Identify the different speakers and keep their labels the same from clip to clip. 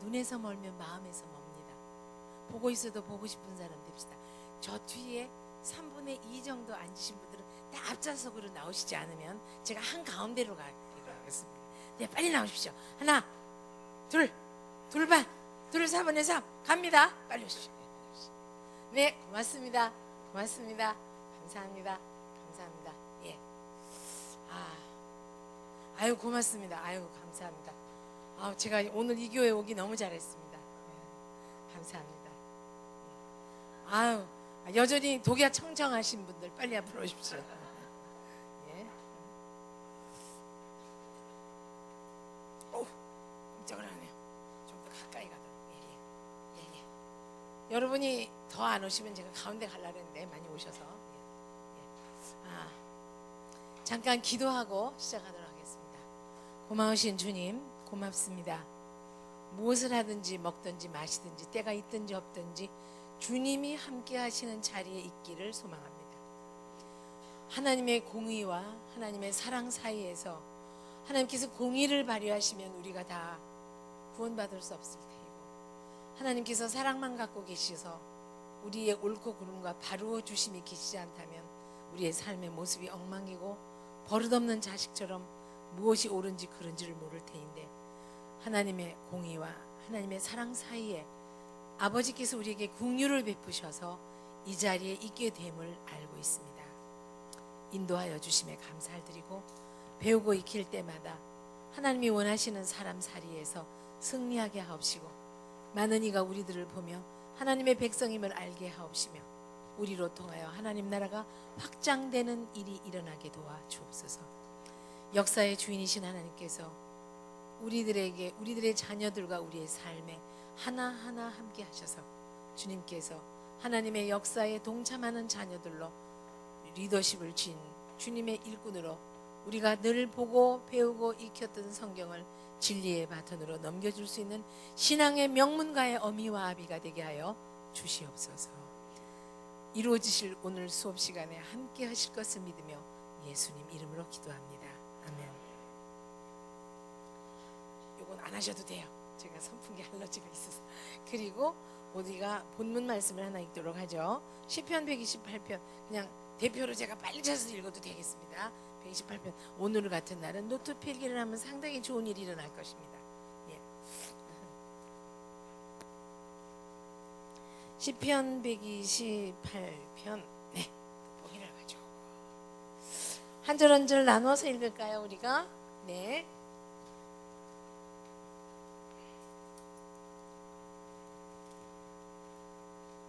Speaker 1: 눈에서 멀면 마음에서 멉니다. 보고 있어도 보고 싶은 사람 됩시다. 저 뒤에 3분의 2 정도 앉으신 분들은 다 앞좌석으로 나오시지 않으면 제가 한가운데로 가기로 하겠습니다. 네, 빨리 나오십시오. 하나, 둘, 둘반, 둘 4분의 3 갑니다. 빨리 오십시오. 네, 고맙습니다. 고맙습니다. 감사합니다. 감사합니다. 예. 아유, 고맙습니다. 아유, 감사합니다. 제가 오늘 이 교회 오기 너무 잘했습니다. 예, 감사합니다. 아유, 여전히 독야 청정하신 분들 빨리 앞으로 오십시오. 예. 깜짝을 하네요. 좀 더 가까이 가도록. 예. 여러분이 더 안 오시면 제가 가운데 가려고 했는데 많이 오셔서. 잠깐 기도하고 시작하도록 하겠습니다. 고마우신 주님, 고맙습니다. 무엇을 하든지 먹든지 마시든지 때가 있든지 없든지 주님이 함께 하시는 자리에 있기를 소망합니다. 하나님의 공의와 하나님의 사랑 사이에서 하나님께서 공의를 발휘하시면 우리가 다 구원받을 수 없을 테이고, 하나님께서 사랑만 갖고 계셔서 우리의 옳고 그름과 바루어 주심이 계시지 않다면 우리의 삶의 모습이 엉망이고 버릇없는 자식처럼 무엇이 옳은지 그른지를 모를 테인데, 하나님의 공의와 하나님의 사랑 사이에 아버지께서 우리에게 긍휼을 베푸셔서 이 자리에 있게 됨을 알고 있습니다. 인도하여 주심에 감사를 드리고 배우고 익힐 때마다 하나님이 원하시는 사람 자리에서 승리하게 하옵시고, 많은 이가 우리들을 보며 하나님의 백성임을 알게 하옵시며 우리로 통하여 하나님 나라가 확장되는 일이 일어나게 도와 주옵소서. 역사의 주인이신 하나님께서 우리들의 자녀들과 우리의 삶에 하나하나 함께 하셔서 주님께서 하나님의 역사에 동참하는 자녀들로 리더십을 쥔 주님의 일꾼으로 우리가 늘 보고 배우고 익혔던 성경을 진리의 바톤으로 넘겨줄 수 있는 신앙의 명문가의 어미와 아비가 되게 하여 주시옵소서. 이루어지실 오늘 수업 시간에 함께 하실 것을 믿으며 예수님 이름으로 기도합니다. 아멘. 이건 안 하셔도 돼요. 제가 선풍기 알러지가 있어서. 그리고 우리가 본문 말씀을 하나 읽도록 하죠. 시편 128편 그냥 대표로 제가 빨리 찾아서 읽어도 되겠습니다. 128편 오늘 같은 날은 노트 필기를 하면 상당히 좋은 일이 일어날 것입니다. 예. 시편 128편 네, 보기를 가지고 한 절 한 절 나눠서 읽을까요 우리가? 네.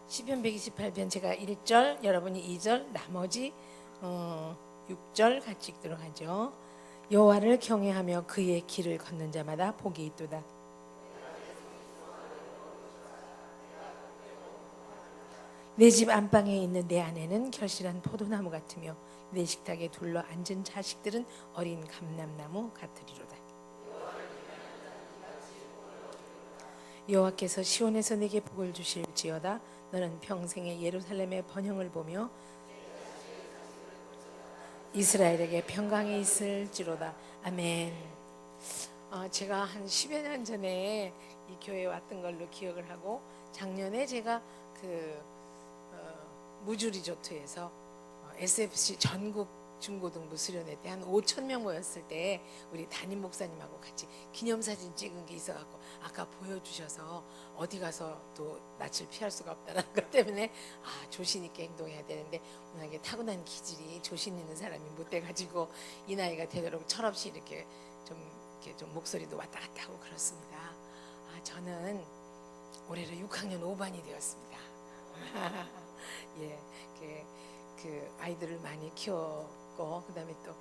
Speaker 1: 시편 128편 제가 1절 여러분이 2절 나머지 6절 같이 읽도록 하죠. 여호와를 경외하며 그의 길을 걷는 자마다 복이 있도다. 내 집 안방에 있는 내 아내는 결실한 포도나무 같으며 내 식탁에 둘러 앉은 자식들은 어린 감람나무 같으리로다. 여호와께서 시온에서 내게 복을 주실지어다. 너는 평생의 예루살렘의 번영을 보며 이스라엘에게 평강이 있을지로다. 아멘. 제가 한 10여 년 전에 이 교회에 왔던 걸로 기억을 하고, 작년에 제가 무주 리조트에서 SFC 전국 중고등부 수련회 때 한 5,000명 모였을 때 우리 담임 목사님하고 같이 기념사진 찍은 게 있어갖고 아까 보여주셔서 어디 가서 또 낯을 피할 수가 없다는 것 때문에 조신 있게 행동해야 되는데 워낙에 타고난 기질이 조신 있는 사람이 못 돼가지고 이 나이가 되도록 철없이 이렇게 좀 목소리도 왔다 갔다 하고 그렇습니다. 저는 올해로 6학년 5반이 되었습니다. 예, 그 아이들을 많이 키웠고 그다음에 또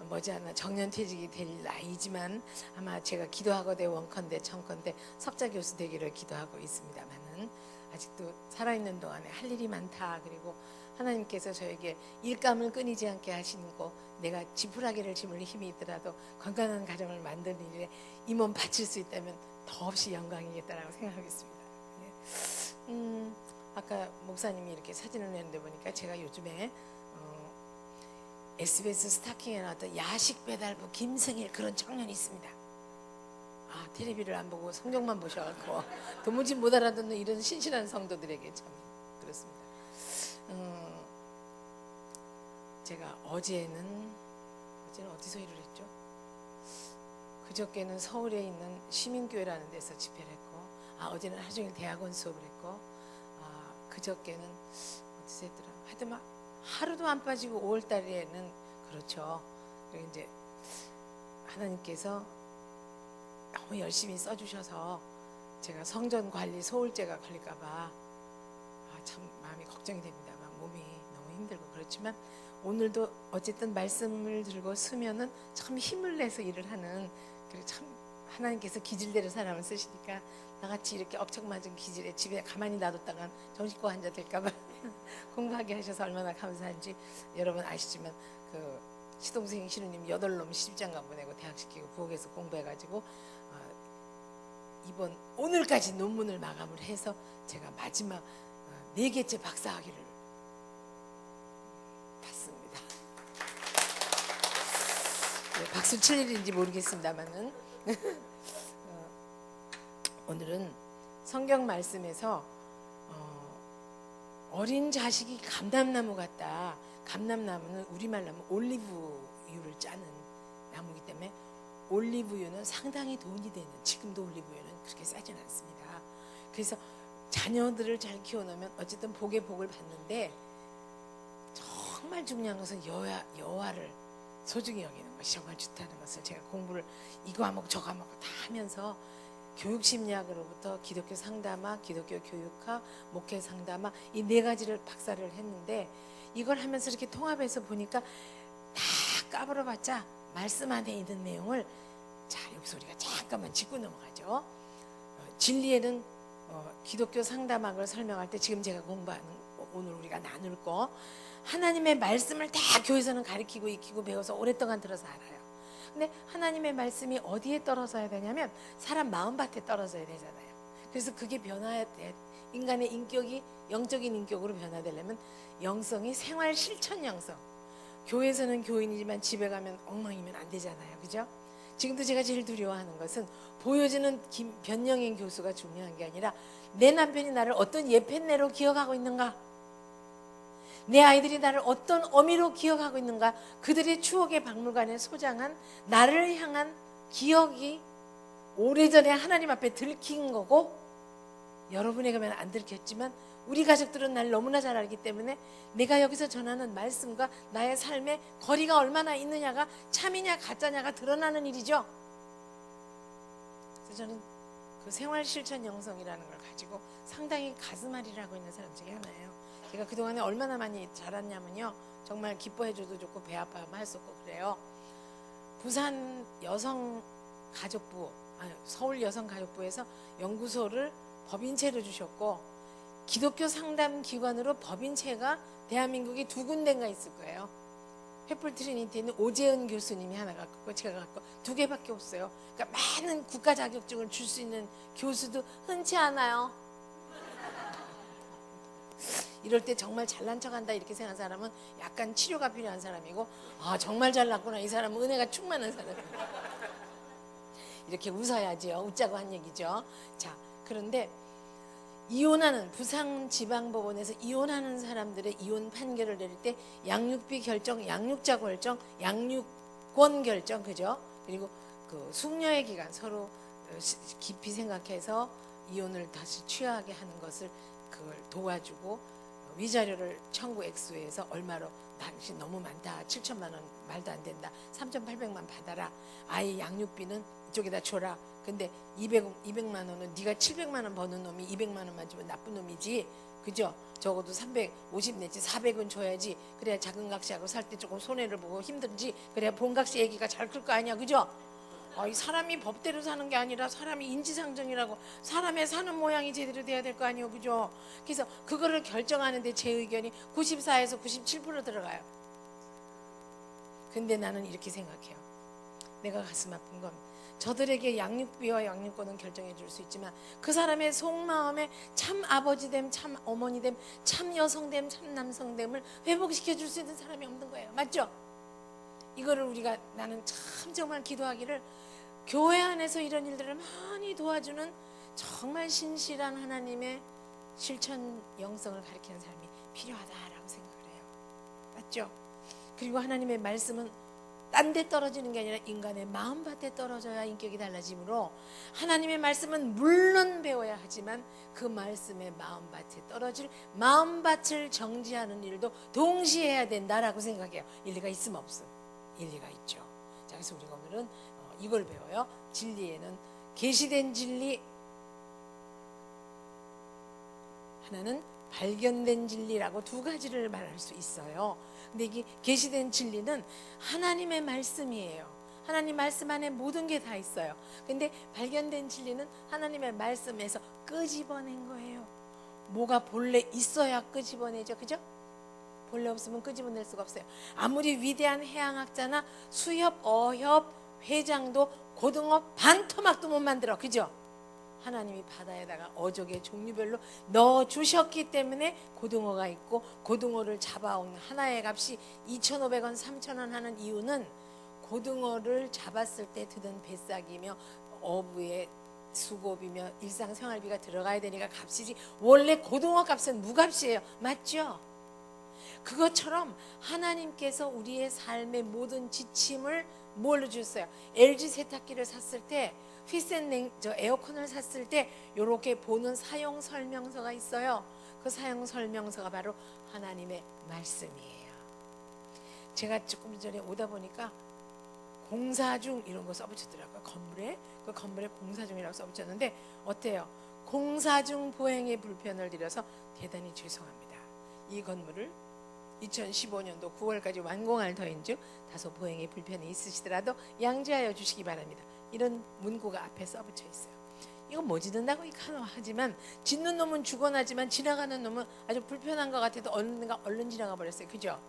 Speaker 1: 머지않아 정년퇴직이 될 나이지만 아마 제가 기도하거대 원컨대 청컨대 석자 교수 되기를 기도하고 있습니다만은 아직도 살아있는 동안에 할 일이 많다. 그리고 하나님께서 저에게 일감을 끊이지 않게 하시고 내가 지푸라기를 짚을 힘이 있더라도 건강한 가정을 만드는 일에 이 몸 바칠 수 있다면 더없이 영광이겠다라고 생각하겠습니다. 예. 아까 목사님이 이렇게 사진을 내는데 보니까 제가 요즘에 SBS 스타킹에 나왔던 야식 배달부 김승일 그런 청년이 있습니다. 텔레비를 안 보고 성경만 보셔갖고 도무지 못 알아듣는 이런 신실한 성도들에게 참 그렇습니다. 제가 어제는 어디서 일을 했죠? 그저께는 서울에 있는 시민교회라는 데서 집회를 했고, 어제는 하루 종일 대학원 수업을 했고, 그저께는 어디서 했더라? 하여튼 막 하루도 안 빠지고 5월 달에는 그렇죠. 그리고 이제 하나님께서 너무 열심히 써주셔서 제가 성전 관리 소홀제가 걸릴까봐 참 마음이 걱정이 됩니다. 막 몸이 너무 힘들고 그렇지만 오늘도 어쨌든 말씀을 들고 쓰면은 참 힘을 내서 일을 하는, 그리고 참 하나님께서 기질대로 사람을 쓰시니까 나같이 이렇게 억척맞은 기질에 집에 가만히 놔뒀다간 정신과 환자 될까봐 공부하게 하셔서 얼마나 감사한지 여러분 아시지만, 그 시동생 신우님 8놈 시집장가 보내고 대학 시키고 부엌에서 공부해가지고 이번 오늘까지 논문을 마감을 해서 제가 마지막 4개째 박사학위를 받습니다. 박수 칠 일인지 모르겠습니다만은 오늘은 성경 말씀에서 어린 자식이 감람나무 같다. 감람나무는 우리말로 하면 올리브유를 짜는 나무이기 때문에 올리브유는 상당히 돈이 되는, 지금도 올리브유는 그렇게 싸진 않습니다. 그래서 자녀들을 잘 키워놓으면 어쨌든 복의 복을 받는데, 정말 중요한 것은 여와를 소중히 여기는 것이 정말 좋다는 것을 제가 공부를 이 과목 저 과목 다 하면서 교육심리학으로부터 기독교 상담학, 기독교 교육학, 목회 상담학 이 4가지를 박사를 했는데, 이걸 하면서 이렇게 통합해서 보니까 다 까불어봤자 말씀 안에 있는 내용을, 자 여기서 우리가 잠깐만 짚고 넘어가죠. 진리에는 기독교 상담학을 설명할 때 지금 제가 공부하는 오늘 우리가 나눌 거, 하나님의 말씀을 다 교회에서는 가르치고 익히고 배워서 오랫동안 들어서 알아요. 근데 하나님의 말씀이 어디에 떨어져야 되냐면 사람 마음밭에 떨어져야 되잖아요. 그래서 그게 변화해야 돼. 인간의 인격이 영적인 인격으로 변화되려면 영성이 생활 실천 영성. 교회에서는 교인이지만 집에 가면 엉망이면 안 되잖아요. 그죠? 지금도 제가 제일 두려워하는 것은 보여지는 변영인 교수가 중요한 게 아니라 내 남편이 나를 어떤 예편내로 기억하고 있는가, 내 아이들이 나를 어떤 어미로 기억하고 있는가, 그들의 추억의 박물관에 소장한 나를 향한 기억이 오래전에 하나님 앞에 들킨 거고, 여러분에게 가면 안 들켰지만 우리 가족들은 날 너무나 잘 알기 때문에 내가 여기서 전하는 말씀과 나의 삶에 거리가 얼마나 있느냐가 참이냐 가짜냐가 드러나는 일이죠. 그래서 저는 그 생활 실천 영성이라는 걸 가지고 상당히 가슴앓이를 하고 있는 사람 중에 하나예요. 제가 그동안에 얼마나 많이 자랐냐면요, 정말 기뻐해줘도 좋고 배 아파하면 할 수 없고 그래요. 부산 여성가족부, 서울 여성가족부에서 연구소를 법인체로 주셨고, 기독교 상담기관으로 법인체가 대한민국에 2군데가 있을 거예요. 횃불 트리니티는 오재은 교수님이 하나 갖고 있고 제가 갖고 2개밖에 없어요. 그러니까 많은 국가 자격증을 줄 수 있는 교수도 흔치 않아요. 이럴 때 정말 잘난 척한다 이렇게 생각하는 사람은 약간 치료가 필요한 사람이고, 정말 잘났구나, 이 사람은 은혜가 충만한 사람이에요. 이렇게 웃어야지요. 웃자고 한 얘기죠. 자, 그런데 이혼하는, 부산지방법원에서 이혼하는 사람들의 이혼 판결을 내릴 때 양육비 결정, 양육자 결정, 양육권 결정, 그죠? 그리고 그 숙녀의 기간 서로 깊이 생각해서 이혼을 다시 취하게 하는 것을 그걸 도와주고, 위자료를 청구 액수에서 얼마로, 당신 너무 많다, 7천만 원 말도 안 된다, 3,800만 받아라, 아이 양육비는 이쪽에다 줘라. 근데 200만 원은 네가 700만 원 버는 놈이 200만 원만 주면 나쁜 놈이지, 그죠? 적어도 350 내지 400은 줘야지. 그래야 작은 각시하고 살 때 조금 손해를 보고 힘든지, 그래야 본 각시 애기가 잘 클 거 아니야, 그죠? 이 사람이 법대로 사는 게 아니라 사람이 인지상정이라고, 사람의 사는 모양이 제대로 돼야 될 거 아니에요, 그죠? 그래서 그거를 결정하는데 제 의견이 94에서 97% 들어가요. 근데 나는 이렇게 생각해요. 내가 가슴 아픈 건 저들에게 양육비와 양육권은 결정해 줄 수 있지만 그 사람의 속마음에 참 아버지됨, 참 어머니됨, 참 여성됨, 참 남성됨을 회복시켜 줄 수 있는 사람이 없는 거예요. 맞죠? 이거를 우리가, 나는 참 정말 기도하기를, 교회 안에서 이런 일들을 많이 도와주는 정말 신실한 하나님의 실천 영성을 가리키는 사람이 필요하다라고 생각을 해요. 맞죠? 그리고 하나님의 말씀은 딴 데 떨어지는 게 아니라 인간의 마음밭에 떨어져야 인격이 달라지므로 하나님의 말씀은 물론 배워야 하지만 그 말씀의 마음밭에 떨어질 마음밭을 정지하는 일도 동시에 해야 된다라고 생각해요. 일리가 있으면 없음. 일리가 있죠. 자, 그래서 우리가 오늘은 이걸 배워요. 진리에는 계시된 진리, 하나는 발견된 진리라고 두 가지를 말할 수 있어요. 근데 이게 계시된 진리는 하나님의 말씀이에요. 하나님 말씀 안에 모든 게 다 있어요. 근데 발견된 진리는 하나님의 말씀에서 끄집어낸 거예요. 뭐가 본래 있어야 끄집어내죠. 그죠? 본래 없으면 끄집어낼 수가 없어요. 아무리 위대한 해양학자나 수협, 어협, 회장도 고등어 반토막도 못 만들어. 그죠? 하나님이 바다에다가 어족의 종류별로 넣어주셨기 때문에 고등어가 있고, 고등어를 잡아온 하나의 값이 2,500원, 3,000원 하는 이유는 고등어를 잡았을 때 드는 배싹이며 어부의 수고비며 일상생활비가 들어가야 되니까 값이지, 원래 고등어 값은 무값이에요. 맞죠? 그것처럼 하나님께서 우리의 삶의 모든 지침을 뭘로 주셨어요? LG 세탁기를 샀을 때, 휘센 에어컨을 샀을 때 이렇게 보는 사용 설명서가 있어요. 그 사용 설명서가 바로 하나님의 말씀이에요. 제가 조금 전에 오다 보니까 공사 중 이런 거 써붙였더라고요. 그 건물에 공사 중이라고 써붙였는데 어때요? 공사 중 보행에 불편을 드려서 대단히 죄송합니다. 이 건물을 2015년도 9월까지 완공할 터인즉 다소 보행에 불편이 있으시더라도 양지하여 주시기 바랍니다. 이런 문구가 앞에 써붙여 있어요. 이거 뭐 짓는다고 하지만 짓는 놈은 죽어나지만 지나가는 놈은 아주 불편한 것 같아도 얼른 지나가 버렸어요. 그죠?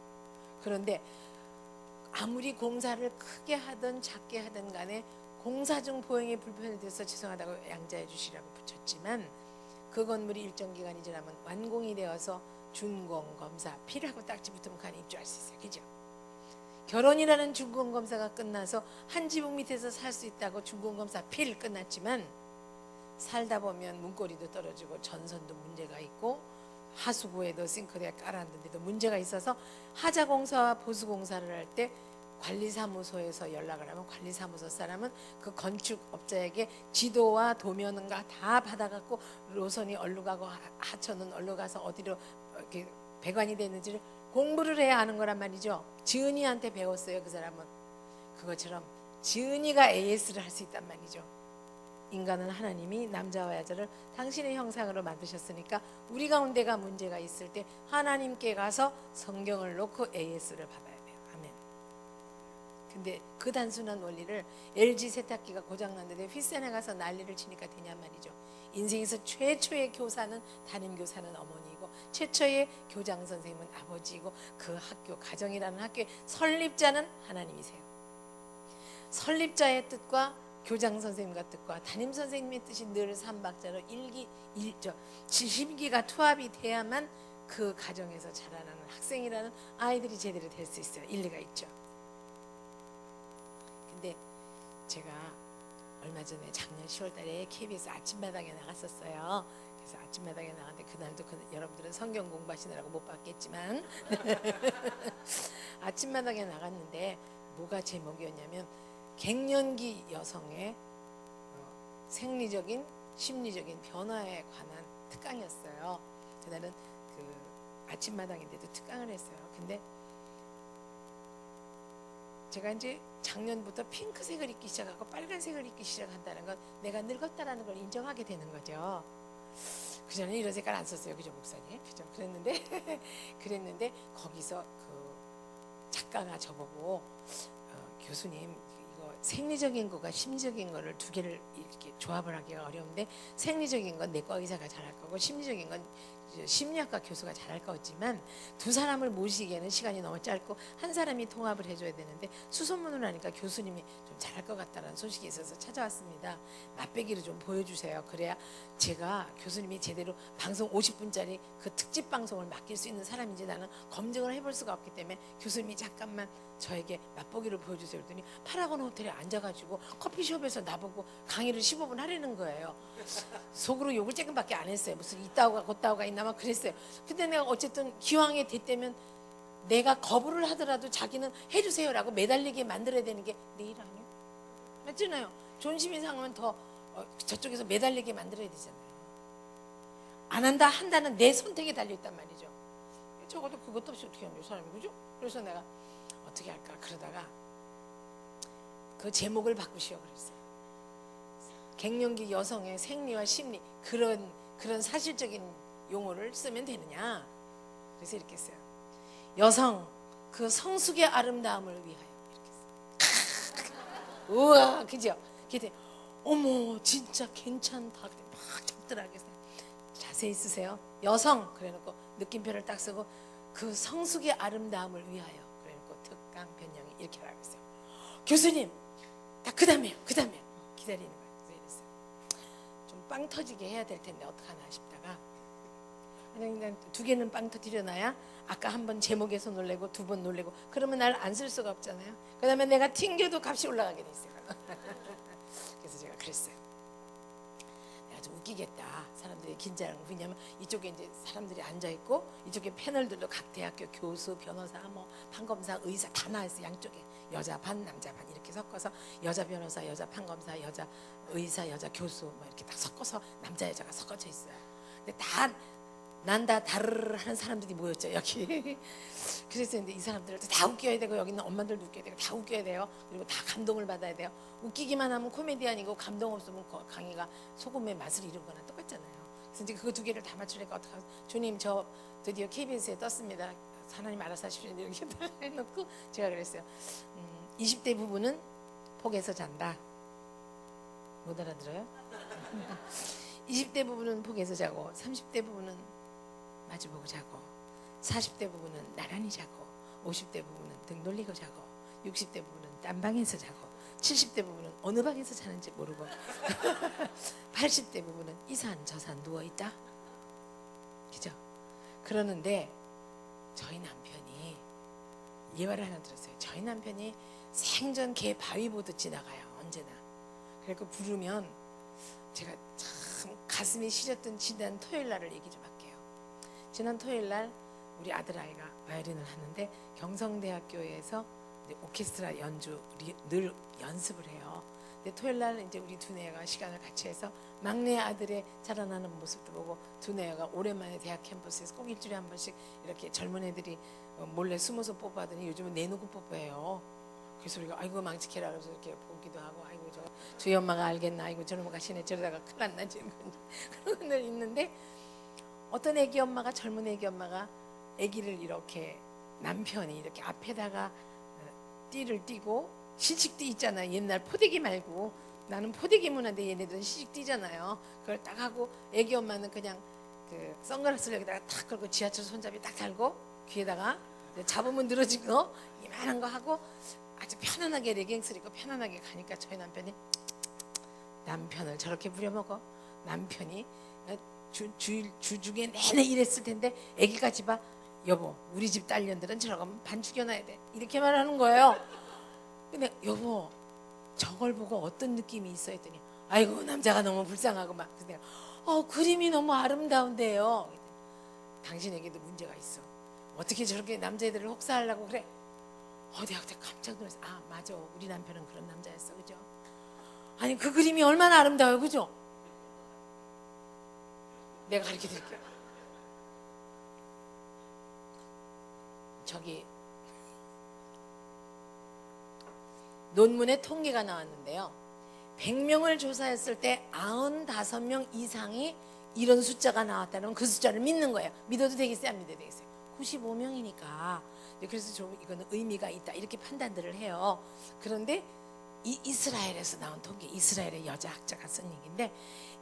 Speaker 1: 그런데 아무리 공사를 크게 하든 작게 하든 간에 공사 중 보행에 불편이 돼서 죄송하다고 양지하여 주시라고 붙였지만 그 건물이 일정 기간이 지나면 완공이 되어서 준공검사 필하고 딱지 붙으면 간 입주할 수 있어요. 그죠? 결혼이라는 준공검사가 끝나서 한 지붕 밑에서 살 수 있다고 준공검사 필 끝났지만 살다 보면 문고리도 떨어지고 전선도 문제가 있고 하수구에도 싱크대에 깔았는데도 문제가 있어서 하자공사와 보수공사를 할 때 관리사무소에서 연락을 하면 관리사무소 사람은 그 건축업자에게 지도와 도면과 다 받아갖고 노선이 어디로 가고 하천은 어디로 가서 어디로 이렇게 배관이 되는지를 공부를 해야 하는 거란 말이죠. 지은이한테 배웠어요. 그 사람은. 그것처럼 지은이가 AS를 할 수 있단 말이죠. 인간은 하나님이 남자와 여자를 당신의 형상으로 만드셨으니까 우리 가운데가 문제가 있을 때 하나님께 가서 성경을 놓고 AS를 받아야 돼요. 아멘. 근데 그 단순한 원리를 LG 세탁기가 고장났는데 휘센에 가서 난리를 치니까 되냔 말이죠. 인생에서 최초의 교사는 담임교사는 어머니이고 최초의 교장 선생님은 아버지이고 그 학교 가정이라는 학교의 설립자는 하나님이세요. 설립자의 뜻과 교장 선생님과 뜻과 담임 선생님의 뜻이 늘 삼박자로 심기가 투합이 돼야만 그 가정에서 자라나는 학생이라는 아이들이 제대로 될 수 있어요. 일리가 있죠. 근데 제가 얼마 전에 작년 10월 달에 KBS 아침마당에 나갔었어요. 그래서 아침마당에 나갔는데 그날도 여러분들은 성경 공부하시느라고 못 봤겠지만 아침마당에 나갔는데 뭐가 제목이었냐면 갱년기 여성의 생리적인 심리적인 변화에 관한 특강이었어요. 그날은 그 아침마당인데도 특강을 했어요. 근데 제가 이제 작년부터 핑크색을 입기 시작하고 빨간색을 입기 시작한다는 건 내가 늙었다라는 걸 인정하게 되는 거죠. 그전에 이런 색깔 안 썼어요. 그죠, 목사님? 그죠? 그랬는데 거기서 그 작가가 저보고 교수님 이거 생리적인 거가 심리적인 거를 두 개를 이렇게 조합을 하기가 어려운데 생리적인 건 내과 의사가 잘할 거고 심리적인 건 심리학과 교수가 잘할 거지만 두 사람을 모시기에는 시간이 너무 짧고 한 사람이 통합을 해줘야 되는데 수소문을 하니까 교수님이 좀 잘할 것 같다는 소식이 있어서 찾아왔습니다. 맛배기를 좀 보여주세요. 그래야 제가 교수님이 제대로 방송 50분짜리 그 특집 방송을 맡길 수 있는 사람인지 나는 검증을 해볼 수가 없기 때문에 교수님이 잠깐만 저에게 맛보기를 보여주세요. 그랬더니 8학원 호텔에 앉아가지고 커피숍에서 나보고 강의를 15분 하려는 거예요. 속으로 욕을 조금밖에 안 했어요. 무슨 이따오가 곧다오가 있나 막 그랬어요. 근데 내가 어쨌든 기왕에 됐다면 내가 거부를 하더라도 자기는 해주세요라고 매달리게 만들어야 되는 게 내 일 아니에요? 맞잖아요. 존심이 상하면 더 저쪽에서 매달리게 만들어야 되잖아요. 안 한다 한다는 내 선택에 달려있단 말이죠. 적어도 그것도 없이 어떻게 하는 사람이, 그죠? 그래서 내가 어떻게 할까 그러다가 그 제목을 바꾸시오 그랬어요. 갱년기 여성의 생리와 심리, 그런 사실적인 용어를 쓰면 되느냐. 그래서 이렇게 했어요. 여성 그 성숙의 아름다움을 위하여, 이렇게 했어요. 우와, 그죠? 그때 어머 진짜 괜찮다. 막 적더라고요. 자세히 쓰세요. 여성 그래놓고 느낌표를 딱 쓰고 그 성숙의 아름다움을 위하여 그래놓고 특강 변형이 이렇게 하라고 했어요. 교수님 딱 그 다음에요 기다리는 거예요. 그래서 이랬어요. 좀 빵 터지게 해야 될 텐데 어떡하나 싶다가 그냥 두 개는 빵 터뜨려놔야 아까 한 번 제목에서 놀래고 두 번 놀래고 그러면 날 안 쓸 수가 없잖아요. 그 다음에 내가 튕겨도 값이 올라가게 돼 있어요. 그래서 제가 그랬어요. 내가 좀 웃기겠다. 사람들이 긴장을. 왜냐면 이쪽에 이제 사람들이 앉아 있고 이쪽에 패널들도 각 대학교 교수, 변호사, 뭐 판검사, 의사 다 나와 있어. 양쪽에 여자 반, 남자 반 이렇게 섞어서 여자 변호사, 여자 판검사, 여자 의사, 여자 교수 뭐 이렇게 딱 섞어서 남자 여자가 섞어져 있어요. 근데 난다 다르르 하는 사람들이 모였죠 여기. 그래서 근데 이 사람들을 다 웃겨야 되고 여기 있는 엄마들도 웃겨야 되고 다 웃겨야 돼요. 그리고 다 감동을 받아야 돼요. 웃기기만 하면 코미디언이고 감동 없으면 강의가 소금의 맛을 잃은 거나 똑같잖아요. 그래서 이제 그거 두 개를 다 맞추니까 어떡하죠? 주님 저 드디어 KBS에 떴습니다. 하나님 알아서 하십시오. 이렇게 해놓고 제가 그랬어요. 20대 부부는 폭에서 잔다. 못 알아들어요? 20대 부부는 폭에서 자고 30대 부부는 마주보고 자고 40대 부부는 나란히 자고 50대 부부는 등 돌리고 자고 60대 부부는 딴 방에서 자고 70대 부부는 어느 방에서 자는지 모르고 80대 부부는 이 산 저 산 누워있다. 그죠? 그러는데 저희 남편이 이 말을 하나 들었어요. 저희 남편이 생전 개 바위 보듯 지나가요. 언제나. 그래서 부르면 제가 참 가슴이 시렸던 지난 토요일 날을 얘기 좀 할게요. 지난 토요일 날 우리 아들아이가 바이올린을 하는데 경성대학교에서 이제 오케스트라 연주 늘 연습을 해요. 근데 토요일 날 이제 우리 두뇌가 시간을 같이 해서 막내 아들의 자라나는 모습도 보고 두뇌가 오랜만에 대학 캠퍼스에서 꼭 일주일에 한 번씩 이렇게 젊은 애들이 몰래 숨어서 뽀뽀하더니 요즘은 내놓고 뽀뽀해요. 그래서 우리가 아이고 망치켜라 그래서 이렇게 보기도 하고 아이고 저희 엄마가 알겠나 아이고 저놈 가시네 저러다가 큰일 났나 지금 그런 늘 있는데 어떤 애기 엄마가 젊은 애기 엄마가 애기를 이렇게 남편이 이렇게 앞에다가 띠를 띠고 시식띠 있잖아요. 옛날 포대기 말고 나는 포대기 문화인데 얘네들은 시식띠잖아요. 그걸 딱 하고 애기 엄마는 그냥 그 선글라스를 여기다가 딱 걸고 지하철 손잡이 딱 달고 귀에다가 잡으면 늘어진 거 이만한 거 하고 아주 편안하게 레깅스를 입고 편안하게 가니까 저희 남편이 남편을 저렇게 부려먹어. 남편이 주중에 내내 일했을 텐데 애기까지 봐. 여보 우리 집 딸년들은 저러면 반 죽여놔야 돼. 이렇게 말하는 거예요. 근데 여보 저걸 보고 어떤 느낌이 있어 했더니 아이고 남자가 너무 불쌍하고 막. 그래서 내가 그림이 너무 아름다운데요. 당신에게도 문제가 있어. 어떻게 저렇게 남자애들을 혹사하려고 그래. 내가 그때 깜짝 놀랐어. 아 맞아 우리 남편은 그런 남자였어. 그죠? 아니 그 그림이 얼마나 아름다워요. 그죠? 내가 가르쳐 드릴게요. 저기 논문에 통계가 나왔는데요. 100명을 조사했을 때 95명 이상이 이런 숫자가 나왔다면 그 숫자를 믿는 거예요. 믿어도 되겠어요? 안 믿어도 되겠어요? 95명이니까. 그래서 좀 이거는 의미가 있다 이렇게 판단들을 해요. 그런데 이스라엘에서 나온 통계, 이스라엘의 여자 학자가 쓴 얘기인데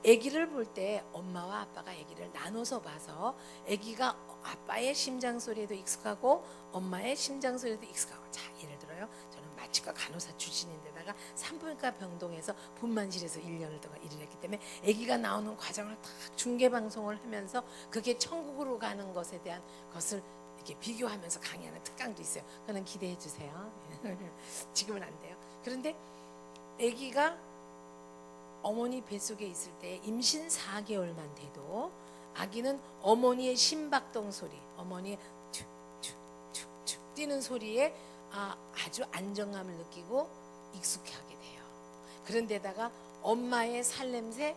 Speaker 1: 아기를 볼 때 엄마와 아빠가 아기를 나눠서 봐서 아기가 아빠의 심장 소리에도 익숙하고 엄마의 심장 소리에도 익숙하고. 자 예를 들어요. 저는 마취과 간호사 출신인데다가 산부인과 병동에서 분만실에서 1년을 동안 일을 했기 때문에 아기가 나오는 과정을 딱 중계 방송을 하면서 그게 천국으로 가는 것에 대한 것을 이렇게 비교하면서 강의하는 특강도 있어요. 그거는 기대해 주세요. 지금은 안 돼요. 그런데 아기가 어머니 뱃속에 있을 때 임신 4개월만 돼도 아기는 어머니의 심박동 소리, 어머니의 툭툭툭툭 뛰는 소리에 아주 안정감을 느끼고 익숙하게 돼요. 그런데다가 엄마의 살냄새,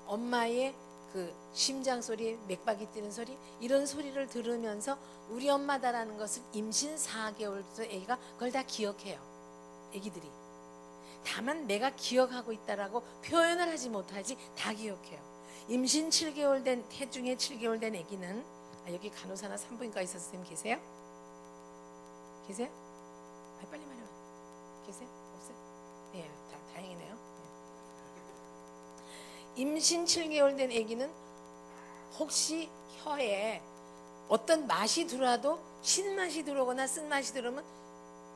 Speaker 1: 엄마의 그 심장 소리, 맥박이 뛰는 소리, 이런 소리를 들으면서 우리 엄마다라는 것을 임신 4개월부터 아기가 그걸 다 기억해요. 아기들이. 다만 내가 기억하고 있다라고 표현을 하지 못하지 다 기억해요. 임신 7개월 된 태중에 7개월 된 아기는 여기 간호사나 산부인과 의사 선생님 계세요? 계세요? 빨리 말해요. 계세요? 없어요? 네, 다행이네요. 네. 임신 7개월 된 아기는 혹시 혀에 어떤 맛이 들어와도 신맛이 들어오거나 쓴맛이 들어오면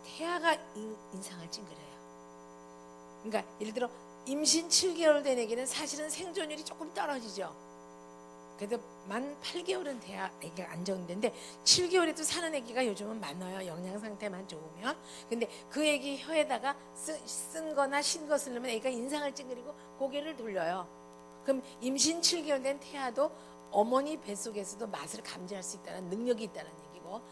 Speaker 1: 태아가 인상을 찡그려요. 그러니까 예를 들어 임신 7개월 된 아기는 사실은 생존율이 조금 떨어지죠. 그래도 만 8개월은 돼야 아기가 안정되는데 7개월에도 사는 아기가 요즘은 많아요. 영양 상태만 좋으면. 근데 그 아기 혀에다가 쓴 거나 신 것을 넣으면 아기가 인상을 찡그리고 고개를 돌려요. 그럼 임신 7개월 된 태아도 어머니 뱃속에서도 맛을 감지할 수 있다는 능력이 있다는 얘기고,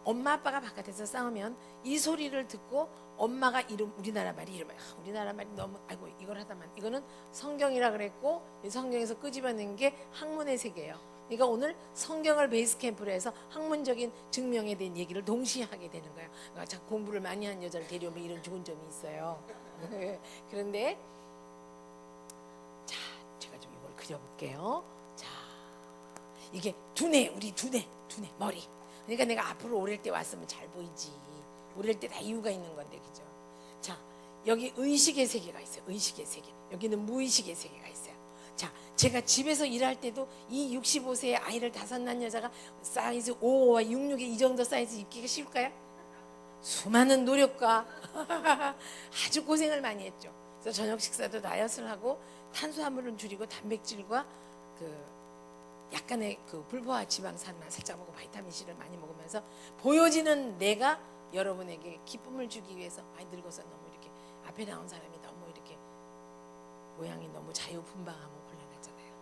Speaker 1: 엄마 아빠가 바깥에서 싸우면 이 소리를 듣고 엄마가 우리나라 말이 우리나라 말이 너무 이걸 하다만 이거는 성경이라 그랬고 성경에서 끄집어낸 게 학문의 세계예요. 그러니까 오늘 성경을 베이스 캠프로 해서 학문적인 증명에 대한 얘기를 동시에 하게 되는 거예요. 그러니까 자꾸 공부를 많이 한 여자를 데려오면 이런 좋은 점이 있어요. 그런데 자, 제가 좀 이걸 그려볼게요. 자, 이게 우리 두뇌 머리. 그러니까 내가 앞으로 오릴 때 왔으면 잘 보이지. 오릴 때 다 이유가 있는 건데, 그죠? 자, 여기 의식의 세계가 있어요. 의식의 세계. 여기는 무의식의 세계가 있어요. 자, 제가 집에서 일할 때도 이 65세의 아이를 5 낳은 여자가 사이즈 5와 66의 이 정도 사이즈 입기가 쉬울까요? 수많은 노력과 아주 고생을 많이 했죠. 그래서 저녁 식사도 다이어트를 하고 탄수화물은 줄이고 단백질과 약간의 불포화 지방산만 살짝 먹고 바이타민C를 많이 먹으면서 보여지는 내가 여러분에게 기쁨을 주기 위해서 늙어서 너무 이렇게 앞에 나온 사람이 너무 이렇게 모양이 너무 자유분방하면 곤란하잖아요.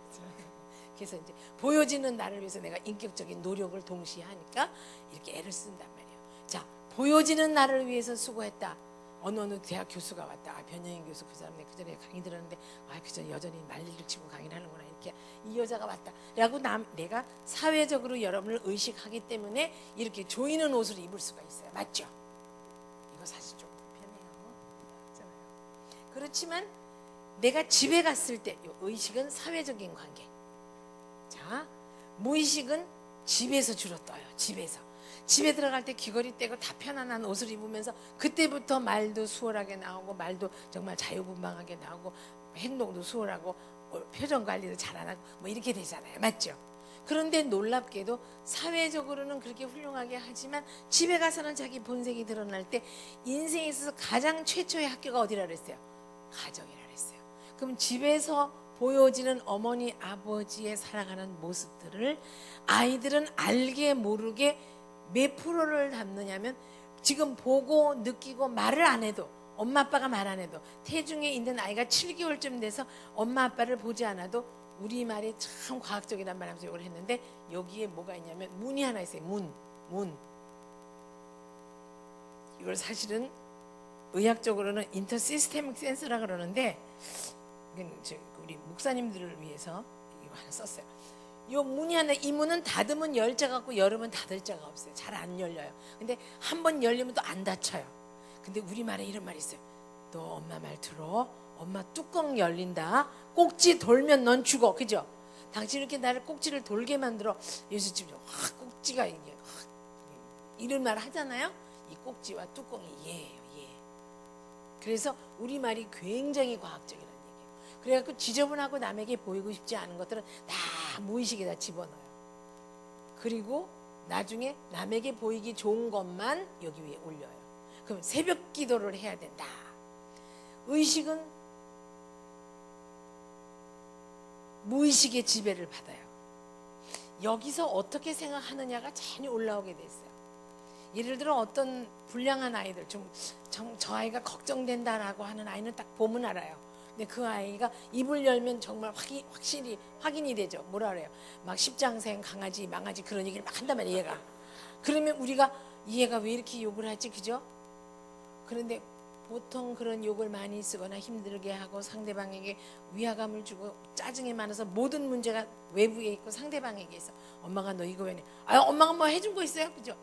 Speaker 1: 그래서 이제 보여지는 나를 위해서 내가 인격적인 노력을 동시에 하니까 이렇게 애를 쓴단 말이에요. 자, 보여지는 나를 위해서 수고했다. 어느 대학 교수가 왔다. 변영인 교수, 그 사람 그 전에 강의 들었는데 그저 여전히 난리를 치고 강의를 하는구나. 이렇게 이 여자가 왔다 라고 내가 사회적으로 여러분을 의식하기 때문에 이렇게 조이는 옷을 입을 수가 있어요. 맞죠? 이거 사실 좀 불편해요. 그렇지만 내가 집에 갔을 때 의식은 사회적인 관계. 자, 무의식은 집에서 주로 떠요. 집에 들어갈 때 귀걸이 떼고 다 편안한 옷을 입으면서 그때부터 말도 수월하게 나오고 말도 정말 자유분방하게 나오고 행동도 수월하고 표정 관리도 잘 안 하고 뭐 이렇게 되잖아요. 맞죠? 그런데 놀랍게도 사회적으로는 그렇게 훌륭하게 하지만 집에 가서는 자기 본색이 드러날 때 인생에 있어서 가장 최초의 학교가 어디라 그랬어요? 가정이라 그랬어요. 그럼 집에서 보여지는 어머니 아버지의 살아가는 모습들을 아이들은 알게 모르게 몇 프로를 담느냐면 지금 보고 느끼고 말을 안 해도 엄마 아빠가 말 안 해도 태중에 있는 아이가 7개월쯤 돼서 엄마 아빠를 보지 않아도 우리말이 참 과학적이란 말하면서 이걸 했는데 여기에 뭐가 있냐면 문이 하나 있어요. 문. 이걸 사실은 의학적으로는 인터시스테믹 센서라 그러는데 우리 목사님들을 위해서 이거 하나 썼어요. 이 문이 하나, 이 문은 닫으면 열 자 같고 열으면 닫을 자가 없어요. 잘 안 열려요. 근데 한 번 열리면 또 안 닫혀요. 근데 우리말에 이런 말이 있어요. 너 엄마 말 들어. 엄마 뚜껑 열린다. 꼭지 돌면 넌 죽어. 그죠? 당신 이렇게 나를 꼭지를 돌게 만들어. 예수 집에 꼭지가 이게 이런 말 하잖아요. 이 꼭지와 뚜껑이 얘예요. 얘. 그래서 우리말이 굉장히 과학적이라는 얘기예요. 그래갖고 지저분하고 남에게 보이고 싶지 않은 것들은 다 무의식에다 집어넣어요. 그리고 나중에 남에게 보이기 좋은 것만 여기 위에 올려요. 그럼 새벽 기도를 해야 된다. 의식은 무의식의 지배를 받아요. 여기서 어떻게 생각하느냐가 전혀 올라오게 돼 있어요. 예를 들어 어떤 불량한 아이들 저 아이가 걱정된다라고 하는 아이는 딱 보면 알아요. 근데 그 아이가 입을 열면 정말 확실히 확인이 되죠. 뭐라 그래요? 막 십장생 강아지 망아지 그런 얘기를 막 한단 말이에요. 얘가. 그러면 우리가 얘가 왜 이렇게 욕을 하지, 그죠? 그런데 보통 그런 욕을 많이 쓰거나 힘들게 하고 상대방에게 위화감을 주고 짜증이 많아서 모든 문제가 외부에 있고 상대방에게 있어. 엄마가 너 이거 왜 해? 아, 엄마가 뭐 해준 거 있어요, 그죠?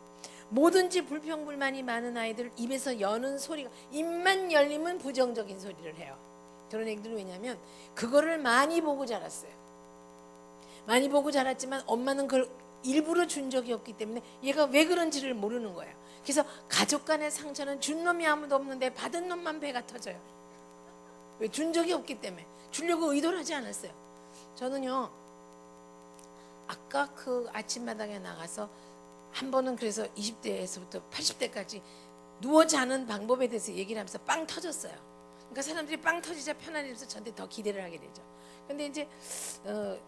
Speaker 1: 뭐든지 불평불만이 많은 아이들 입에서 여는 소리가, 입만 열리면 부정적인 소리를 해요. 그런 애들은 왜냐하면 그거를 많이 보고 자랐어요. 많이 보고 자랐지만 엄마는 그걸 일부러 준 적이 없기 때문에 얘가 왜 그런지를 모르는 거예요. 그래서 가족 간의 상처는 준 놈이 아무도 없는데 받은 놈만 배가 터져요. 왜? 준 적이 없기 때문에. 주려고 의도를 하지 않았어요. 저는요, 아까 그 아침마당에 나가서 한 번은 그래서 20대에서부터 80대까지 누워 자는 방법에 대해서 얘기를 하면서 빵 터졌어요. 그러니까 사람들이 빵 터지자 편안해져서 저한테 더 기대를 하게 되죠. 근데 이제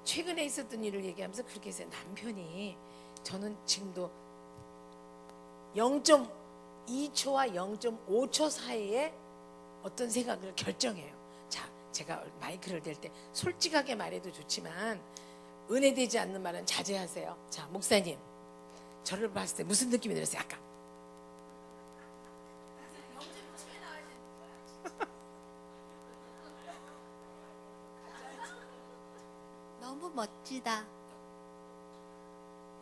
Speaker 1: 최근에 있었던 일을 얘기하면서 그렇게 해서 남편이, 저는 지금도 0.2초와 0.5초 사이에 어떤 생각을 결정해요. 자, 제가 마이크를 댈 때 솔직하게 말해도 좋지만 은혜되지 않는 말은 자제하세요. 자, 목사님, 저를 봤을 때 무슨 느낌이 들었어요? 아까
Speaker 2: 너무 멋지다.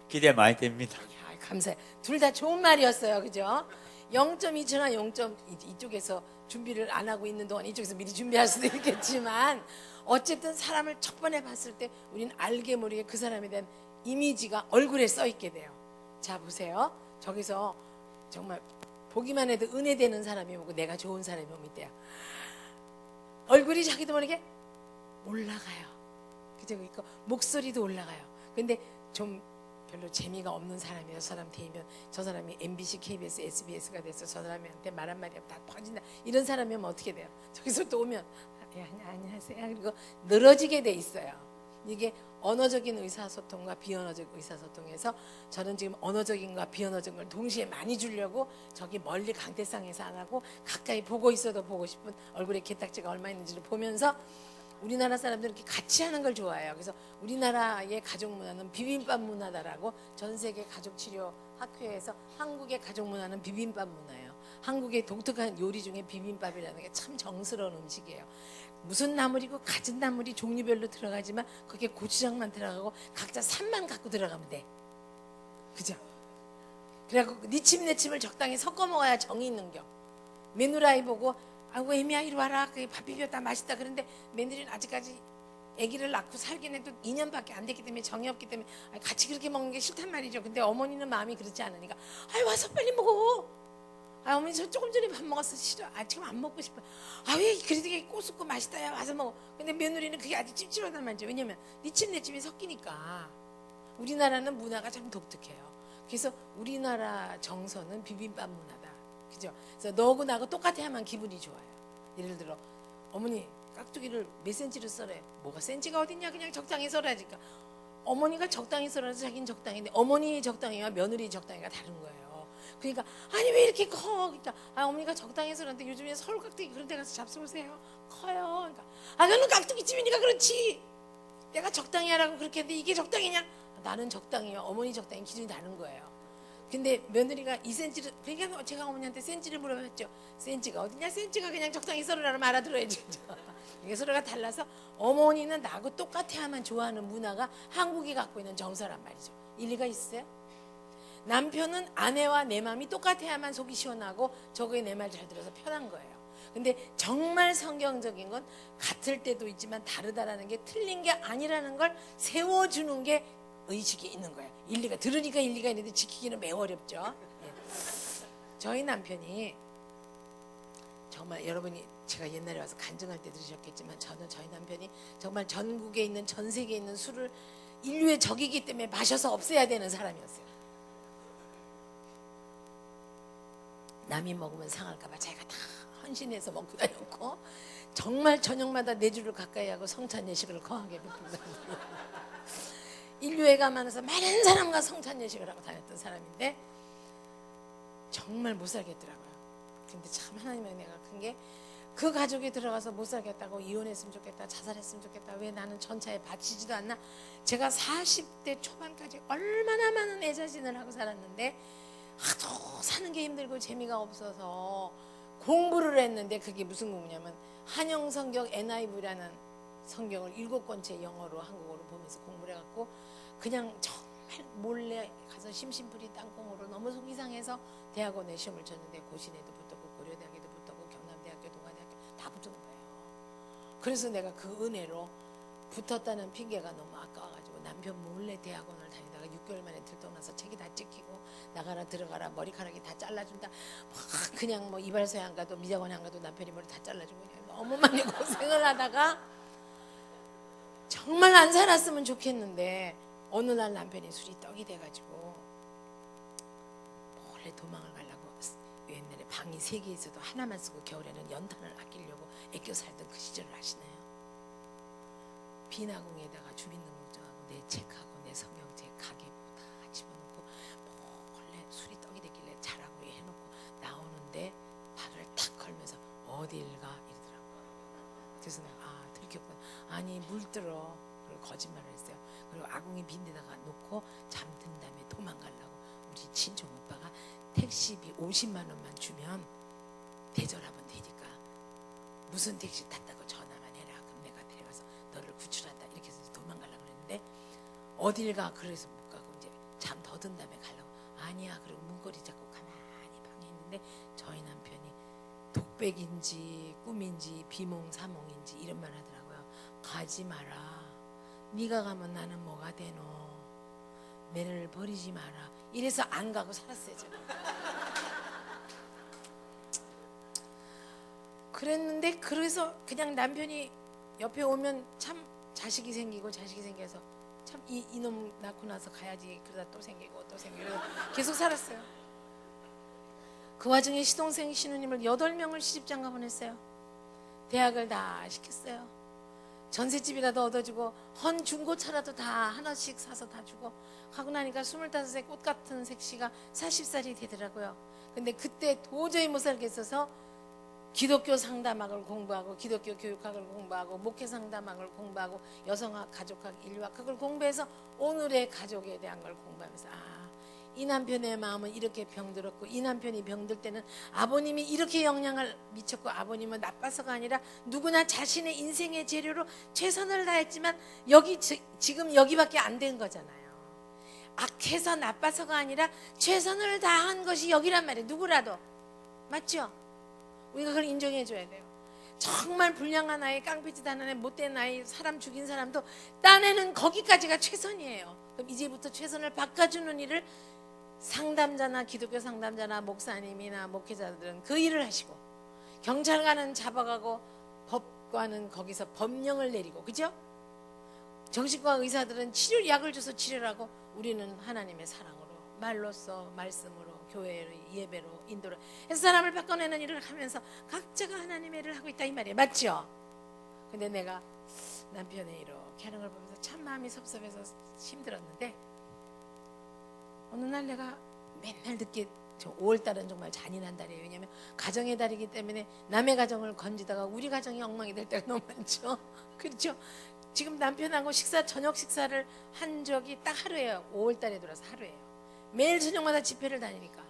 Speaker 3: 기대 많이 됩니다.
Speaker 1: 야, 감사해요. 둘 다 좋은 말이었어요. 그죠? 0.2초나 0. 이쪽에서 준비를 안 하고 있는 동안 이쪽에서 미리 준비할 수도 있겠지만 어쨌든 사람을 첫 번에 봤을 때 우리는 알게 모르게 그 사람에 대한 이미지가 얼굴에 써 있게 돼요. 자, 보세요. 저기서 정말 보기만 해도 은혜되는 사람이 오고 내가 좋은 사람이 오면 돼요. 얼굴이 자기도 모르게 올라가요. 그죠? 그러니까 목소리도 올라가요. 근데 좀 별로 재미가 없는 사람이야. 저 사람 대면 저 사람이 MBC, KBS, SBS가 돼서 저 사람한테 말 한마디 하면 다 퍼진다. 이런 사람이면 어떻게 돼요? 저기서 또 오면 안녕하세요. 그리고 늘어지게 돼 있어요. 이게 언어적인 의사소통과 비언어적 의사소통에서 저는 지금 언어적인과 비언어적인 걸 동시에 많이 주려고 저기 멀리 강대상에서 안 하고 가까이 보고 있어도 보고 싶은 얼굴에 게딱지가 얼마 있는지를 보면서 우리나라 사람들은 이렇게 같이 하는 걸 좋아해요. 그래서 우리나라의 가족 문화는 비빔밥 문화다라고 전 세계 가족 치료 학회에서 한국의 가족 문화는 비빔밥 문화예요. 한국의 독특한 요리 중에 비빔밥이라는 게 참 정스러운 음식이에요. 무슨 나물이고 갖은 나물이 종류별로 들어가지만 거기에 고추장만 들어가고 각자 산만 갖고 들어가면 돼. 그죠? 그래갖고 니침 내침을 적당히 섞어 먹어야 정이 있는 겨. 며느라이 보고 아이고 애미야 이리 와라, 밥 비볐다 맛있다. 그런데 며느리는 아직까지 아기를 낳고 살긴 해도 2년밖에 안 됐기 때문에 정이 없기 때문에 같이 그렇게 먹는 게 싫단 말이죠. 근데 어머니는 마음이 그렇지 않으니까 아이 와서 빨리 먹어. 아, 어머니 저 조금 전에 밥 먹었어. 싫어. 아, 지금 안 먹고 싶어. 아, 왜 그렇게 꼬숩고 맛있다. 야, 와서 먹어. 근데 며느리는 그게 아주 찝찝하단 말이죠. 왜냐면 니침 내침이 섞이니까. 우리나라는 문화가 참 독특해요. 그래서 우리나라 정서는 비빔밥 문화다. 그죠? 그래서 너하고 나하고 똑같아 야만 기분이 좋아요. 예를 들어 어머니 깍두기를 몇 센치로 썰어요? 뭐가 센치가 어딨냐, 그냥 적당히 썰어야지까. 어머니가 적당히 썰어서 자기는 적당인데 어머니 적당히와 며느리 적당히가 다른 거예요. 그러니까 아니 왜 이렇게 커? 그러니까 어머니가 적당히 썰었는데 요즘에 서울 깍두기 그런 데 가서 잡숴보세요. 커요. 그러니까 너는 깍두기집이니까 그렇지. 내가 적당히 하라고 그렇게 했는데 이게 적당히냐? 나는 적당히요. 어머니 적당히 기준이 다른 거예요. 근데 며느리가 2cm를, 그러니까 제가 어머니한테 센치를 물어봤죠. 센치가 어디냐? 센치가 그냥 적당히 썰으라면 알아들어야지. 이게 서로가 달라서 어머니는 나하고 똑같아야만 좋아하는 문화가 한국이 갖고 있는 정서란 말이죠. 일리가 있어요? 남편은 아내와 내 마음이 똑같아야만 속이 시원하고 저거에 내 말 잘 들어서 편한 거예요. 근데 정말 성경적인 건 같을 때도 있지만 다르다라는 게 틀린 게 아니라는 걸 세워주는 게 의식이 있는 거예요. 일리가 들으니까 일리가 있는데 지키기는 매우 어렵죠. 예. 저희 남편이 정말 여러분이 제가 옛날에 와서 간증할 때 들으셨겠지만 저는 저희 남편이 정말 전국에 있는 전 세계에 있는 술을 인류의 적이기 때문에 마셔서 없애야 되는 사람이었어요. 남이 먹으면 상할까봐 자기가 다 헌신해서 먹고 다녔고 정말 저녁마다 4주를 가까이 하고 성찬 예식을 거하게 베푼다. 인류애가 많아서 많은 사람과 성찬 예식을 하고 다녔던 사람인데 정말 못 살겠더라고요. 근데 참 하나님의 은혜가 큰 게 그 가족이 들어가서 못 살겠다고 이혼했으면 좋겠다, 자살했으면 좋겠다, 왜 나는 전차에 바치지도 않나. 제가 40대 초반까지 얼마나 많은 애자진을 하고 살았는데 하도 사는 게 힘들고 재미가 없어서 공부를 했는데, 그게 무슨 공부냐면 한영성경 NIV라는 성경을 7권째 영어로 한국어로 보면서 공부를 해갖고 그냥 정말 몰래 가서 심심풀이 땅콩으로 너무 속이 상해서 대학원에 시험을 쳤는데 고신에도 붙었고 고려대학에도 붙었고 경남대학교 동아대학교 다 붙은 거예요. 그래서 내가 그 은혜로 붙었다는 핑계가 너무 아까워가지고 남편 몰래 대학원을 다니다가 6개월 만에 들떠나서 책이 다 찍히고 나가라 들어가라 머리카락이 다 잘라준다, 그냥 뭐 이발소에 안 가도 미장원에 안 가도 남편이 머리 다 잘라주고 그냥 너무 많이 고생을 하다가 정말 안 살았으면 좋겠는데 어느 날 남편이 술이 떡이 돼가지고 몰래 도망을 가려고, 옛날에 방이 3개 있어도 하나만 쓰고 겨울에는 연탄을 아끼려고 애껴 살던 그 시절을 아시나요? 비나공에다가 주민등록증하고 내 책하고 내 성경책 가계부 다 집어넣고 몰래 술이 떡이 되길래 자라고 해놓고 나오는데 발을 탁 걸면서 어딜 가 이러더라고요. 그래서 내가 들켰구나. 아니 물들어. 그리고 거짓말을 했어요. 그리고 아궁이 빈대다가 놓고 잠든 다음에 도망가려고. 우리 친정 오빠가 택시비 50만 원만 주면 대절하면 되니까 무슨 택시 탔다고 전화만 해라. 그럼 내가 데려가서 너를 구출한다. 이렇게 해서 도망가려고 그랬는데 어딜 가. 그래서 못 가고 이제 잠 더 든 다음에 가려고. 아니야. 그리고 문고리 잡고 가만히 방에 있는데 저희 남편이 독백인지 꿈인지 비몽사몽인지 이런 말 하더라고요. 가지 마라. 네가 가면 나는 뭐가 되노. 매를 버리지 마라. 이래서 안 가고 살았어요. 저는. 그랬는데 그래서 그냥 남편이 옆에 오면 참 자식이 생기고 자식이 생겨서 참 이놈 낳고 나서 가야지, 그러다 또 생기고 또 생기고 계속 살았어요. 그 와중에 시동생 신우님을 8명을 시집장가 보냈어요. 대학을 다 시켰어요. 전셋집이라도 얻어주고 헌 중고차라도 다 하나씩 사서 다 주고 하고 나니까 25세 꽃 같은 색시가 40살이 되더라고요. 근데 그때 도저히 못 살겠어서 기독교 상담학을 공부하고 기독교 교육학을 공부하고 목회 상담학을 공부하고 여성학, 가족학, 인류학 그걸 공부해서 오늘의 가족에 대한 걸 공부하면서 이 남편의 마음은 이렇게 병들었고 이 남편이 병들 때는 아버님이 이렇게 영향을 미쳤고 아버님은 나빠서가 아니라 누구나 자신의 인생의 재료로 최선을 다했지만 지금 여기밖에 안 된 거잖아요. 악해서 나빠서가 아니라 최선을 다한 것이 여기란 말이에요. 누구라도. 맞죠? 우리가 그걸 인정해 줘야 돼요. 정말 불량한 아이, 깡패짓 하는 애, 못된 아이, 사람 죽인 사람도 딴에는 거기까지가 최선이에요. 그럼 이제부터 최선을 바꿔주는 일을 상담자나 기독교 상담자나 목사님이나 목회자들은 그 일을 하시고, 경찰관은 잡아가고 법관은 거기서 법령을 내리고, 그죠? 정신과 의사들은 약을 줘서 치료를 하고, 우리는 하나님의 사랑으로 말로써 말씀으로 교회의 예배로 인도로 해서 사람을 바꿔내는 일을 하면서 각자가 하나님의 일을 하고 있다 이 말이에요. 맞죠? 근데 내가 남편의 이렇게 하는 걸 보면서 참 마음이 섭섭해서 힘들었는데 어느 날 내가 맨날 늦게, 저 5월달은 정말 잔인한 달이에요. 왜냐하면 가정의 달이기 때문에 남의 가정을 건지다가 우리 가정이 엉망이 될 때가 너무 많죠. 그렇죠? 지금 남편하고 저녁 식사를 한 적이 딱 하루예요. 5월달에 들어서 하루예요. 매일 저녁마다 집회를 다니니까.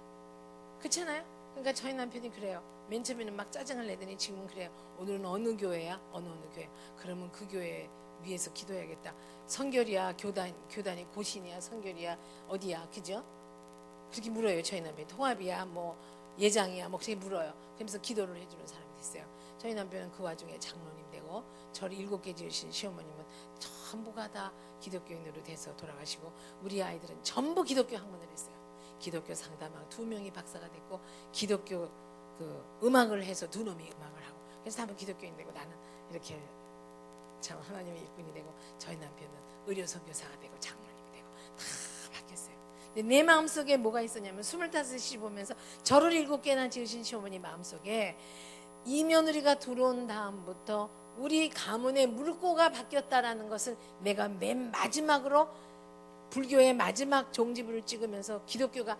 Speaker 1: 그렇잖아요? 그러니까 저희 남편이 그래요. 맨 처음에는 막 짜증을 내더니 지금은 그래요. 오늘은 어느 교회야? 어느 교회. 그러면 그 교회 위해서 기도해야겠다. 성결이야? 교단이 고신이야? 성결이야? 어디야? 그죠? 그렇게 물어요. 저희 남편이. 통합이야? 뭐 예장이야? 뭐 그렇게 물어요. 그러면서 기도를 해주는 사람이 됐어요. 저희 남편은 그 와중에 장로님 되고 저를 7개 지으신 시어머님은 전부가 다 기독교인으로 돼서 돌아가시고 우리 아이들은 전부 기독교 학문을 했어요. 기독교 상담학 2명이 박사가 됐고 기독교 그 음악을 해서 2놈이 음악을 하고 그래서 다들 기독교인 되고 나는 이렇게 참 하나님의 일꾼이 되고 저희 남편은 의료 선교사가 되고 장로님이 되고 다 바뀌었어요. 근데 내 마음속에 뭐가 있었냐면 25시 보면서 저를 7개나 지으신 시어머니 마음속에 이 며느리가 들어온 다음부터 우리 가문의 물꼬가 바뀌었다라는 것을 내가 맨 마지막으로 불교의 마지막 종지부를 찍으면서 기독교가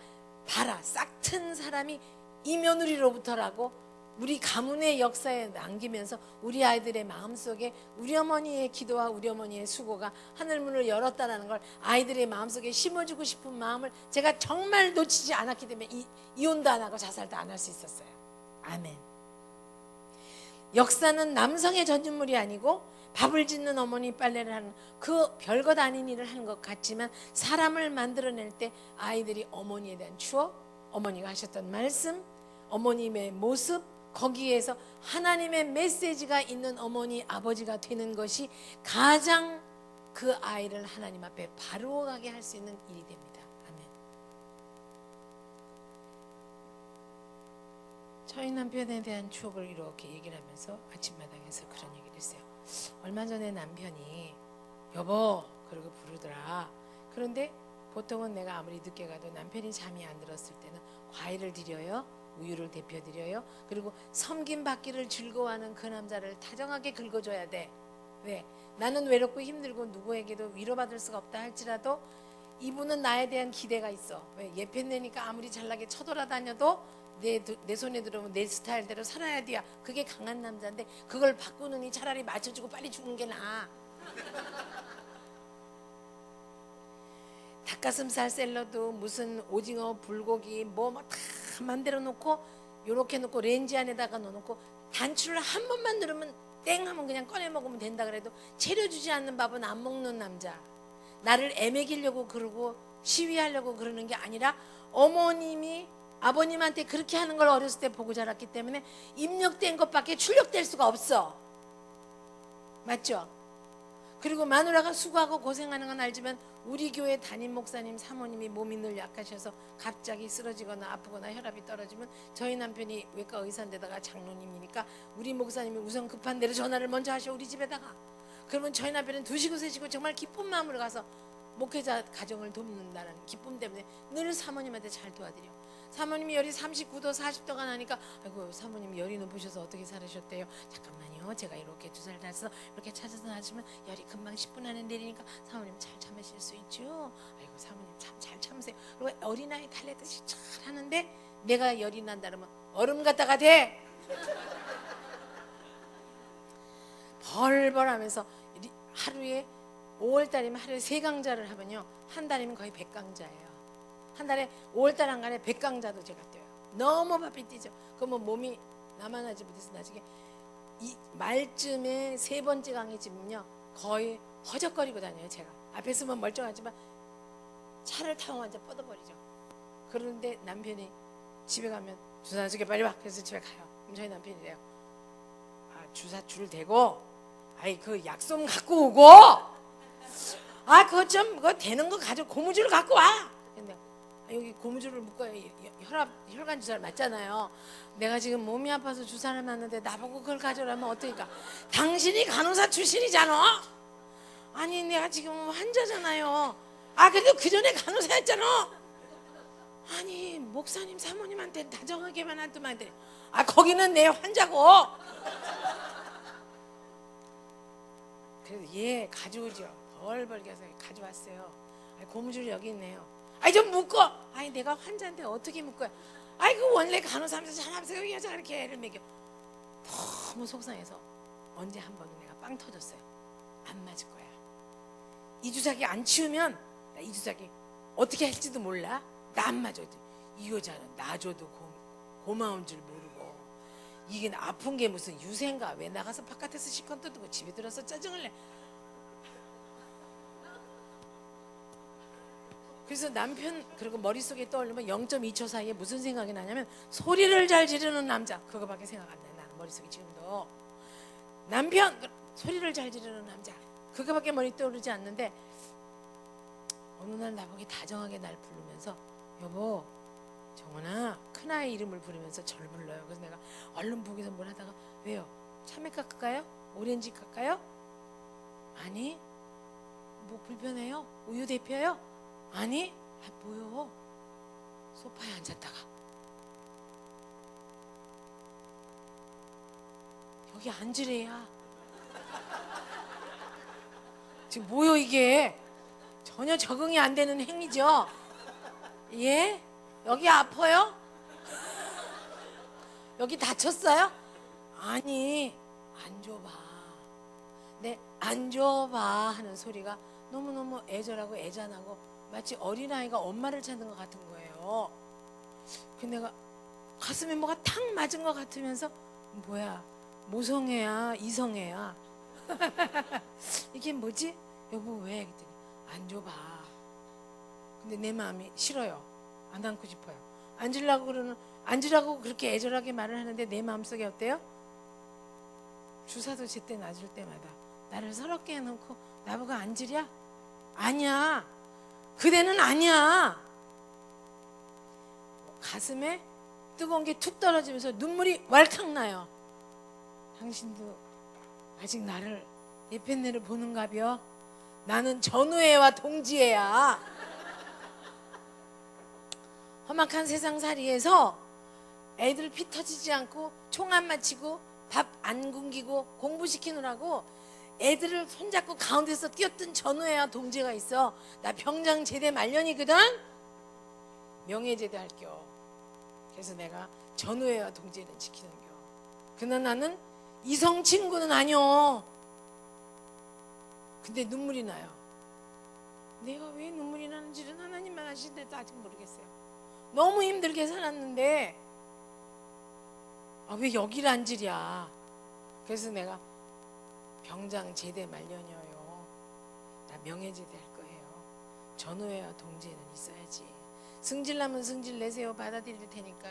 Speaker 1: 봐라, 싹튼 사람이 이 며느리로부터라고 우리 가문의 역사에 남기면서 우리 아이들의 마음속에 우리 어머니의 기도와 우리 어머니의 수고가 하늘문을 열었다는 걸 아이들의 마음속에 심어주고 싶은 마음을 제가 정말 놓치지 않았기 때문에 이혼도 안 하고 자살도 안 할 수 있었어요. 아멘. 역사는 남성의 전유물이 아니고 밥을 짓는 어머니, 빨래를 하는 그 별것 아닌 일을 하는 것 같지만 사람을 만들어낼 때 아이들이 어머니에 대한 추억, 어머니가 하셨던 말씀, 어머님의 모습, 거기에서 하나님의 메시지가 있는 어머니, 아버지가 되는 것이 가장 그 아이를 하나님 앞에 바로 가게 할 수 있는 일이 됩니다. 아멘. 저희 남편에 대한 추억을 이렇게 얘기를 하면서 아침마당에서 그런 얘기를 했어요. 얼마 전에 남편이 여보 그러고 부르더라. 그런데 보통은 내가 아무리 늦게 가도 남편이 잠이 안 들었을 때는 과일을 드려요, 우유를 데펴 드려요. 그리고 섬김 받기를 즐거워하는 그 남자를 다정하게 긁어줘야 돼. 왜? 나는 외롭고 힘들고 누구에게도 위로받을 수가 없다 할지라도 이분은 나에 대한 기대가 있어. 왜? 예편내니까 아무리 잘나게 쳐돌아다녀도 내 손에 들어오면 내 스타일대로 살아야 돼야. 그게 강한 남자인데 그걸 바꾸느니 차라리 맞춰주고 빨리 죽는 게 나아. 닭가슴살 샐러드, 무슨 오징어, 불고기 뭐 다 만들어 놓고 요렇게 놓고 렌즈 안에다가 넣어놓고 단추를 한 번만 누르면 땡 하면 그냥 꺼내 먹으면 된다 그래도 차려주지 않는 밥은 안 먹는 남자. 나를 애매기려고 그러고 시위하려고 그러는 게 아니라 어머님이 아버님한테 그렇게 하는 걸 어렸을 때 보고 자랐기 때문에 입력된 것밖에 출력될 수가 없어. 맞죠? 그리고 마누라가 수고하고 고생하는 건 알지만 우리 교회 담임 목사님 사모님이 몸이 늘 약하셔서 갑자기 쓰러지거나 아프거나 혈압이 떨어지면 저희 남편이 외과 의사인데다가 장로님이니까 우리 목사님이 우선 급한 대로 전화를 먼저 하셔 우리 집에다가. 그러면 저희 남편은 2시고 3시고 정말 기쁜 마음으로 가서 목회자 가정을 돕는다는 기쁨 때문에 늘 사모님한테 잘 도와드려. 사모님이 열이 39도 40도가 나니까 아이고 사모님 열이 높으셔서 어떻게 살으셨대요. 잠깐만요, 제가 이렇게 주사를 놔서 이렇게 찾아서 놔주면 열이 금방 10분 안에 내리니까 사모님 잘 참으실 수 있죠. 아이고 사모님 참 잘 참으세요. 그리고 어린아이 달래듯이 잘 하는데 내가 열이 난다 그러면 얼음 갖다가 대. 벌벌 하면서 하루에 5월달이면 하루에 3강자를 하면요 한 달이면 거의 100강자예요. 한 달에 5월달 한간에 100강자도 제가 뛰어요. 너무 바삐 뛰죠. 그러면 몸이 나만 하지 못해서 나중에 이 말쯤에 3번째 강에 집으면요 거의 허적거리고 다녀요. 제가 앞에 서면 멀쩡하지만 차를 타고 완전 뻗어버리죠. 그런데 남편이 집에 가면 주사 놔주게 빨리 와. 그래서 집에 가요. 그럼 저희 남편이 이래요. 아 주사 줄 대고 아이 그 약 좀 갖고 오고 아 그거 좀 그거 되는 거 가지고 고무줄 갖고 와. 근데 여기 고무줄을 묶어야 혈관 주사를 맞잖아요. 내가 지금 몸이 아파서 주사를 맞는데 나보고 그걸 가져오라면 어떡할까. 당신이 간호사 출신이잖아. 아니 내가 지금 환자잖아요. 아 그래도 그 전에 간호사였잖아. 아니 목사님 사모님한테 다정하게만 하더만. 아 거기는 내 환자고. 그래도 얘 가져오죠. 벌벌 겨서 가져왔어요. 아니, 고무줄 여기 있네요. 아이 좀 묶어. 아니 내가 환자인데 어떻게 묶어요. 아이 그 원래 간호사면서 잘하면서 이 여자가 이렇게 애를 먹여. 너무 속상해서 언제 한 번은 내가 빵 터졌어요. 안 맞을 거야. 이 주사기 안 치우면 나 이 주사기 어떻게 할지도 몰라. 나 안 맞아. 이 여자는 나 줘도 고마운 줄 모르고 이게 아픈 게 무슨 유세인가. 왜 나가서 바깥에서 시컨 뜯고 집에 들어서 짜증을 내. 그래서 남편 그리고 머릿속에 떠올리면 0.2초 사이에 무슨 생각이 나냐면 소리를 잘 지르는 남자. 그거밖에 생각 안 나요. 나는 머릿속에 지금도 남편 소리를 잘 지르는 남자. 그거밖에 머리 떠오르지 않는데 어느 날 나보기 다정하게 날 부르면서 여보 정원아 큰아이 이름을 부르면서 저를 불러요. 그래서 내가 얼른 보기서 뭘 하다가 왜요? 참외 깎을까요? 오렌지 깎아요? 아니 뭐 불편해요? 우유 데펴요? 아니 뭐요? 소파에 앉았다가 여기 앉으래야. 지금 뭐요 이게? 전혀 적응이 안 되는 행위죠. 예? 여기 아파요? 여기 다쳤어요? 아니, 안 줘봐. 네, 안 줘봐 하는 소리가 너무너무 애절하고 애잔하고 마치 어린아이가 엄마를 찾는 것 같은 거예요. 그 내가 가슴에 뭐가 탁 맞은 것 같으면서 뭐야, 모성애야 이성애야 이게 뭐지? 여보 왜? 그랬더니 안 줘봐. 근데 내 마음이 싫어요. 안 안고 싶어요. 앉으라고 그렇게 애절하게 말을 하는데 내 마음속에 어때요? 주사도 제때 놔줄 때마다 나를 서럽게 해놓고 나보고 앉으랴? 아니야. 그대는 아니야. 가슴에 뜨거운 게 툭 떨어지면서 눈물이 왈칵 나요. 당신도 아직 나를 예편내를 보는가벼? 나는 전우애와 동지애야. 험악한 세상살이에서 애들 피 터지지 않고 총 안 맞히고 밥 안 굶기고 공부시키느라고 애들을 손잡고 가운데서 뛰었던 전우애와 동지가 있어. 나 병장 제대 말년이거든. 명예제대 할겨. 그래서 내가 전우애와 동지는 지키는겨. 그러나 나는 이성 친구는 아니오. 근데 눈물이 나요. 내가 왜 눈물이 나는지는 하나님만 아시는데도 아직 모르겠어요. 너무 힘들게 살았는데 왜 여기를 앉으랴. 그래서 내가 병장 제대 말년이에요. 나 명예제대 할 거예요. 전우애와 동지에는 있어야지. 승질나면 승질 내세요. 받아들일 테니까.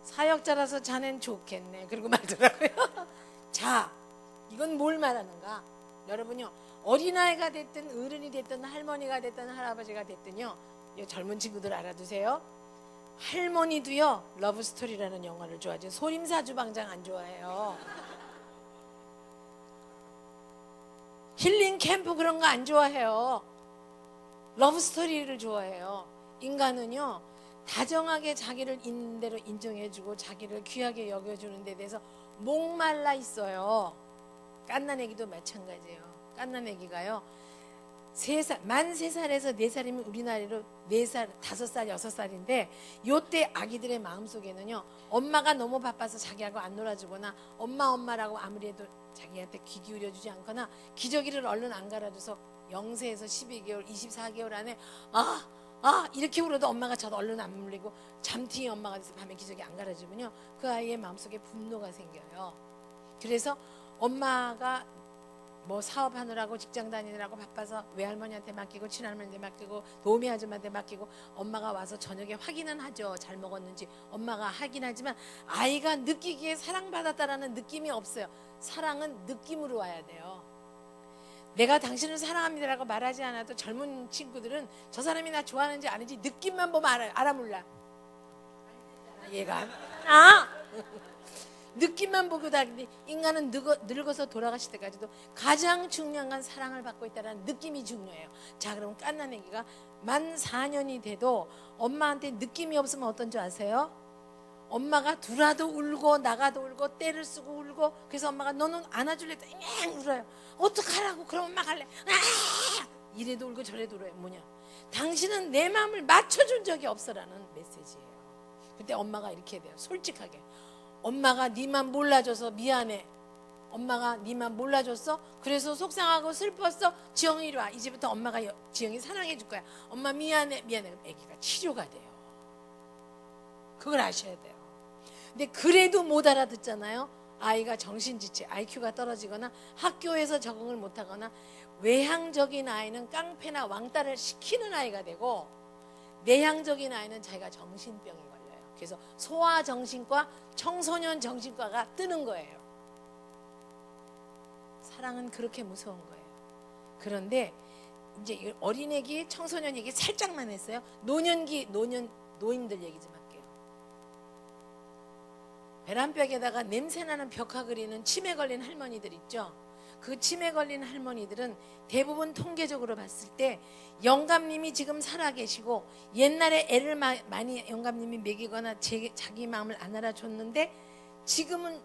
Speaker 1: 사역자라서 자넨 좋겠네. 그러고 말더라고요. 자, 이건 뭘 말하는가? 여러분요, 어린아이가 됐든 어른이 됐든 할머니가 됐든 할아버지가 됐든요, 이 젊은 친구들 알아두세요. 할머니도요 러브스토리라는 영화를 좋아하죠. 소림사주방장 안 좋아해요. 힐링 캠프 그런 거 안 좋아해요. 러브스토리를 좋아해요. 인간은요 다정하게 자기를 있는 대로 인정해주고 자기를 귀하게 여겨주는 데 대해서 목말라 있어요. 갓난애기도 마찬가지예요. 갓난애기가요 만 3살에서 4살이면 우리 나이로 4살, 5살, 6살인데 요때 아기들의 마음속에는요 엄마가 너무 바빠서 자기하고 안 놀아주거나 엄마라고 아무리 해도 자기한테 귀 기울여주지 않거나 기저귀를 얼른 안 갈아줘서 0세에서 12개월, 24개월 안에 이렇게 울어도 엄마가 저도 얼른 안 물리고 잠튀기 엄마가 돼서 밤에 기저귀 안 갈아주면요 그 아이의 마음속에 분노가 생겨요. 그래서 엄마가 뭐 사업하느라고 직장 다니느라고 바빠서 외할머니한테 맡기고 친할머니한테 맡기고 도우미 아줌마한테 맡기고 엄마가 와서 저녁에 확인은 하죠. 잘 먹었는지 엄마가 하긴 하지만 아이가 느끼기에 사랑받았다라는 느낌이 없어요. 사랑은 느낌으로 와야 돼요. 내가 당신을 사랑합니다라고 말하지 않아도 젊은 친구들은 저 사람이 나 좋아하는지 아닌지 느낌만 보면 알아 몰라. 얘가 느낌만 보고 다니는데 인간은 늙어서 돌아가실 때까지도 가장 중요한 건 사랑을 받고 있다는 느낌이 중요해요. 자, 그럼 갓난애기가 만 4년이 돼도 엄마한테 느낌이 없으면 어떤 줄 아세요? 엄마가 들어와도 울고 나가도 울고 때를 쓰고 울고 그래서 엄마가 너는 안아줄래? 잉 울어요. 어떡하라고? 그럼 엄마 갈래? 이래도 울고 저래도 울어요. 뭐냐? 당신은 내 마음을 맞춰준 적이 없어라는 메시지예요. 그때 엄마가 이렇게 돼요. 솔직하게. 엄마가 니만 몰라줘서 미안해. 엄마가 니만 몰라줬어? 그래서 속상하고 슬펐어? 지영이 이리 와. 이제부터 엄마가 지영이 사랑해 줄 거야. 엄마 미안해. 그럼 아기가 치료가 돼요. 그걸 아셔야 돼요. 근데 그래도 못 알아듣잖아요. 아이가 정신지체, IQ가 떨어지거나 학교에서 적응을 못하거나 외향적인 아이는 깡패나 왕따를 시키는 아이가 되고 내향적인 아이는 자기가 정신병이 걸려요. 그래서 소아정신과 청소년 정신과가 뜨는 거예요. 사랑은 그렇게 무서운 거예요. 그런데 이제 어린애기, 청소년 얘기 살짝만 했어요. 노년기, 노인들 얘기 좀 할게요. 베란벽에다가 냄새나는 벽화 그리는 치매 걸린 할머니들 있죠. 그 치매 걸린 할머니들은 대부분 통계적으로 봤을 때 영감님이 지금 살아계시고 옛날에 애를 많이 영감님이 먹이거나 자기 마음을 안 알아줬는데 지금은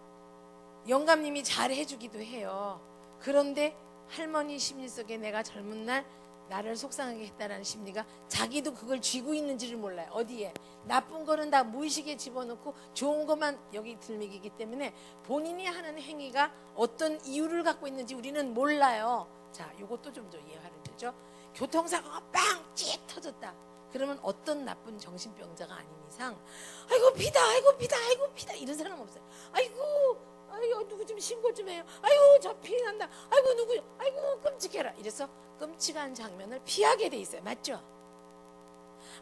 Speaker 1: 영감님이 잘 해주기도 해요. 그런데 할머니 심리 속에 내가 젊은 날 나를 속상하게 했다라는 심리가 자기도 그걸 쥐고 있는지를 몰라요. 어디에? 나쁜 거는 다 무의식에 집어넣고 좋은 것만 여기 들먹이기 때문에 본인이 하는 행위가 어떤 이유를 갖고 있는지 우리는 몰라요. 자, 요것도 좀 더 이해가 되죠? 교통사고가 빵찍 터졌다. 그러면 어떤 나쁜 정신병자가 아닌 이상 아이고 비다, 아이고 비다, 아이고 비다 이런 사람 없어요. 아이고 누구 좀 신고 좀 해요. 아이고 저 피 난다. 아이고 누구, 아이고 끔찍해라. 이래서 끔찍한 장면을 피하게 돼 있어요. 맞죠?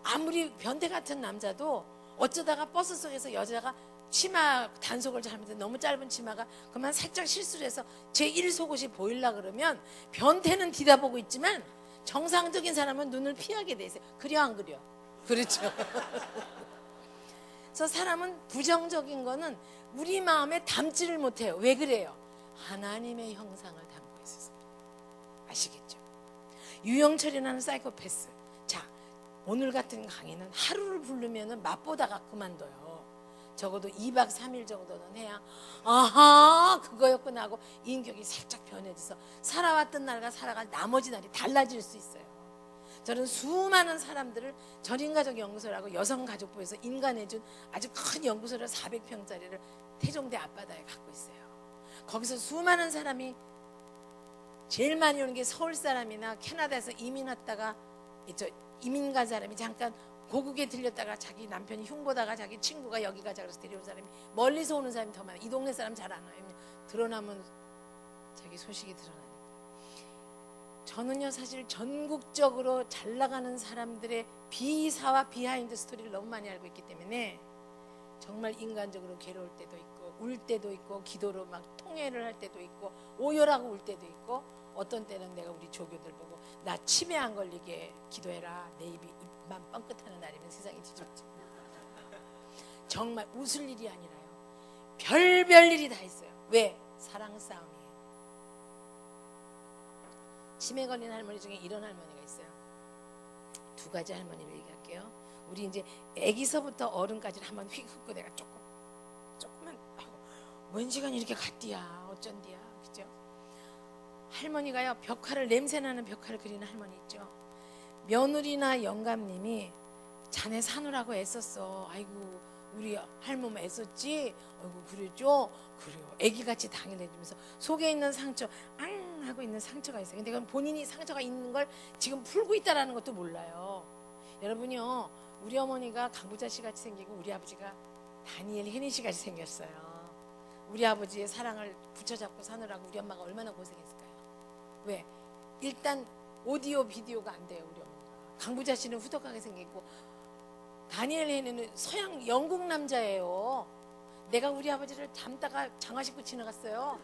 Speaker 1: 아무리 변태 같은 남자도 어쩌다가 버스 속에서 여자가 치마 단속을 잘못해서 너무 짧은 치마가 그만 살짝 실수를 해서 제1 속옷이 보이려 그러면 변태는 뒤다보고 있지만 정상적인 사람은 눈을 피하게 돼 있어요. 그려 안 그려? 그렇죠. 그래서 사람은 부정적인 거는 우리 마음에 담지를 못해요. 왜 그래요? 하나님의 형상을 담고 있어서 아시겠죠? 유영철이라는 사이코패스. 자, 오늘 같은 강의는 하루를 부르면 맛보다가 그만둬요. 적어도 2박 3일 정도는 해야 아하 그거였구나 하고 인격이 살짝 변해져서 살아왔던 날과 살아갈 나머지 날이 달라질 수 있어요. 저는 수많은 사람들을 전인가족연구소라고 여성가족부에서 인간해준 아주 큰 연구소를 400평짜리를 태종대 앞바다에 갖고 있어요. 거기서 수많은 사람이 제일 많이 오는 게 서울 사람이나 캐나다에서 이민 왔다가 이민 간 사람이 잠깐 고국에 들렸다가 자기 남편이 흉보다가 자기 친구가 여기 가자 그래서 데려온 사람이 멀리서 오는 사람이 더 많아요. 이 동네 사람 잘 안 와요. 드러나면 자기 소식이 드러나니까. 저는요 사실 전국적으로 잘 나가는 사람들의 비사와 비하인드 스토리를 너무 많이 알고 있기 때문에 정말 인간적으로 괴로울 때도 있고 울 때도 있고 기도로 막 통회를 할 때도 있고 오열하고 울 때도 있고 어떤 때는 내가 우리 조교들 보고 나 치매 안 걸리게 기도해라. 내 입만 뻥끗하는 날이면 세상이 뒤집어져. 정말 웃을 일이 아니라요. 별별 일이 다 있어요. 왜? 사랑 싸움이에요. 치매 걸린 할머니 중에 이런 할머니가 있어요. 두 가지 할머니를 얘기할게요. 우리 이제 아기서부터 어른까지를 한번 휙 훑고 내가 조금만 웬 시간이 이렇게 갔디야 어쩐디야 그죠? 할머니가요 벽화를 냄새나는 벽화를 그리는 할머니 있죠. 며느리나 영감님이 자네 사느라고 애썼어. 아이고 우리 할머니 애썼지. 아이고 그랬죠. 그래요. 애기같이 당연해지면서 속에 있는 상처 앙 하고 있는 상처가 있어요. 근데 그건 본인이 상처가 있는 걸 지금 풀고 있다라는 것도 몰라요. 여러분요 우리 어머니가 강부자 씨 같이 생기고 우리 아버지가 다니엘 헤니 씨 같이 생겼어요. 우리 아버지의 사랑을 붙여잡고 사느라고 우리 엄마가 얼마나 고생했을까요? 왜? 일단 오디오 비디오가 안 돼요. 우리 어머니가. 강부자 씨는 후덕하게 생기고 다니엘 헤니는 서양 영국 남자예요. 내가 우리 아버지를 닮다가 장화 신고 지나갔어요.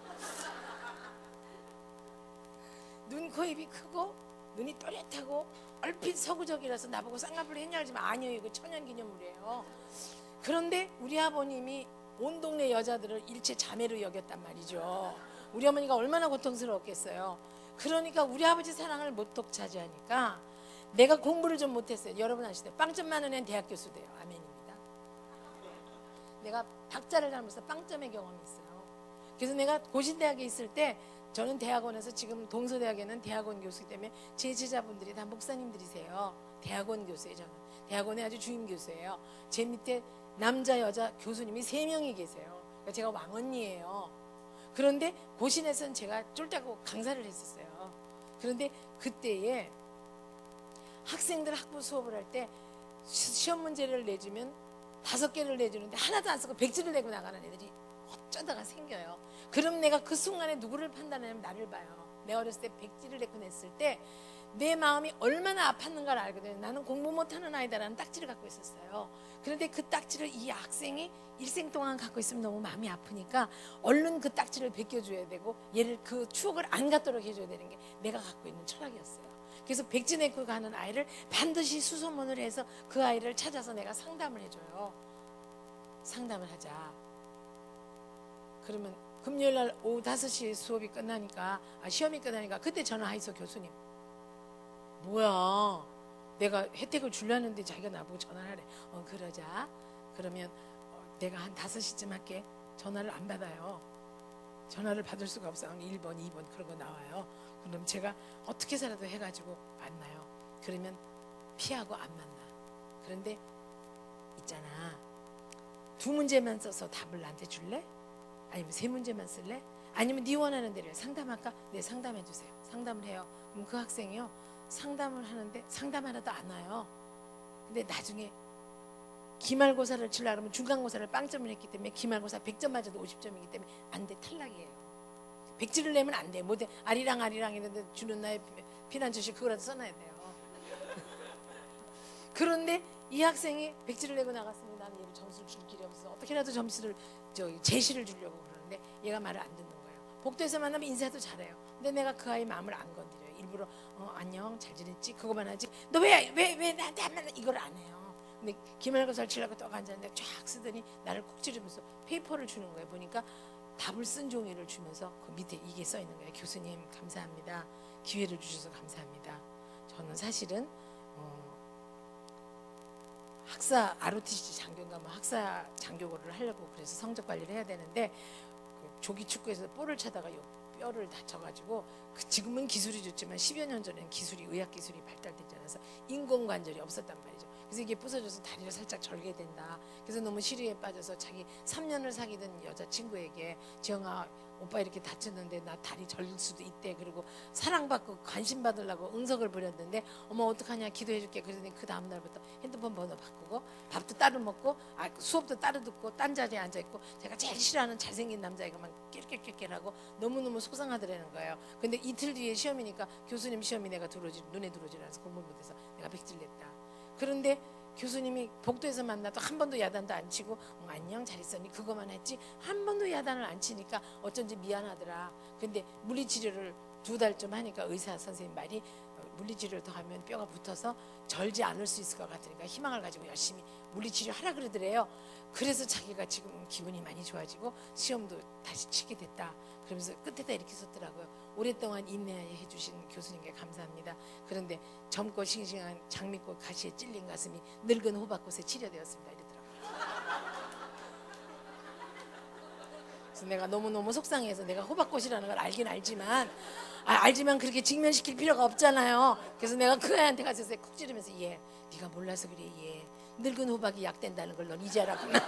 Speaker 1: 눈, 코, 입이 크고 눈이 또렷하고 얼핏 서구적이라서 나보고 쌍꺼풀 했냐 그러지만 아니에요. 이거 천연기념물이에요. 그런데 우리 아버님이 온 동네 여자들을 일체 자매로 여겼단 말이죠. 우리 어머니가 얼마나 고통스러웠겠어요. 그러니까 우리 아버지 사랑을 못 독차지하니까 내가 공부를 좀 못했어요. 여러분 아시죠? 빵점 많은 애는 대학 교수 돼요. 아멘입니다. 내가 박자를 잘못해서 빵점의 경험이 있어요. 그래서 내가 고신대학에 있을 때 저는 대학원에서 지금 동서대학에는 대학원 교수이기 때문에 제 제자분들이 다 목사님들이세요. 대학원 교수예요. 저는 대학원의 아주 주임 교수예요. 제 밑에 남자 여자 교수님이 3명이 계세요. 그러니까 제가 왕언니예요. 그런데 고신에서는 제가 쫄딱 강사를 했었어요. 그런데 그때에 학생들 학부 수업을 할 때 시험 문제를 내주면 5개를 내주는데 하나도 안 쓰고 100지를 내고 나가는 애들이 어쩌다가 생겨요. 그럼 내가 그 순간에 누구를 판단하냐면 나를 봐요. 내가 어렸을 때 100지를 내고 냈을 때 내 마음이 얼마나 아팠는가를 알거든요. 나는 공부 못하는 아이다라는 딱지를 갖고 있었어요. 그런데 그 딱지를 이 학생이 일생 동안 갖고 있으면 너무 마음이 아프니까 얼른 그 딱지를 벗겨줘야 되고 얘를 그 추억을 안 갖도록 해줘야 되는 게 내가 갖고 있는 철학이었어요. 그래서 백지 내고 가는 아이를 반드시 수소문을 해서 그 아이를 찾아서 내가 상담을 해줘요. 상담을 하자. 그러면 금요일날 오후 5시 수업이 끝나니까 시험이 끝나니까 그때 전화하이소 교수님. 뭐야 내가 혜택을 주려는데 자기가 나보고 전화를 하래. 그러자. 그러면 내가 한 5시쯤 할게. 전화를 안 받아요. 전화를 받을 수가 없어요. 1번, 2번 그런 거 나와요. 그럼 제가 어떻게 살아도 해가지고 만나요. 그러면 피하고 안 만나. 그런데 있잖아, 2문제만 써서 답을 나한테 줄래? 아니면 3문제만 쓸래? 아니면 네 원하는 대로 상담할까? 네, 상담해 주세요. 상담을 해요. 그럼 그 학생이요, 상담을 하는데 상담 하나도 안 와요. 근데 나중에 기말고사를 치려고 그러면 중간고사를 빵점을 했기 때문에 기말고사 100점 맞아도 50점이기 때문에 안 돼, 탈락이에요. 백지를 내면 안 돼. 뭐든 아리랑 했는데 주는 나의 피난처시 그거라도 써놔야 돼요. 그런데 이 학생이 백지를 내고 나갔으면 나는 얘를 점수를 줄 길이 없어. 어떻게라도 점수를 제시를 주려고 그러는데 얘가 말을 안 듣는 거예요. 복도에서 만나면 인사도 잘해요. 근데 내가 그 아이 마음을 안 건드려요. 일부러 안녕 잘 지냈지 그거만 하지. 너 왜 나한테 안 만나 이걸 안 해요. 근데 기말고사를 치려고 떡 앉았는데 쫙 쓰더니 나를 콕 찌르면서 페이퍼를 주는 거예요. 보니까 답을 쓴 종이를 주면서 그 밑에 이게 써 있는 거예요. 교수님 감사합니다. 기회를 주셔서 감사합니다. 저는 사실은 학사 ROTC 장교인가 뭐 학사 장교를 하려고 그래서 성적 관리를 해야 되는데 그 조기 축구에서 볼을 차다가 뼈를 다쳐가지고 지금은 기술이 좋지만 10여 년 전에는 의학 기술이 발달되지 않아서 인공관절이 없었단 말이죠. 그래서 이게 부서져서 다리를 살짝 절게 된다. 그래서 너무 시리에 빠져서 자기 3년을 사귀던 여자친구에게 지영아 오빠 이렇게 다쳤는데 나 다리 절릴 수도 있대. 그리고 사랑받고 관심 받으려고 응석을 부렸는데 어머 어떡하냐 기도해줄게. 그러더니 그 다음날부터 핸드폰 번호 바꾸고 밥도 따로 먹고 수업도 따로 듣고 딴 자리에 앉아있고 제가 제일 싫어하는 잘생긴 남자애가만 낄낄낄낄하고 너무너무 속상하더라는 거예요. 근데 이틀 뒤에 시험이니까 교수님 시험이 내가 눈에 들어오질 않아서 공부 못해서 내가 백지를 냈다. 그런데 교수님이 복도에서 만나도 한 번도 야단도 안 치고 안녕 잘 있었니 그거만 했지 한 번도 야단을 안 치니까 어쩐지 미안하더라. 근데 물리치료를 2달쯤 하니까 의사 선생님 말이 물리치료를 더 하면 뼈가 붙어서 절지 않을 수 있을 것 같으니까 희망을 가지고 열심히 물리치료 하라 그러더래요. 그래서 자기가 지금 기분이 많이 좋아지고 시험도 다시 치게 됐다. 그러면서 끝에다 이렇게 썼더라고요. 오랫동안 인내해 주신 교수님께 감사합니다. 그런데 젊고 싱싱한 장미꽃 가시에 찔린 가슴이 늙은 호박꽃에 치료되었습니다. 이러더라고요. 그래서 내가 너무너무 속상해서 내가 호박꽃이라는 걸 알긴 알지만 알지만 그렇게 직면시킬 필요가 없잖아요. 그래서 내가 그 애한테 가서 콕 찌르면서 얘 네가 몰라서 그래. 얘 늙은 호박이 약된다는 걸 넌 이제 알았구나.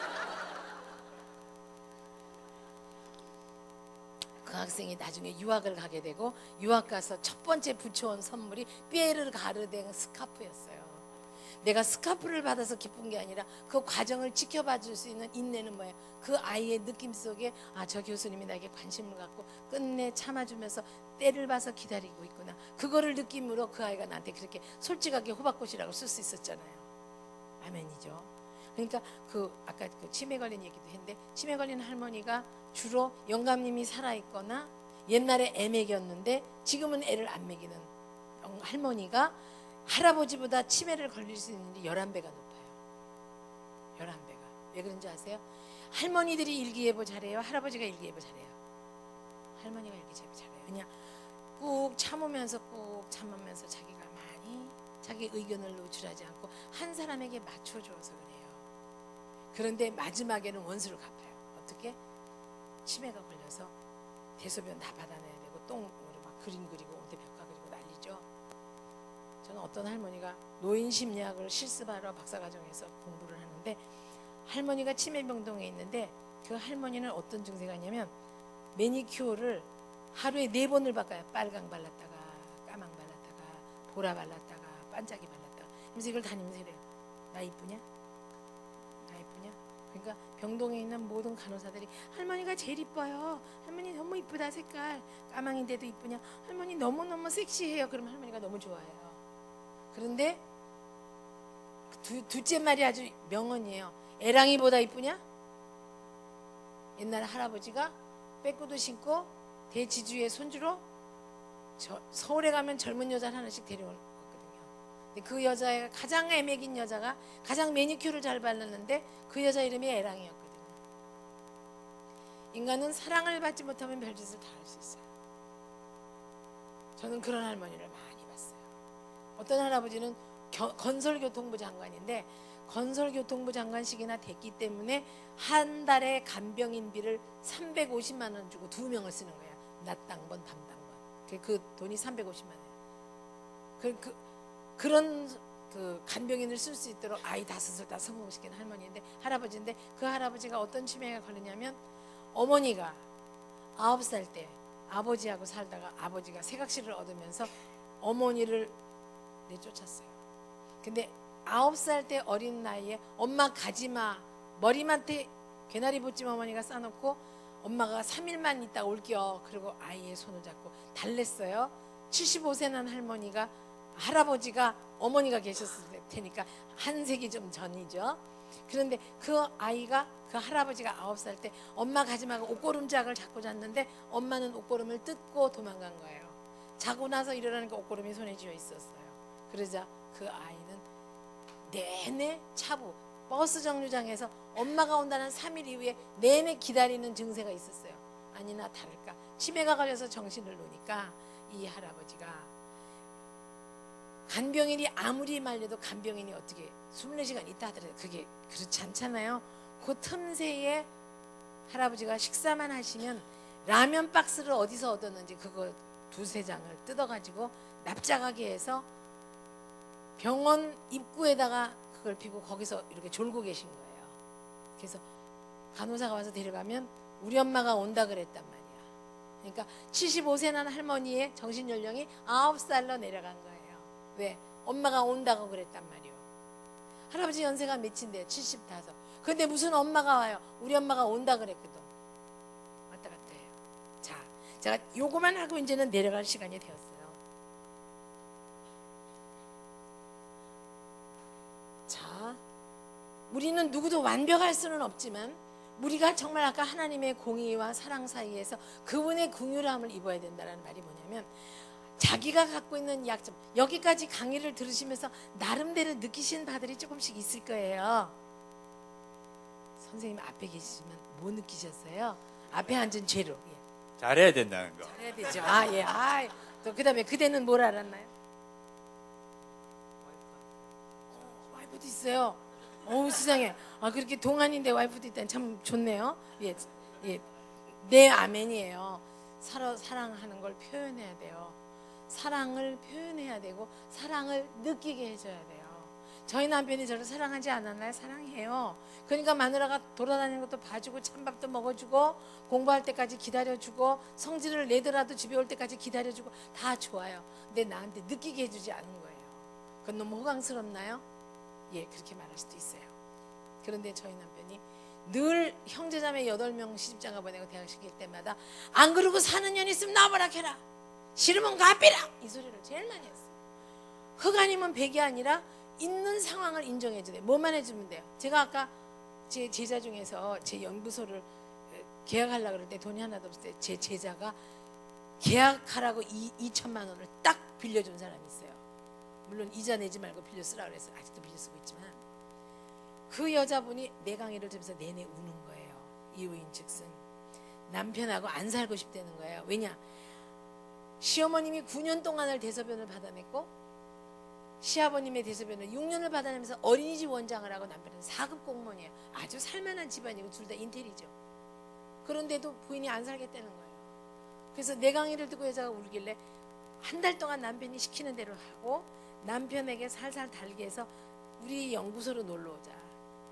Speaker 1: 그 학생이 나중에 유학을 가게 되고 유학 가서 첫 번째 붙여온 선물이 삐에르 가르댕 스카프였어요. 내가 스카프를 받아서 기쁜 게 아니라 그 과정을 지켜봐 줄 수 있는 인내는 뭐예요? 그 아이의 느낌 속에 저 교수님이 나에게 관심을 갖고 끝내 참아주면서 때를 봐서 기다리고 있구나. 그거를 느낌으로 그 아이가 나한테 그렇게 솔직하게 호박꽃이라고 쓸 수 있었잖아요. 아멘이죠. 그러니까 아까 치매 걸린 얘기도 했는데 치매 걸린 할머니가 주로 영감님이 살아있거나 옛날에 애 먹였는데 지금은 애를 안 먹이는 할머니가 할아버지보다 치매를 걸릴 수 있는 일이 11배가 높아요. 11배가. 왜 그런지 아세요? 할머니들이 일기예보 잘해요? 할아버지가 일기예보 잘해요? 할머니가 일기예보 잘해요. 그냥 꾹 참으면서 자기가 많이 자기 의견을 노출하지 않고 한 사람에게 맞춰줘서 그래요. 그런데 마지막에는 원수를 갚아요. 어떻게? 치매가 걸려서 대소변 다 받아내야 되고 똥으로 막 그림 그리고 온데 벽화 그리고 난리죠. 저는 어떤 할머니가 노인 심리학을 실습하러 박사과정에서 공부를 하는데 할머니가 치매병동에 있는데 그 할머니는 어떤 증세가 있냐면 매니큐어를 하루에 4번을 바꿔요. 빨강 발랐다가 까망 발랐다가 보라 발랐다가 반짝이 발랐다가. 그래서 이걸 다니면서 이래요. 나 이쁘냐? 나 이쁘냐? 그러니까 병동에 있는 모든 간호사들이 할머니가 제일 이뻐요. 할머니 너무 이쁘다 색깔. 까망인데도 이쁘냐? 할머니 너무너무 섹시해요. 그럼 할머니가 너무 좋아해요. 그런데 둘째 말이 아주 명언이에요. 애랑이보다 이쁘냐? 옛날 할아버지가 빼꾸도 신고 대지주의 손주로 서울에 가면 젊은 여자를 하나씩 데려오거든요. 근데 그 여자가 가장 애매긴 여자가 가장 매니큐어를 잘 발랐는데 그 여자 이름이 애랑이었거든요. 인간은 사랑을 받지 못하면 별짓을 다 할 수 있어요. 저는 그런 할머니를 많이 봤어요. 어떤 할아버지는 건설교통부 장관인데 건설교통부 장관직이나 됐기 때문에 한 달에 간병인비를 350만 원 주고 2명을 쓰는 거야. 낮당번 밤당번. 그 돈이 350만 원. 그런 그 간병인을 쓸 수 있도록 아이 5을 다 성공시킨 할머니인데, 할아버지인데, 그 할아버지가 어떤 치매가 걸리냐면, 어머니가 9살 때 아버지하고 살다가 아버지가 새각시를 얻으면서 어머니를 내쫓았어요. 근데 9살 때 어린 나이에 엄마 가지마, 머리맡에 개나리 보찜 어머니가 싸놓고 엄마가 3일만 있다 올게요. 그리고 아이의 손을 잡고 달랬어요. 75세 난 할머니가, 할아버지가 어머니가 계셨을 테니까 한 세기 좀 전이죠. 그런데 그 아이가, 그 할아버지가 9살 때 엄마 가지마가 옷고름짝을 잡고 잤는데 엄마는 옷고름을 뜯고 도망간 거예요. 자고 나서 일어나니까 옷고름이 손에 쥐어 있었어요. 그러자 그 아이는 내내 차부 버스 정류장에서 엄마가 온다는 3일 이후에 내내 기다리는 증세가 있었어요. 아니나 다를까 치매가 걸려서 정신을 놓으니까 이 할아버지가, 간병인이 아무리 말려도 간병인이 어떻게 24시간 있다 하더라도 그게 그렇지 않잖아요. 그 틈새에 할아버지가 식사만 하시면 라면 박스를 어디서 얻었는지 그거 2-3장을 뜯어가지고 납작하게 해서 병원 입구에다가 그걸 피고 거기서 이렇게 졸고 계신 거예요. 그래서 간호사가 와서 데려가면 우리 엄마가 온다 그랬단 말이야. 그러니까 75세 난 할머니의 정신연령이 9살로 내려간 거예요. 왜? 엄마가 온다고 그랬단 말이요. 할아버지 연세가 몇인데요? 75. 근데 무슨 엄마가 와요? 우리 엄마가 온다 그랬거든. 왔다 갔다 해요. 자, 제가 요거만 하고 이제는 내려갈 시간이 되었어요. 자, 우리는 누구도 완벽할 수는 없지만 우리가 정말 아까 하나님의 공의와 사랑 사이에서 그분의 긍휼함을 입어야 된다는 말이 뭐냐면, 자기가 갖고 있는 약점, 여기까지 강의를 들으시면서 나름대로 느끼신 바들이 조금씩 있을 거예요. 선생님 앞에 계시지만 뭐 느끼셨어요? 앞에 앉은 죄로. 예.
Speaker 3: 잘해야 된다는 거.
Speaker 1: 잘해야 되죠. 아, 예. 아, 또 그다음에 그대는 뭘 알았나요? 와이프도 있어요. 어우 세상에. 아, 그렇게 동안인데 와이프도 있다니 참 좋네요. 예, 예. 네, 아멘이에요. 서로 사랑하는 걸 표현해야 돼요. 사랑을 표현해야 되고 사랑을 느끼게 해줘야 돼요. 저희 남편이 저를 사랑하지 않았나요? 사랑해요. 그러니까 마누라가 돌아다니는 것도 봐주고 찬밥도 먹어주고 공부할 때까지 기다려주고 성질을 내더라도 집에 올 때까지 기다려주고 다 좋아요. 근데 나한테 느끼게 해주지 않은 거예요. 그건 너무 호강스럽나요? 예, 그렇게 말할 수도 있어요. 그런데 저희 남편이 늘 형제자매 8명 시집장가 보내고 대학 시킬 때마다 안 그러고 사는 년 있으면 나와보라 해라, 싫으면 가삐라, 이 소리를 제일 많이 했어요. 흑 아니면 백이 아니라 있는 상황을 인정해줘야 돼요. 뭐만 해주면 돼요. 제가 아까 제 제자 중에서 제 연구소를 계약하려고 그럴 때 돈이 하나도 없을 때 제 제자가 계약하라고 2천만 원을 딱 빌려준 사람이 있어요. 물론 이자 내지 말고 빌려 쓰라고 그래서 아직도 빌려 쓰고 있지만, 그 여자분이 내 강의를 들으면서 내내 우는 거예요. 이유인 즉슨 남편하고 안 살고 싶다는 거예요. 왜냐? 시어머님이 9년 동안을 대소변을 받아냈고 시아버님의 대소변을 6년을 받아내면서 어린이집 원장을 하고 남편은 4급 공무원이에요. 아주 살만한 집안이고 둘 다 인텔이죠. 그런데도 부인이 안 살겠다는 거예요. 그래서 내 강의를 듣고 여자가 울길래 한 달 동안 남편이 시키는 대로 하고 남편에게 살살 달게 해서 우리 연구소로 놀러 오자.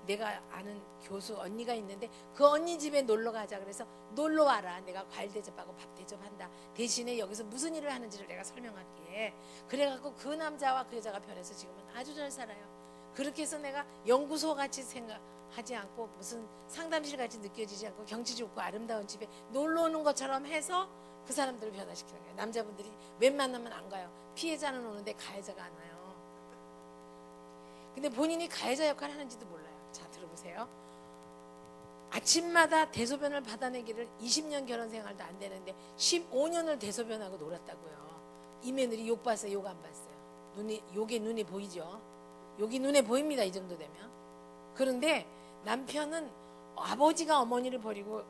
Speaker 1: 내가 아는 교수 언니가 있는데 그 언니 집에 놀러 가자. 그래서 놀러 와라. 내가 과일 대접하고 밥 대접한다. 대신에 여기서 무슨 일을 하는지를 내가 설명할게. 그래갖고 그 남자와 그 여자가 변해서 지금은 아주 잘 살아요. 그렇게 해서 내가 연구소 같이 생각하지 않고 무슨 상담실 같이 느껴지지 않고 경치 좋고 아름다운 집에 놀러 오는 것처럼 해서 그 사람들을 변화시키는 거예요. 남자분들이 웬만하면 안 가요. 피해자는 오는데 가해자가 안 와요. 근데 본인이 가해자 역할을 하는지도 몰라요. 자, 들어보세요. 아침마다 대소변을 받아내기를 20년 결혼 생활도 안 되는데 15년을 대소변하고 놀았다고요. 이 며느리 욕 봤어요? 욕 안 봤어요? 욕에 눈에 보이죠? 욕이 눈에 보입니다. 이 정도 되면. 그런데 남편은 아버지가 어머니를 버리고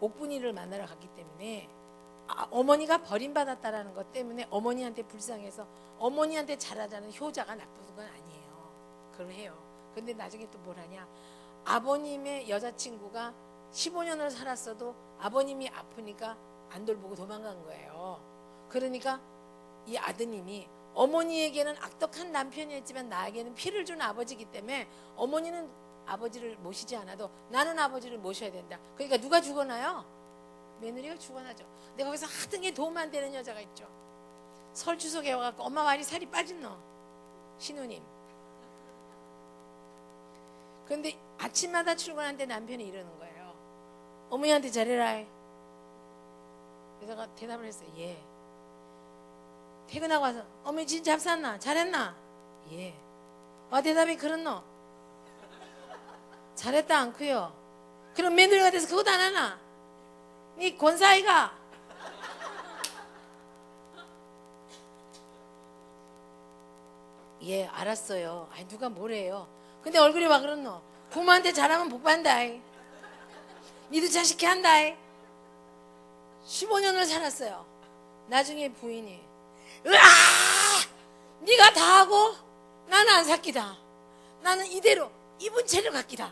Speaker 1: 옥분이를 만나러 갔기 때문에 어머니가 버림받았다라는 것 때문에 어머니한테 불쌍해서 어머니한테 잘하자는 효자가 나쁜 건 아니에요. 그걸 해요. 근데 나중에 또 뭘 하냐, 아버님의 여자친구가 15년을 살았어도 아버님이 아프니까 안 돌보고 도망간 거예요. 그러니까 이 아드님이 어머니에게는 악덕한 남편이었지만 나에게는 피를 준 아버지이기 때문에 어머니는 아버지를 모시지 않아도 나는 아버지를 모셔야 된다. 그러니까 누가 죽어나요? 며느리가 죽어나죠. 근데 거기서 하등에 도움 안 되는 여자가 있죠. 설 추석에 와갖고 엄마 말이 살이 빠진 너 신우님. 그런데 아침마다 출근하는데 남편이 이러는 거예요. 어머니한테 잘해라. 여자가 대답을 했어요. 예. 퇴근하고 와서 어머니 진짜 밥 샀나? 잘했나? 예. 와 대답이 그렇노? 잘했다 않고요. 그럼 며느리가 돼서 그것도 안 하나? 니 권사이가? 예 알았어요. 아니 누가 뭐래요. 근데 얼굴이 와 그렇노? 부모한테 잘하면 복 받는다. 니도 자식해 한다. 15년을 살았어요. 나중에 부인이 으아! 네가 다 하고 나는 안 샀기다. 나는 이대로 입은 채로 갔기다.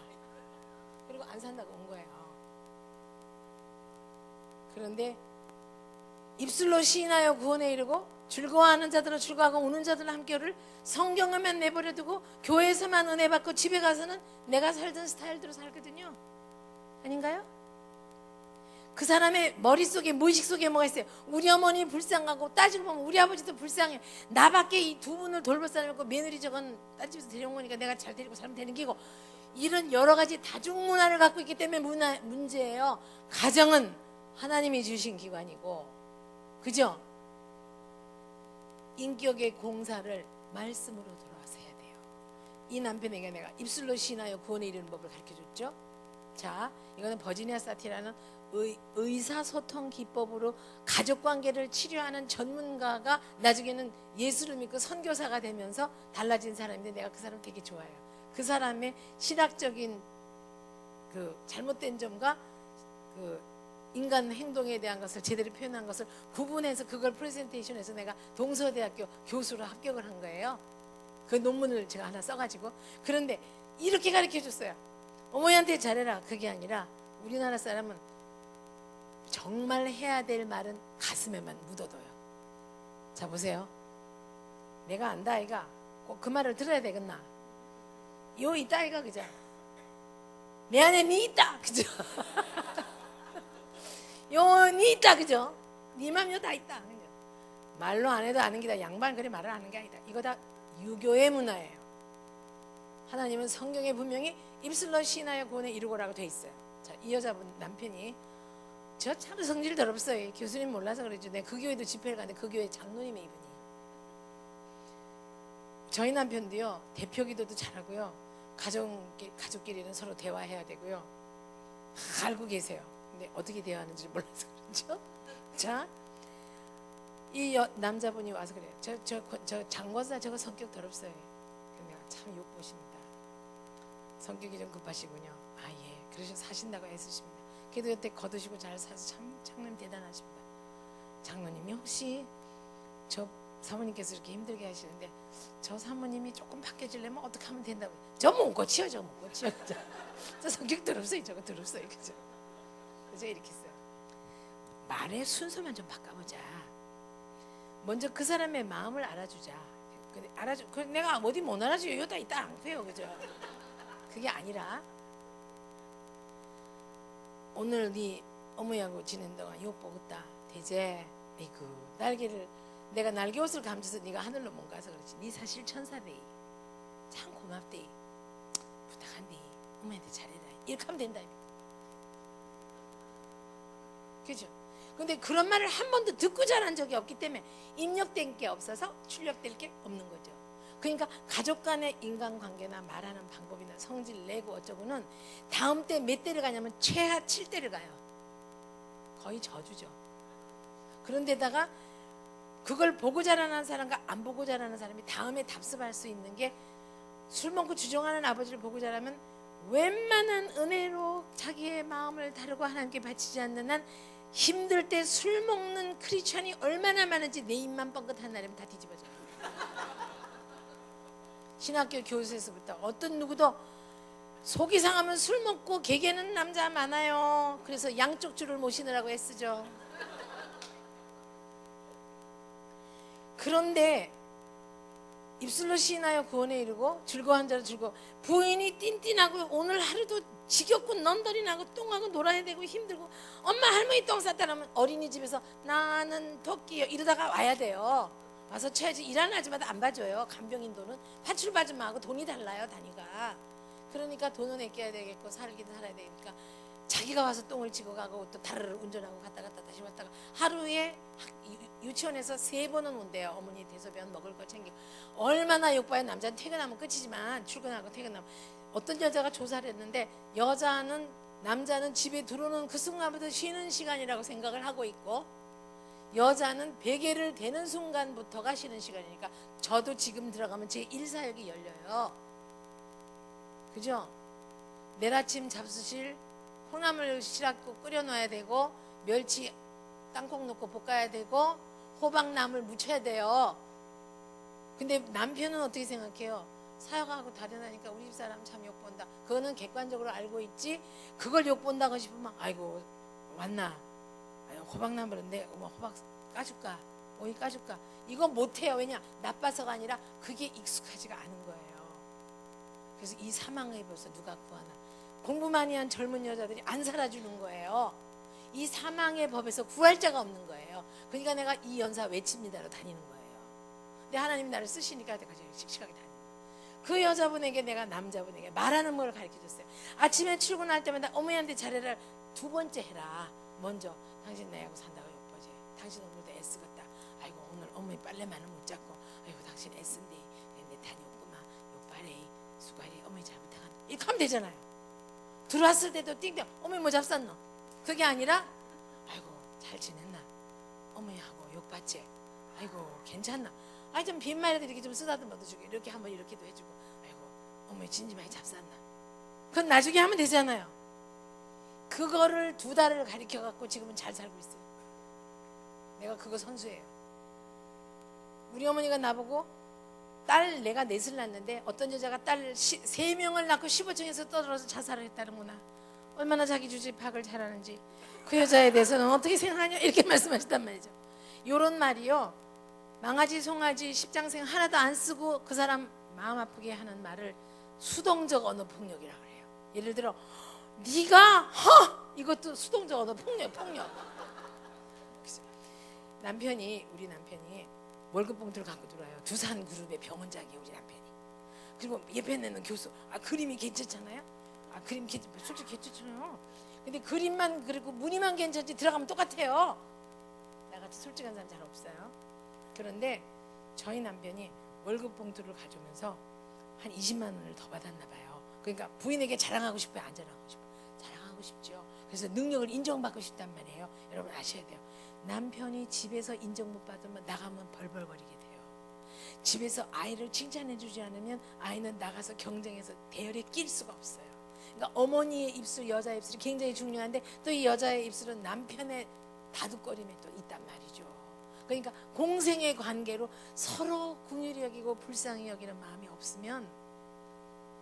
Speaker 1: 그리고 안 산다고 온 거예요. 그런데 입술로 시인하여 구원에 이르고 즐거워하는 자들은 즐거워하고 우는 자들은 함께를 성경에만 내버려 두고 교회에서만 은혜 받고 집에 가서는 내가 살던 스타일대로 살거든요. 아닌가요? 그 사람의 머릿속에 무의식 속에 뭐가 있어요. 우리 어머니 불쌍하고 따지고 보면 우리 아버지도 불쌍해. 나밖에 이 두 분을 돌볼 사람이 없고 며느리 저건 딴 집에서 데려온 거니까 내가 잘 데리고 살면 되는 기고, 이런 여러 가지 다중 문화를 갖고 있기 때문에 문제예요. 가정은 하나님이 주신 기관이고, 그죠? 인격의 공사를 말씀으로 돌아와서 해야 돼요. 이 남편에게 내가 입술로 시인하여 구원에 이르는 법을 가르쳐줬죠. 자, 이거는 버지니아 사티라는 의사소통 기법으로 가족관계를 치료하는 전문가가 나중에는 예수를 믿고 선교사가 되면서 달라진 사람인데, 내가 그 사람 되게 좋아해요. 그 사람의 신학적인 그 잘못된 점과 그 인간 행동에 대한 것을 제대로 표현한 것을 구분해서 그걸 프레젠테이션해서 내가 동서대학교 교수로 합격을 한 거예요. 그 논문을 제가 하나 써가지고. 그런데 이렇게 가르쳐줬어요. 어머니한테 잘해라. 그게 아니라 우리나라 사람은 정말 해야 될 말은 가슴에만 묻어둬요. 자 보세요. 내가 안다 아이가 꼭 그 말을 들어야 되겠나? 요 있다 아이가, 그죠? 내 안에 니 있다, 그죠? 요 니 있다, 그죠? 니 맘 요 다 있다, 그죠? 말로 안 해도 아는 게다. 양반 그리 말을 아는 게 아니다. 이거 다 유교의 문화예요. 하나님은 성경에 분명히 입술로 시인하여 구원에 이루고라고 돼 있어요. 자, 이 여자분 남편이 저 참 성질 더럽어요. 교수님 몰라서 그러죠. 내가 그 교회도 집회를 가는데 그 교회 장로님의 이분이. 저희 남편도요, 대표 기도도 잘하고요, 가족끼리는 서로 대화해야 되고요. 알고 계세요. 근데 어떻게 대화하는지 몰라서 그렇죠. 자, 이 남자분이 와서 그래요. 저 장관사 저거 성격 더럽어요. 내가 참 욕보십니다. 성격이 좀 급하시군요. 아 예, 그러셔서 사신다고 애쓰십니다. 그래도 여태 거두시고 잘 사서 참 장로님 대단하십니다. 장로님이 혹시 저 사모님께서 이렇게 힘들게 하시는데 저 사모님이 조금 바뀌어지려면 어떻게 하면 된다고. 저 못 고치요, 저 못 고치요. 저 성격 더럽어요, 저거 더럽어요, 그죠? 그래서 이렇게 했어요. 말의 순서만 좀 바꿔보자. 먼저 그 사람의 마음을 알아주자. 근데 내가 어디 못 알아줘요, 여기다 있다 안 돼요, 그죠? 그게 아니라 오늘 네 어머니하고 지낸 동안 욕 먹었다. 대제, 에이구, 내가 날개 옷을 감춰서 네가 하늘로 못 가서 그렇지. 네 사실 천사대. 참 고맙대. 부탁한대. 어머니한테 잘해라. 이렇게 하면 된다. 그죠? 근데 그런 말을 한 번도 듣고 자란 적이 없기 때문에 입력된 게 없어서 출력될 게 없는 거죠. 그러니까 가족 간의 인간관계나 말하는 방법이나 성질 내고 어쩌고는 다음 때 몇 대를 가냐면 최하 7대를 가요. 거의 저주죠. 그런데다가 그걸 보고 자라는 사람과 안 보고 자라는 사람이 다음에 답습할 수 있는 게, 술 먹고 주정하는 아버지를 보고 자라면 웬만한 은혜로 자기의 마음을 다루고 하나님께 바치지 않는 한 힘들 때 술 먹는 크리스천이 얼마나 많은지 내 입만 뻥긋한 날이면 다 뒤집어져요. 신학교 교수에서부터 어떤 누구도 속이 상하면 술 먹고 개개는 남자 많아요. 그래서 양쪽 줄을 모시느라고 애쓰죠. 그런데 입술로 시인하여 구원에 이르고 즐거워한 자로 즐거워. 부인이 띵띵하고 오늘 하루도 지겹고 넌더리 나고 똥하고 놀아야 되고 힘들고 엄마 할머니 똥 쌌다 하면 어린이집에서 나는 토끼요 이러다가 와야 돼요. 와서 쳐야지. 일하는 아줌마도 안 봐줘요. 간병인도는 파출 아줌마하고 돈이 달라요 단위가. 그러니까 돈은 아껴야 되겠고 살기는 살아야 되니까 자기가 와서 똥을 치고 가고 또 다르르 운전하고 갔다 갔다 다시 왔다가 하루에 유치원에서 3번은 온대요. 어머니 대소변 먹을 거 챙기고. 얼마나 욕봐요. 남자는 퇴근하면 끝이지만 출근하고 퇴근하면. 어떤 여자가 조사를 했는데 남자는 집에 들어오는 그 순간부터 쉬는 시간이라고 생각을 하고 있고 여자는 베개를 대는 순간부터가 쉬는 시간이니까 저도 지금 들어가면 제 1사역이 열려요. 그죠? 내일 아침 잡수실 콩나물 시락고 끓여놔야 되고 멸치 땅콩 넣고 볶아야 되고 호박나물 무쳐야 돼요. 근데 남편은 어떻게 생각해요? 사역하고 다려나니까 우리 집사람 참 욕본다. 그거는 객관적으로 알고 있지. 그걸 욕본다고 싶으면 아이고 왔나? 호박나물은 내가 뭐 호박 까줄까? 오이 까줄까? 이거 못해요. 왜냐? 나빠서가 아니라 그게 익숙하지가 않은 거예요. 그래서 이 사망의 벌써 누가 구하나? 공부 많이 한 젊은 여자들이 안 살아주는 거예요. 이 사망의 법에서 구할 자가 없는 거예요. 그러니까 내가 이 연사 외칩니다로 다니는 거예요. 근데 하나님이 나를 쓰시니까 내가 씩씩하게 다니는 거예요. 그 여자분에게 내가 남자분에게 말하는 걸 가르쳐줬어요. 아침에 출근할 때마다 어머니한테 잘해라. 2번째 해라. 먼저 당신 내하고 산다고 욕보지. 당신 오늘도 애쓰겠다. 아이고 오늘 어머니 빨래만은 못 잡고 아이고 당신 애쓴데 내 다녀오구만. 욕바래 수고하래 어머니 잘못해간다. 이렇게 하면 되잖아요. 들어왔을 때도 띵띵 어머니 뭐 잡쌌노? 그게 아니라 아이고 잘 지냈나? 어머니하고 욕받지? 아이고 괜찮나? 아이 좀 빈말에도 이렇게 좀 쓰다듬어도 주고 이렇게 한번 이렇게도 해주고 아이고 어머니 진지 많이 잡쌌나? 그건 나중에 하면 되잖아요. 그거를 2달을 가르쳐갖고 지금은 잘 살고 있어요. 내가 그거 선수예요. 우리 어머니가 나보고 딸 내가 넷을 낳았는데 어떤 여자가 딸 3명을 낳고 15층에서 떨어져서 자살을 했다는구나. 얼마나 자기 주제 파악을 잘하는지. 그 여자에 대해서는 어떻게 생각하냐 이렇게 말씀하셨단 말이죠. 요런 말이요 망아지 송아지 십장생 하나도 안 쓰고 그 사람 마음 아프게 하는 말을 수동적 언어 폭력이라고 해요. 예를 들어 네가 허 이것도 수동적 언어 폭력. 우리 남편이 월급 봉투를 갖고 들어와요. 두산 그룹의 병원장이에요 우리 남편이. 그리고 예배 내는 교수. 그림이 괜찮잖아요. 그림 솔직히 괜찮잖아요. 근데 그림만 그리고 무늬만 괜찮지 들어가면 똑같아요. 나같이 솔직한 사람 잘 없어요. 그런데 저희 남편이 월급 봉투를 가져오면서 한 20만 원을 더 받았나 봐요. 그러니까 부인에게 자랑하고 싶어요? 안 자랑하고 싶어요? 자랑하고 싶죠. 그래서 능력을 인정받고 싶단 말이에요. 여러분 아셔야 돼요. 남편이 집에서 인정 못 받으면 나가면 벌벌거리게 돼요. 집에서 아이를 칭찬해 주지 않으면 아이는 나가서 경쟁해서 대열에 낄 수가 없어요. 그러니까 어머니의 입술, 여자의 입술이 굉장히 중요한데 또 이 여자의 입술은 남편의 다독거림에 또 있단 말이죠. 그러니까 공생의 관계로 서로 긍휼히 여기고 불쌍히 여기는 마음이 없으면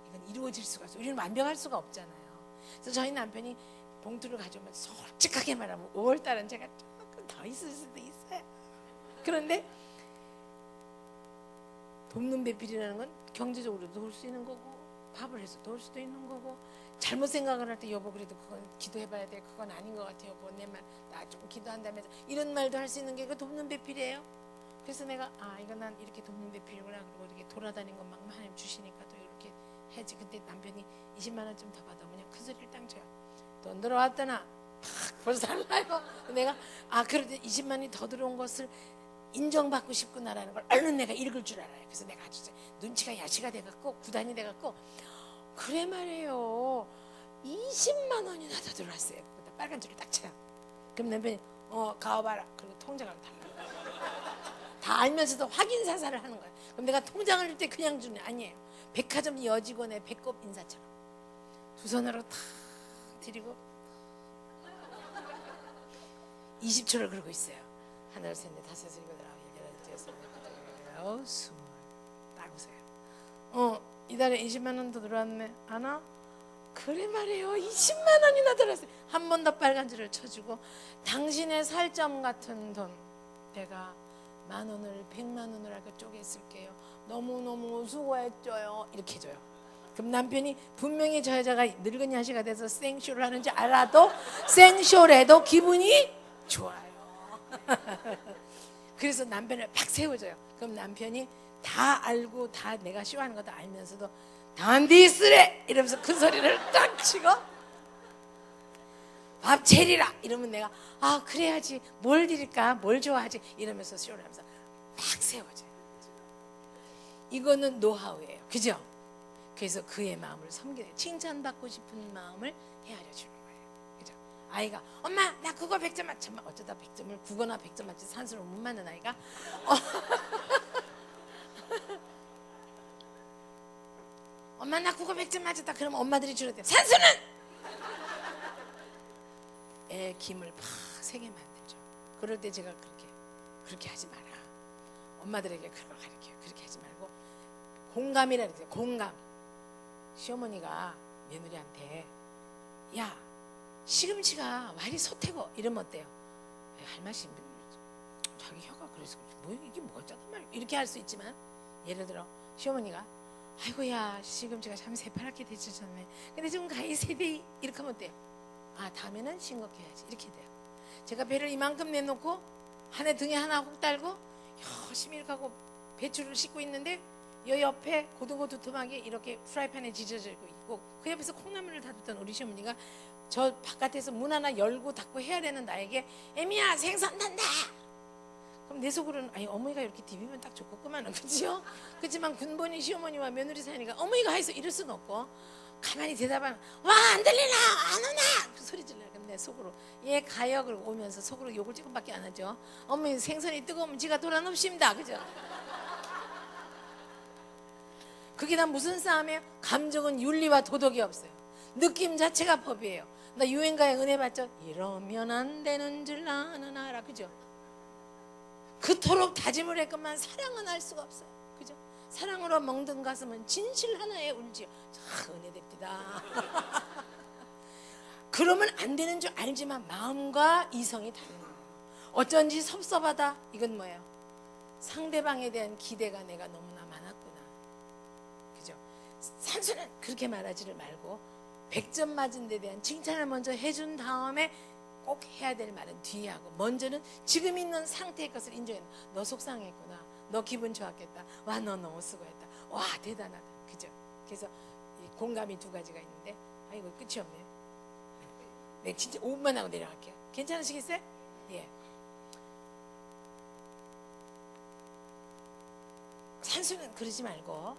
Speaker 1: 이건 이루어질 수가 없어요. 우리는 완벽할 수가 없잖아요. 그래서 저희 남편이 봉투를 가져오면 솔직하게 말하면 5월달은 제가 조금 더 있을 수도 있어요. 그런데 돕는 배필이라는 건 경제적으로 도울 수 있는 거고 밥을 해서 도울 수도 있는 거고 잘못 생각을 할 때 여보 그래도 그건 기도해봐야 돼. 그건 아닌 것 같아요. 여보 내 말 나 좀 기도한다면서 이런 말도 할 수 있는 게 그 돕는 배필이에요. 그래서 내가 이거 난 이렇게 돕는 배필이구나. 그리고 이렇게 돌아다니는 것만큼 하나님 주시니까 또 이렇게 해야지. 근데 남편이 20만 원 좀 더 받아 그냥 큰 소리를 땅 쳐요. 돈 들어왔다나 벌써 달라요. 내가 그래도 20만 원이 더 들어온 것을 인정받고 싶구나라는 걸 얼른 내가 읽을 줄 알아요. 그래서 내가 아주 눈치가 야시가 돼갖고 구단이 돼갖고 그래 말이에요. 20만 원이나 더 들어왔어요. 빨간 줄을 딱 쳐요. 그럼 남편이 가봐라. 그리고 통장을 달라. 다 알면서도 확인 사살을 하는 거예요. 그럼 내가 통장을 줄 때 그냥 주는 아니에요. 백화점 여직원의 배꼽 인사처럼 두 손으로 탁 드리고 20초를 그러고 있어요. 하나, 둘, 셋, 넷, 다섯, 여섯, 일곱, 여덟, 아홉, 열, 열하나, 열여섯, 스물. 딱 웃어요. 이달에 20만 원 더 들어왔네. 아나? 그래 말이에요. 20만 원이나 들었어요. 한 번 더 빨간 줄을 쳐주고, 당신의 살점 같은 돈 내가 10,000원을 100만 원을 할까 쪼개 쓸게요. 너무너무 수고했죠요. 이렇게 해줘요. 그럼 남편이 분명히 저 여자가 늙은이 아씨가 돼서 생쇼를 하는지 알아도 생쇼래도 기분이 좋아요. 그래서 남편을 팍 세워줘요. 그럼 남편이 다 알고 다 내가 쇼하는 거 다 알면서도 단디 쓰래 이러면서 큰 소리를 딱 치고 밥 차리라 이러면 내가 그래야지 뭘 드릴까 뭘 좋아하지 이러면서 쇼를 하면서 팍 세워줘요. 이거는 노하우예요. 그죠? 그래서 그의 마음을 섬기는, 칭찬받고 싶은 마음을 헤아려 주는 거예요. 그죠? 아이가 엄마 나 국어 100점 맞지. 어쩌다 100점을 국어나 100점 맞지 산수를 못 맞는 아이가 엄마 나 국어 100점 맞았다. 그러면 엄마들이 줄어들 산수는 애 김을 팍 세게 만들죠. 그럴 때 제가 그렇게 하지 마라. 엄마들에게 그걸 가르쳐요. 그렇게 하지 말고 공감이라는 거예요. 공감. 시어머니가 며느리한테 야 시금치가 와리 솟태고 이러면 어때요? 할 맛이 자기 혀가 그래서 뭐 이게 뭐가 짜단 말이야 이렇게 할 수 있지만, 예를 들어 시어머니가 아이고야 시금치가 참 새파랗게 데쳐졌네. 근데 지금 가히 세대 이렇게 하면 어때요? 다음에는 싱겁게 해야지 이렇게 돼요. 제가 배를 이만큼 내놓고 한 해 등에 하나 훅 달고 열심히 이렇게 하고 배추를 씻고 있는데 여 옆에 고등어 두툼하게 이렇게 프라이팬에 지져져 있고 그 옆에서 콩나물을 다듬던 우리 시어머니가 저 바깥에서 문 하나 열고 닫고 해야 되는 나에게 애미야 생선 난다. 그럼 내 속으로는 어머니가 이렇게 디비면 딱 좋겠구만. 그렇죠? 그렇지만 근본이 시어머니와 며느리 사이니까 어머니가 해서 이럴 수는 없고 가만히 대답하면 와 안 들리나 안 오나 그 소리 질러요. 그럼 내 속으로 얘 가요. 그러고 오면서 속으로 욕을 조금밖에 안 하죠. 어머니 생선이 뜨거우면 지가 돌아눕습니다. 그죠? 그게 다 무슨 싸움이에요? 감정은 윤리와 도덕이 없어요. 느낌 자체가 법이에요. 나 유행가에 은혜 받죠? 이러면 안 되는 줄 나는 알아. 그죠? 그토록 다짐을 했건만 사랑은 할 수가 없어요. 그죠? 사랑으로 멍든 가슴은 진실 하나에 울지요. 은혜 됩니다. 그러면 안 되는 줄 알지만 마음과 이성이 다른 거예요. 어쩐지 섭섭하다. 이건 뭐예요? 상대방에 대한 기대가 내가 너무나 많았구나. 그죠? 산수는 그렇게 말하지를 말고 100점 맞은 데 대한 칭찬을 먼저 해준 다음에 꼭 해야 될 말은 뒤에 하고, 먼저는 지금 있는 상태의 것을 인정해. 너 속상했구나. 너 기분 좋았겠다. 와, 너 너무 수고했다. 와, 대단하다. 그죠? 그래서 이 공감이 두 가지가 있는데, 이거 끝이 없네요. 네, 진짜 5분만 하고 내려갈게요. 괜찮으시겠어요? 예. 산수는 그러지 말고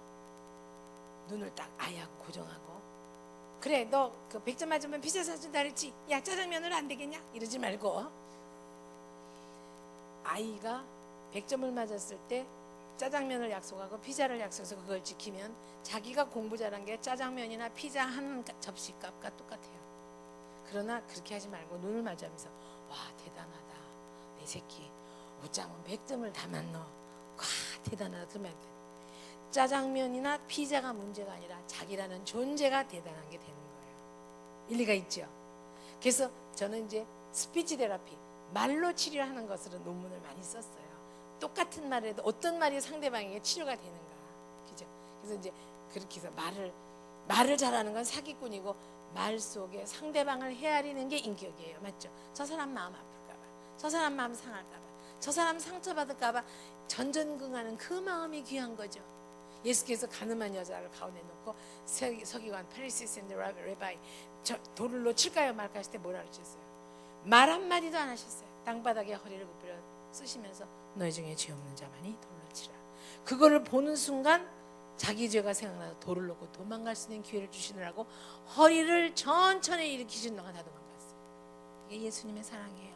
Speaker 1: 눈을 딱 아야하고 고정하고, 그래 너 그 100점 맞으면 피자 사준다 그랬지. 야 짜장면으로 안 되겠냐? 이러지 말고, 아이가 100점을 맞았을 때 짜장면을 약속하고 피자를 약속해서 그걸 지키면 자기가 공부 잘한 게 짜장면이나 피자 한 접시값과 똑같아요. 그러나 그렇게 하지 말고 눈을 마주하면서 와 대단하다 내 새끼 옷장은 100점을 다 맞노. 와 대단하다. 그러면 안 돼. 짜장면이나 피자가 문제가 아니라 자기라는 존재가 대단한 게 되는 거예요. 일리가 있죠. 그래서 저는 이제 스피치 테라피, 말로 치료하는 것으로 논문을 많이 썼어요. 똑같은 말을 해도 어떤 말이 상대방에게 치료가 되는가. 그죠? 그래서 이제 그렇게 해서 말을 잘하는 건 사기꾼이고, 말 속에 상대방을 헤아리는 게 인격이에요. 맞죠? 저 사람 마음 아플까봐, 저 사람 마음 상할까봐, 저 사람 상처받을까봐 전전긍하는 그 마음이 귀한 거죠. 예수께서 가늠한 여자를 가운데 놓고 서기관 파리시스 앤드 레바이 돌을 놓칠까요 말까 하실 때 뭐라 그러셨어요? 말 한마디도 안 하셨어요. 땅바닥에 허리를 굽혀 쓰시면서 너희 중에 죄 없는 자만이 돌을 치라. 그거를 보는 순간 자기 죄가 생각나서 돌을 놓고 도망갈 수 있는 기회를 주시느라고 허리를 천천히 일으키신 동안 다 도망갔어요. 이게 예수님의 사랑이에요.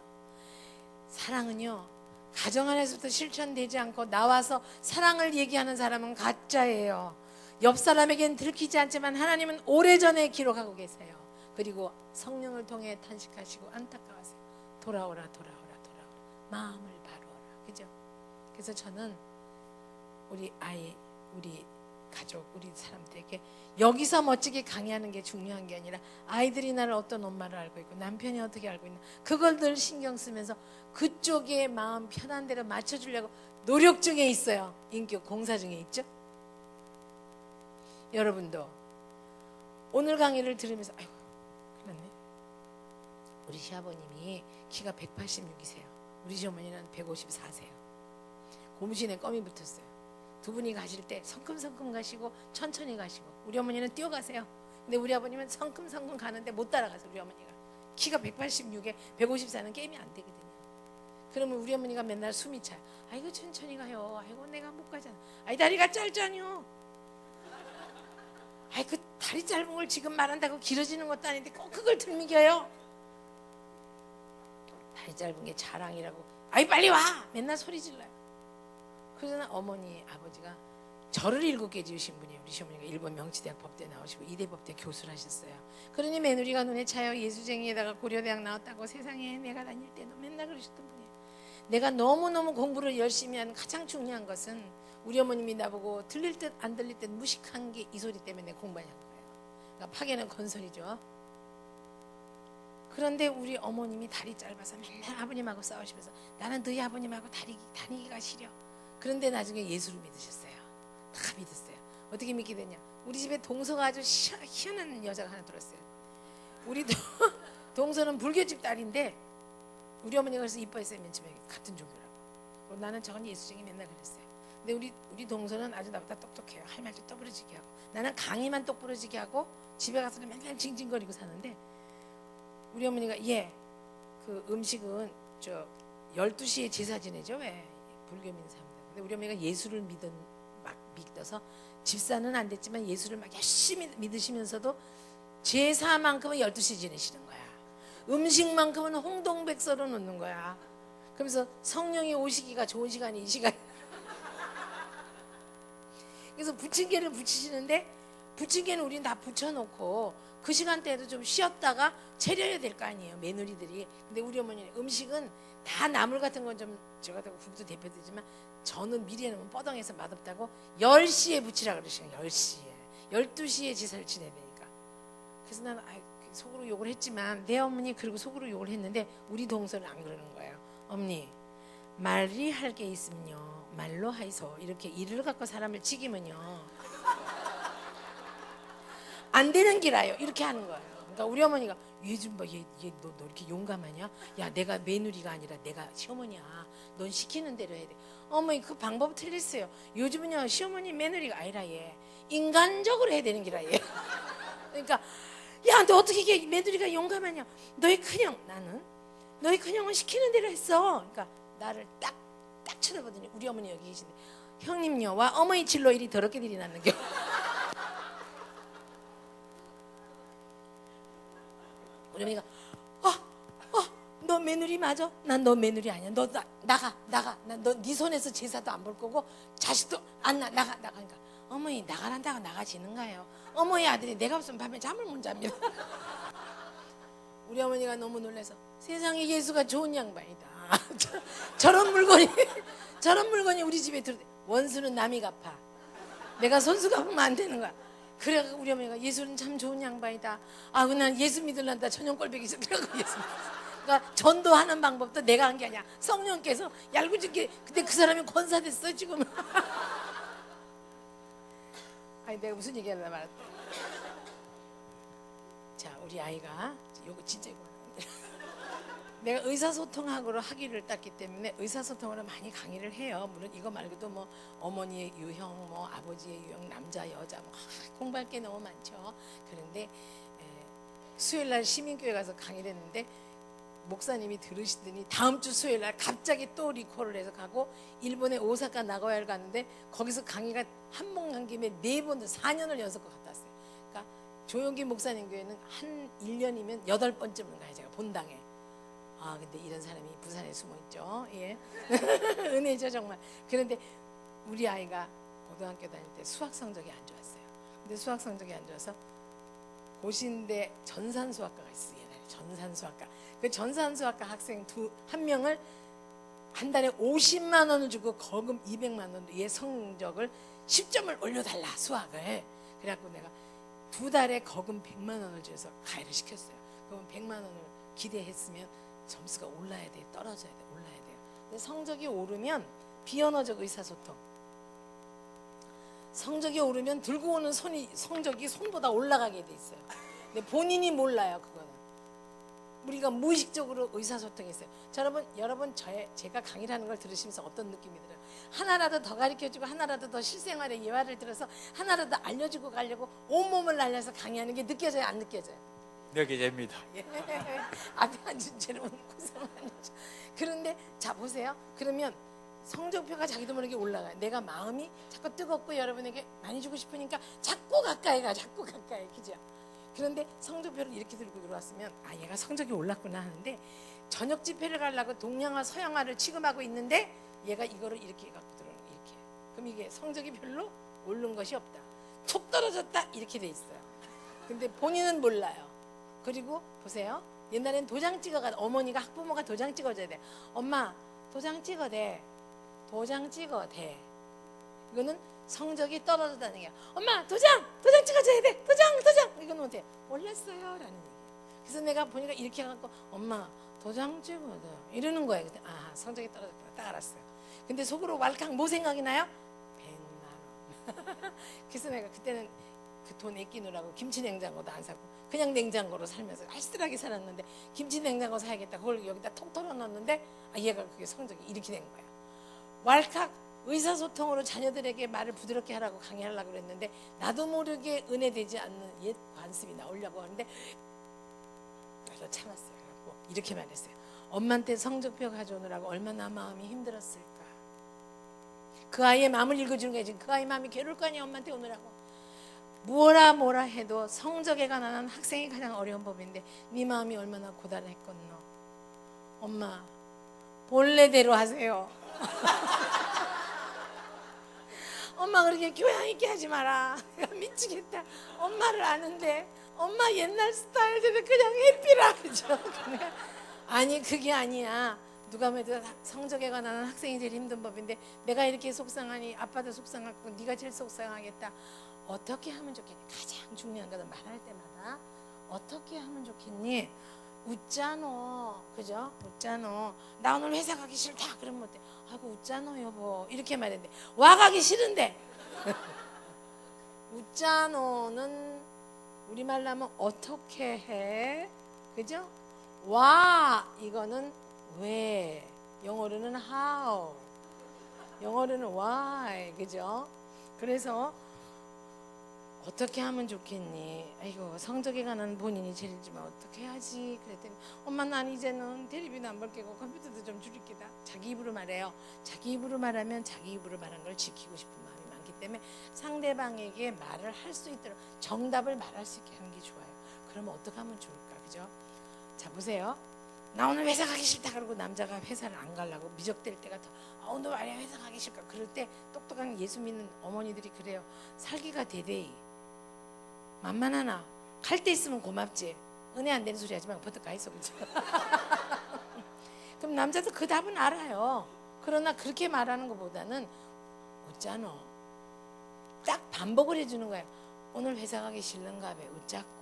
Speaker 1: 사랑은요 가정 안에서부터 실천되지 않고 나와서 사랑을 얘기하는 사람은 가짜예요. 옆 사람에겐 들키지 않지만 하나님은 오래전에 기록하고 계세요. 그리고 성령을 통해 탄식하시고 안타까워하세요. 돌아오라 돌아오라 돌아오라 마음을 바로라. 그죠? 그래서 저는 우리 가족, 우리 사람들에게 여기서 멋지게 강의하는 게 중요한 게 아니라 아이들이 나를 어떤 엄마를 알고 있고 남편이 어떻게 알고 있나 그걸 늘 신경 쓰면서 그쪽에 마음 편한 대로 맞춰주려고 노력 중에 있어요. 인격 공사 중에 있죠. 여러분도 오늘 강의를 들으면서 아이고 그렇네. 우리 시아버님이 키가 186이세요. 우리 시어머니는 154세요. 고무신에 껌이 붙었어요. 두 분이 가실 때 성큼성큼 가시고 천천히 가시고 우리 어머니는 뛰어가세요. 근데 우리 아버님은 성큼성큼 가는데 못 따라가세요. 우리 어머니가 키가 186에 154는 게임이 안 되거든요. 그러면 우리 어머니가 맨날 숨이 차요. 아이고 천천히 가요. 아이고 내가 못 가잖아. 아이 다리가 짧잖요. 아이 그 다리 짧은 걸 지금 말한다고 길어지는 것도 아닌데 꼭 그걸 들미겨요. 다리 짧은 게 자랑이라고. 아이 빨리 와. 맨날 소리 질러요. 그러나 어머니 아버지가 저를 7개 지으신 분이에요. 우리 시어머니가 일본 명치대학 법대 나오시고 이대법대 교수를 하셨어요. 그러니 며느리가 눈에 차요. 예수쟁이에다가 고려대학 나왔다고 세상에 내가 다닐 때도 맨날 그러셨던 분이에요. 내가 너무너무 공부를 열심히 하는 가장 중요한 것은 우리 어머님이 나보고 들릴 듯 안 들릴 듯 무식한 게 이 소리 때문에 공부하냐는 거예요. 그러니까 파괴는 건설이죠. 그런데 우리 어머님이 다리 짧아서 맨날 아버님하고 싸우시면서 나는 너희 아버님하고 다니기가 싫어. 그런데 나중에 예수를 믿으셨어요. 다 믿었어요. 어떻게 믿게 됐냐? 우리 집에 동서가 아주 희한한 여자가 하나 들었어요. 우리 동서는 불교집 딸인데 우리 어머니가 그래서 이뻐했어요. 맨 처음에 같은 종교라고. 나는 저건 예수쟁이 맨날 그랬어요. 근데 우리 동서는 아주 나보다 똑똑해요. 할 말도 똑부러지게 하고 나는 강의만 똑부러지게 하고 집에 가서는 맨날 징징거리고 사는데 우리 어머니가 그 음식은 저 12시에 제사 지내죠. 왜? 불교 믿는 사람들. 근데 우리 어머니가 예수를 믿어서 집사는 안 됐지만 예수를 막 열심히 믿으시면서도 제사만큼은 12시 지내시는 거야. 음식만큼은 홍동백서로 놓는 거야. 그러면서 성령이 오시기가 좋은 시간이 이 시간. 그래서 부침개를 부치시는데 부침개는 우린 다 부쳐놓고 그 시간대에도 좀 쉬었다가 차려야 될 거 아니에요. 며느리들이. 근데 우리 어머니는 음식은 다 나물 같은 건 좀 저 같은 국도 대표되지만 저는 미리 해놓으면 뻐덩해서 맛없다고 10시에 부치라 그러시거든요. 10시에 12시에 제사를 지내야 되니까. 그래서 나는 속으로 욕을 했지만 내 어머니 그리고 속으로 욕을 했는데 우리 동서는 안 그러는 거예요. 어머니 말이 할 게 있으면요 말로 하이소. 이렇게 일을 갖고 사람을 지기면요 안 되는 기라요. 이렇게 하는 거예요. 그러니까 우리 어머니가 얘 좀 봐. 너 이렇게 용감하냐? 야 내가 며느리가 아니라 내가 시어머니야. 넌 시키는 대로 해야 돼. 어머니 그 방법 틀렸어요. 요즘은요 시어머니 며느리가 아니라 얘 인간적으로 해야 되는 기라 얘. 그러니까 야 너 어떻게 이게 며느리가 용감하냐? 너희 큰형 나는 너희 큰형은 시키는 대로 했어. 그러니까 나를 딱 쳐다보더니 우리 어머니 여기 계신데 형님요 와 어머니 질로 이리 더럽게 일이 났는겨. 우리 어머니가 너 며느리 맞아? 난 너 며느리 아니야. 너 나가. 난 너 네 손에서 제사도 안 볼 거고 자식도 안 나가. 그러니까 어머니 나가란다고 나가지는가요? 어머니 아들이 내가 없으면 밤에 잠을 못 잡니다. 우리 어머니가 너무 놀라서 세상에 예수가 좋은 양반이다. 저런 물건이 우리 집에 들어오대. 원수는 남이 갚아. 내가 손수 갚으면 안 되는 거야. 그래 우리 어머니가 예수는 참 좋은 양반이다. 난 예수 믿으란다. 전용 꼴배기 있어. 그래서 예수 믿었어. 그러니까 전도하는 방법도 내가 한 게 아니야. 성령께서 얄궂게. 근데 그 사람이 권사됐어 지금. 아니 내가 무슨 얘기하려다 말았다. 자 우리 아이가 요거 진짜 이거 내가 의사소통학으로 학위를 땄기 때문에 의사소통으로 많이 강의를 해요. 물론 이거 말고도 뭐 어머니의 유형, 뭐 아버지의 유형, 남자, 여자 뭐 공부할 게 너무 많죠. 그런데 수요일날 시민교회 가서 강의를 했는데 목사님이 들으시더니 다음 주 수요일날 갑자기 또 리콜을 해서 가고 일본의 오사카 나고야를 갔는데 거기서 강의가 한 번 간 김에 4번, 4년을 연속 갔다 왔어요. 그러니까 조용기 목사님 교회는 한 1년이면 8번쯤은 가요. 제가 본당에. 근데 이런 사람이 부산에 숨어 있죠. 예. 은혜죠 정말. 그런데 우리 아이가 고등학교 다닐 때 수학 성적이 안 좋았어요. 근데 수학 성적이 안 좋아서 고신대 전산수학과가 있어요. 옛날에 전산수학과. 그 전산수학과 학생 한 명을 한 달에 50만 원을 주고 거금 200만 원으로 얘 성적을 10점을 올려달라 수학을. 그래갖고 내가 2달에 거금 100만 원을 줘서 가해를 시켰어요. 그러면 100만 원을 기대했으면 점수가 올라야 돼, 떨어져야 돼, 올라야 돼요. 근데 성적이 오르면 비언어적 의사소통, 성적이 오르면 들고 오는 성적이 손보다 올라가게 돼 있어요. 근데 본인이 몰라요. 그거는 우리가 무의식적으로 의사소통했어요. 자, 여러분 제가 강의를 하는 걸 들으시면서 어떤 느낌이 들어요? 하나라도 더 가르쳐주고 하나라도 더 실생활의 예화를 들어서 하나라도 알려주고 가려고 온몸을 날려서 강의하는 게 느껴져요? 안 느껴져요?
Speaker 3: 느껴집니다.
Speaker 1: 예. 앞에 앉은 채로 고생하는 척. 그런데 자 보세요. 그러면 성적표가 자기도 모르게 올라가요. 내가 마음이 자꾸 뜨겁고 여러분에게 많이 주고 싶으니까 자꾸 가까이 가, 자꾸 가까이, 그죠? 그런데 성적표를 이렇게 들고 들어왔으면 아, 얘가 성적이 올랐구나 하는데, 저녁 집회를 가려고 동양화 서양화를 취급하고 있는데 얘가 이거를 이렇게 갖고 들어오는 거예요. 이렇게. 그럼 이게 성적이 별로 오른 것이 없다, 툭 떨어졌다, 이렇게 돼 있어요. 근데 본인은 몰라요. 그리고 보세요. 옛날엔 도장 찍어가, 어머니가 학부모가 도장 찍어줘야 돼. 엄마 도장 찍어대, 도장 찍어대. 이거는 성적이 떨어졌다는 얘기야. 엄마 도장 찍어줘야 돼, 도장. 이거는 어때? 몰랐어요 라는 얘기야. 그래서 내가 보니까 이렇게 해갖고 엄마 도장 찍어대 이러는 거야. 그때 아, 성적이 떨어졌구나, 딱 알았어요. 근데 속으로 왈칵 뭐 생각이 나요? 100만 원. 그래서 내가 그때는 그 돈 아끼느라고 김치 냉장고도 안 사고 그냥 냉장고로 살면서 알쓸하게 살았는데, 김치 냉장고 사야겠다, 그걸 여기다 톡 털어놨는데 아, 얘가 그게 성적이 이렇게 된 거야. 왈칵 의사소통으로 자녀들에게 말을 부드럽게 하라고 강의하려고 그랬는데 나도 모르게 은혜되지 않는 옛 관습이 나오려고 하는데 그래서 참았어요. 그래갖고 이렇게 말했어요. 엄마한테 성적표 가져오느라고 얼마나 마음이 힘들었을까. 그 아이의 마음을 읽어주는 거야. 지금 그 아이 마음이 괴로울 거 아니야, 엄마한테 오느라고. 뭐라 해도 성적에 관한 학생이 가장 어려운 법인데 네 마음이 얼마나 고단했겠노. 엄마 본래대로 하세요. 엄마 그렇게 교양 있게 하지 마라. 내가 미치겠다. 엄마를 아는데 엄마 옛날 스타일대로 그냥 해피라 그죠? 아니 그게 아니야. 누가 봐도 성적에 관한 학생이 제일 힘든 법인데 내가 이렇게 속상하니 아빠도 속상하고 네가 제일 속상하겠다. 어떻게 하면 좋겠니? 가장 중요한 거는 말할 때마다 어떻게 하면 좋겠니? 웃자노, 그죠? 웃자노. 나 오늘 회사 가기 싫다. 그러면 어때? 아이고 웃자노 여보, 이렇게 말했는데 와 가기 싫은데. 웃자노는 우리말로 하면 어떻게 해, 그죠? 와 이거는 왜, 영어로는 how, 영어로는 why, 그죠? 그래서 어떻게 하면 좋겠니? 아이고 성적에 관한 본인이 제일지만 어떻게 해야지. 그랬더니 엄마 난 이제는 텔레비도 안 볼 게고 컴퓨터도 좀 줄일 게다. 자기 입으로 말해요. 자기 입으로 말하면 자기 입으로 말한 걸 지키고 싶은 마음이 많기 때문에 상대방에게 말을 할 수 있도록 정답을 말할 수 있게 하는 게 좋아요. 그러면 어떻게 하면 좋을까, 그죠? 자 보세요. 나 오늘 회사 가기 싫다 그러고 남자가 회사를 안 가려고 미적될 때가 더 오늘 말이야 회사 가기 싫다. 그럴 때 똑똑한 예수 믿는 어머니들이 그래요. 살기가 대대이 만만하나 갈 때 있으면 고맙지. 은혜 안 되는 소리 하지 말고 버뜩 가 있어, 그죠? 그럼 남자도 그 답은 알아요. 그러나 그렇게 말하는 것보다는 웃자노, 딱 반복을 해주는 거예요. 오늘 회사 가기 싫은가 봐, 웃자고.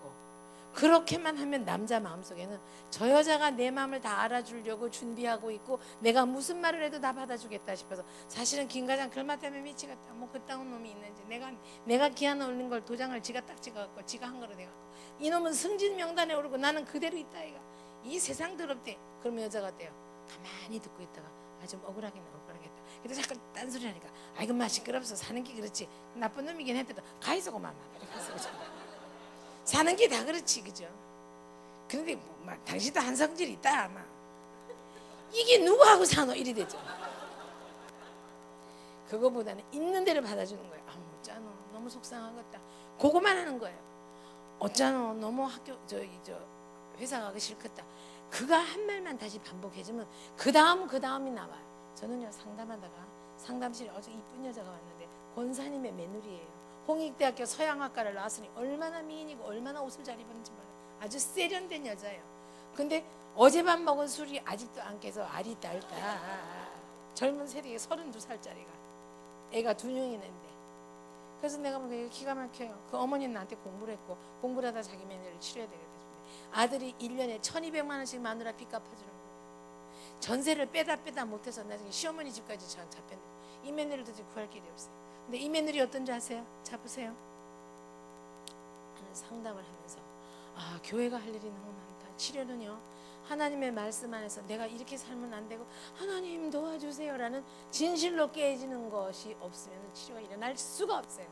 Speaker 1: 그렇게만 하면 남자 마음속에는 저 여자가 내 마음을 다 알아주려고 준비하고 있고 내가 무슨 말을 해도 다 받아주겠다 싶어서, 사실은 김 과장 글맛 때문에 미치겠다. 뭐 그따운 놈이 있는지, 내가 기한 올린 걸 도장을 지가 딱 찍어갖고 지가 한 거로 돼갖고 이놈은 승진 명단에 오르고 나는 그대로 있다 이가. 이 세상 더럽대. 그러면 여자가 어때요? 가만히 듣고 있다가 아 좀 억울하겠다. 근데 자꾸 딴소리 하니까 아이고 마 시끄럽소. 사는 게 그렇지. 나쁜 놈이긴 했대도 가있어 고만 사는 게 다 그렇지, 그죠? 그런데 뭐, 당신도 한성질이 있다 아마. 이게 누구하고 사노 이리 되죠. 그거보다는 있는 대로 받아주는 거예요. 아 어쩌노 너무 속상하겠다. 그거만 하는 거예요. 어쩌노 너무 학교 저 회사 가기 싫겠다. 그가 한 말만 다시 반복해주면 그 다음이 나와요. 저는요 상담하다가 상담실에 어제 이쁜 여자가 왔는데 권사님의 며느리예요. 홍익대학교 서양학과를 나왔으니 얼마나 미인이고 얼마나 옷을 잘 입었는지 몰라요. 아주 세련된 여자예요. 근데 어젯밤 먹은 술이 아직도 안 깨서 알이 딸다. 젊은 세력에 32살짜리가 애가 2명이 있는데 그래서 내가 보니까 기가 막혀요. 그 어머니는 나한테 공부를 했고 공부를 하다 자기 며느리를 치료해야 되겠다. 아들이 1년에 1200만 원씩 마누라 빚 갚아주는 거예요. 전세를 빼다 못해서 나중에 시어머니 집까지 잡혔는데 이 며느리를 도저히 구할 길이 없어요. 근데 이 며느리 어떤지 아세요? 자 보세요. 하는 상담을 하면서 교회가 할 일이 너무 많다. 치료는요 하나님의 말씀 안에서 내가 이렇게 살면 안 되고 하나님 도와주세요라는 진실로 깨지는 것이 없으면 치료가 일어날 수가 없어요.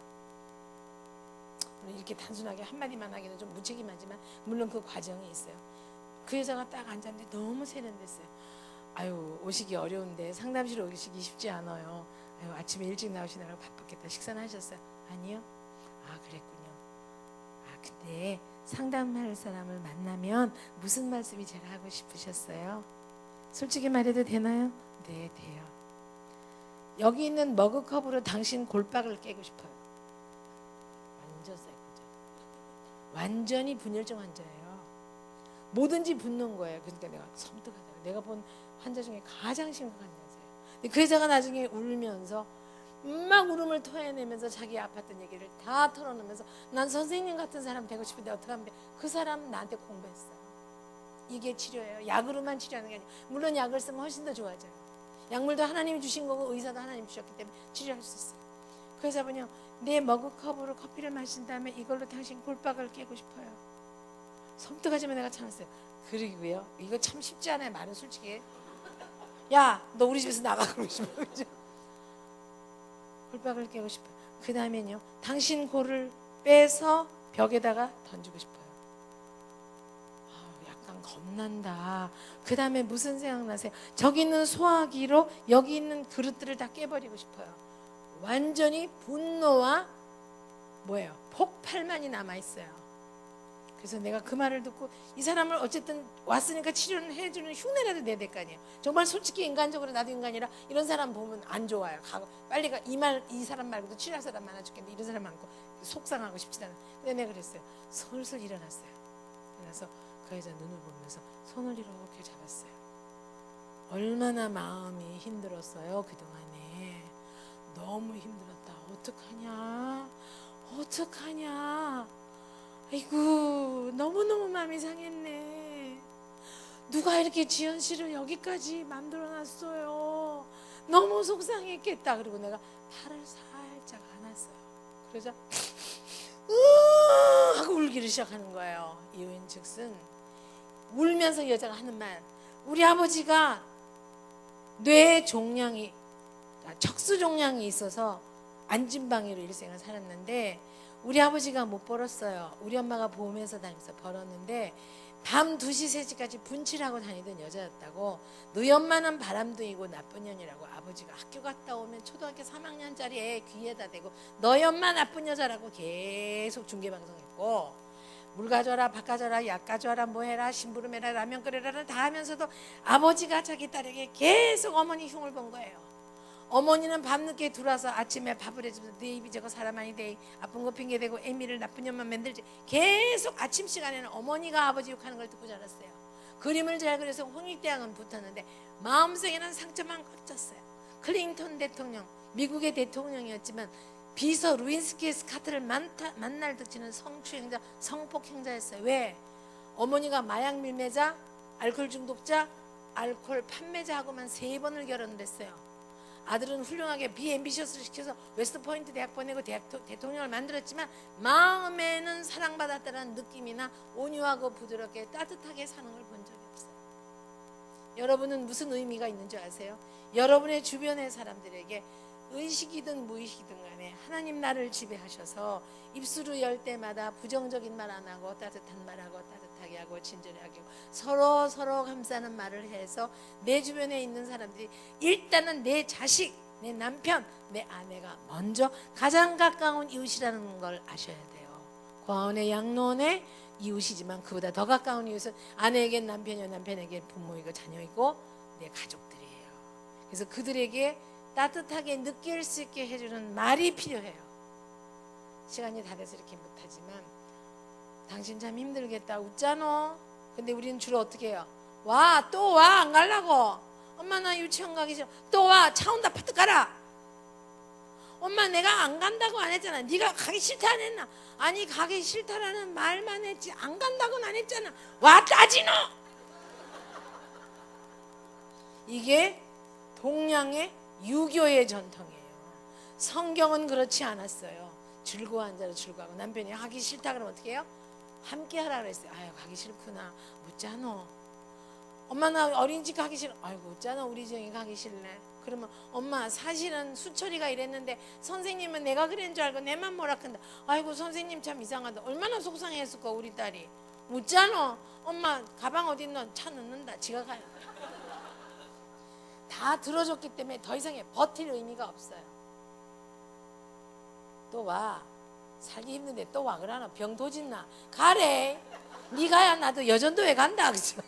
Speaker 1: 이렇게 단순하게 한마디만 하기는 좀 무책임하지만 물론 그 과정이 있어요. 그 여자가 딱 앉았는데 너무 세련됐어요. 아유 오시기 어려운데 상담실에 오시기 쉽지 않아요. 아유 아침에 일찍 나오시느라고 바빴겠다. 식사는 하셨어요? 아니요. 그랬군요. 근데 상담할 사람을 만나면 무슨 말씀이 제가 하고 싶으셨어요? 솔직히 말해도 되나요? 네, 돼요. 여기 있는 머그컵으로 당신 골박을 깨고 싶어요. 완전 사이코죠. 완전히 분열증 환자예요. 뭐든지 붓는 거예요. 그러니까 내가 섬뜩하잖아요. 내가 본 환자 중에 가장 심각한 여자예요. 근데 그 여자가 나중에 울면서 막 울음을 토해내면서 자기 아팠던 얘기를 다 털어놓으면서 난 선생님 같은 사람 되고 싶은데 어떻게 하면 돼? 그 사람 나한테 공부했어요. 이게 치료예요. 약으로만 치료하는 게 아니라 물론 약을 쓰면 훨씬 더 좋아져요. 약물도 하나님이 주신 거고 의사도 하나님이 주셨기 때문에 치료할 수 있어요. 그 여자분요 내 머그컵으로 커피를 마신 다음에 이걸로 당신 골박을 깨고 싶어요. 섬뜩하지만 내가 참았어요. 그리고요 이거 참 쉽지 않아요. 말은 솔직히 야 너 우리 집에서 나가 그러고 싶어. 그죠? 골박을 깨고 싶어요. 그 다음에는요 당신 골을 빼서 벽에다가 던지고 싶어요. 약간 겁난다. 그 다음에 무슨 생각나세요? 저기 있는 소화기로 여기 있는 그릇들을 다 깨버리고 싶어요. 완전히 분노와 뭐예요? 폭발만이 남아있어요. 그래서 내가 그 말을 듣고 이 사람을 어쨌든 왔으니까 치료는 해주는 흉내라도 내야 될 거 아니에요. 정말 솔직히 인간적으로 나도 인간이라 이런 사람 보면 안 좋아요. 빨리 이 사람 말고도 치료할 사람 많아 죽겠는데 이런 사람 많고 속상하고 싶지 않아요. 근데 내가 그랬어요. 슬슬 일어났어요. 그래서 그 여자 눈을 보면서 손을 이렇게 잡았어요. 얼마나 마음이 힘들었어요. 그동안에 너무 힘들었다. 어떡하냐 아이고 너무너무 마음이 상했네. 누가 이렇게 지연 씨를 여기까지 만들어놨어요. 너무 속상했겠다. 그리고 내가 팔을 살짝 안았어요. 그러자 하고 울기를 시작하는 거예요. 이유인즉슨 울면서 여자가 하는 말, 우리 아버지가 척수 종양이 있어서 안진방위로 일생을 살았는데 우리 아버지가 못 벌었어요. 우리 엄마가 보험회사 다니면서 벌었는데 밤 2시 3시까지 분칠하고 다니던 여자였다고. 너희 엄마는 바람둥이고 나쁜 년이라고. 아버지가 학교 갔다 오면 초등학교 3학년짜리 애 귀에다 대고 너희 엄마 나쁜 여자라고 계속 중계방송했고 물 가져와라 밥 가져와라 약 가져와라 뭐 해라 심부름 해라 라면 끓여라 다 하면서도 아버지가 자기 딸에게 계속 어머니 흉을 본 거예요. 어머니는 밤늦게 들어와서 아침에 밥을 해주면서 네 입이 저거 사람 아니대 아픈 거 핑계대고 애미를 나쁜 년만 만들지. 계속 아침 시간에는 어머니가 아버지 욕하는 걸 듣고 자랐어요. 그림을 잘 그려서 홍익대학은 붙었는데 마음속에는 상처만 꽉 찼어요. 클린턴 대통령 미국의 대통령이었지만 비서 루인스키 스카트를 만날 득치는 성추행자 성폭행자였어요. 왜? 어머니가 마약 밀매자 알코올 중독자 알코올 판매자하고만 3번을 결혼을 했어요. 아들은 훌륭하게 비앰비셔스를 시켜서 웨스트포인트 대학 보내고 대통령을 만들었지만 마음에는 사랑받았다는 느낌이나 온유하고 부드럽게 따뜻하게 사는 걸 본 적이 없어요. 여러분은 무슨 의미가 있는 줄 아세요? 여러분의 주변의 사람들에게 의식이든 무의식이든 간에 하나님 나를 지배하셔서 입술을 열 때마다 부정적인 말 안 하고 따뜻한 말하고 따뜻하게 하고 친절하게 하고 서로 감싸는 말을 해서 내 주변에 있는 사람들이 일단은 내 자식, 내 남편, 내 아내가 먼저 가장 가까운 이웃이라는 걸 아셔야 돼요. 과언의 양론의 이웃이지만 그보다 더 가까운 이웃은 아내에겐 남편이요 남편에겐 부모이고 자녀이고 내 가족들이에요. 그래서 그들에게 따뜻하게 느낄 수 있게 해주는 말이 필요해요. 시간이 다 돼서 이렇게 못하지만 당신 참 힘들겠다 웃잖아. 근데 우리는 주로 어떻게 해요? 와 또 와 안 가려고. 엄마 나 유치원 가기 싫어. 또 와 차 온다 파트 가라. 엄마 내가 안 간다고 안 했잖아. 네가 가기 싫다 안 했나? 아니 가기 싫다라는 말만 했지 안 간다고는 안 했잖아. 왔다지 너. 이게 동양의 유교의 전통이에요. 성경은 그렇지 않았어요. 즐거워한 자로 즐거워하고 남편이 하기 싫다 그러면 어떻게 해요? 함께 하라 그랬어요. 아유 가기 싫구나. 못자노. 엄마 나 어린이집 가기 싫어. 아이고 어쩌나 우리 정이 가기 싫네. 그러면 엄마 사실은 수철이가 이랬는데 선생님은 내가 그랬는 줄 알고 내만 뭐라 한다. 아이고 선생님 참 이상하다. 얼마나 속상했을까 우리 딸이. 묻잖아. 엄마 가방 어디 있노? 차 넣는다. 지가 가야 돼. 다 들어줬기 때문에 더 이상 버틸 의미가 없어요. 또 와. 살기 힘든데 또 와 그러나 병 도진나. 가래. 네 가야 나도 여전도에 간다. 그죠?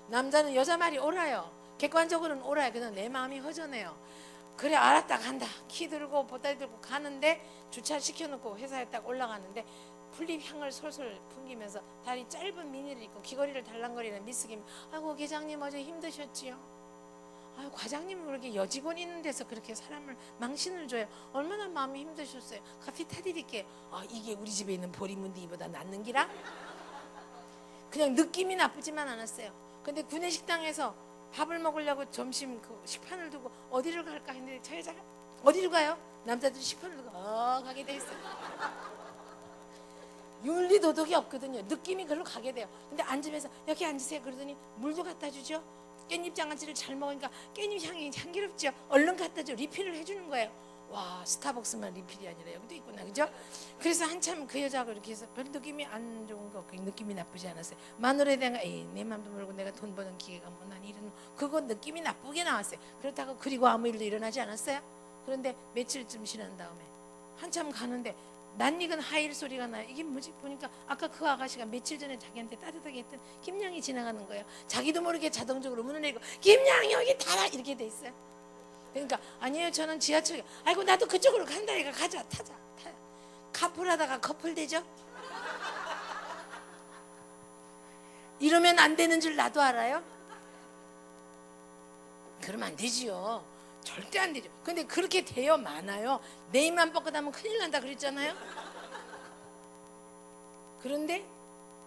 Speaker 1: 남자는 여자 말이 옳아요. 객관적으로는 옳아요. 그냥 내 마음이 허전해요. 그래 알았다 간다. 키 들고 보따리 들고 가는데 주차 시켜놓고 회사에 딱 올라가는데 풀잎 향을 솔솔 풍기면서 다리 짧은 미니를 입고 귀걸이를 달랑거리는 미스김. 아이고 계장님 어제 힘드셨지요? 아유 과장님은 그렇게 여직원 있는 데서 그렇게 사람을 망신을 줘요. 얼마나 마음이 힘드셨어요. 커피 타드릴게. 아 이게 우리 집에 있는 보리문딩이보다 낫는 기라? 그냥 느낌이 나쁘지만 않았어요. 근데 구내식당에서 밥을 먹으려고 점심 그 식판을 두고 어디를 갈까 했는데 저 여자가 어디를 가요? 남자들이 식판을 두고 가게 돼 있어요. 윤리도덕이 없거든요. 느낌이 그걸로 가게 돼요. 근데 앉으면서 여기 앉으세요 그러더니 물도 갖다 주죠. 깻잎 장아찌를 잘 먹으니까 깻잎 향이 향기롭죠. 얼른 갖다 줘. 리필을 해주는 거예요. 와 스타벅스만 리필이 아니라 여기도 있구나 그죠? 그래서 한참 그 여자가 그렇게 해서 별 느낌이 안 좋은 거 없고 느낌이 나쁘지 않았어요. 마누라에 대한 에이 내 맘도 모르고 내가 돈 버는 기회가 뭐 난 이런 그거 느낌이 나쁘게 나왔어요. 그렇다고 그리고 아무 일도 일어나지 않았어요. 그런데 며칠쯤 지난 다음에 한참 가는데 낯익은 하이힐 소리가 나요. 이게 뭐지? 보니까 아까 그 아가씨가 며칠 전에 자기한테 따뜻하게 했던 김양이 지나가는 거예요. 자기도 모르게 자동적으로 문을 열고 김양 여기 타라 이렇게 돼 있어요. 그러니까 아니에요 저는 지하철. 아이고 나도 그쪽으로 간다. 이거 가자 타자. 카풀하다가 커플 되죠. 이러면 안 되는 줄 나도 알아요. 그러면 안 되지요. 절대 안 되죠. 근데 그렇게 돼요. 많아요. 내 입만 뻗고나면 큰일 난다 그랬잖아요. 그런데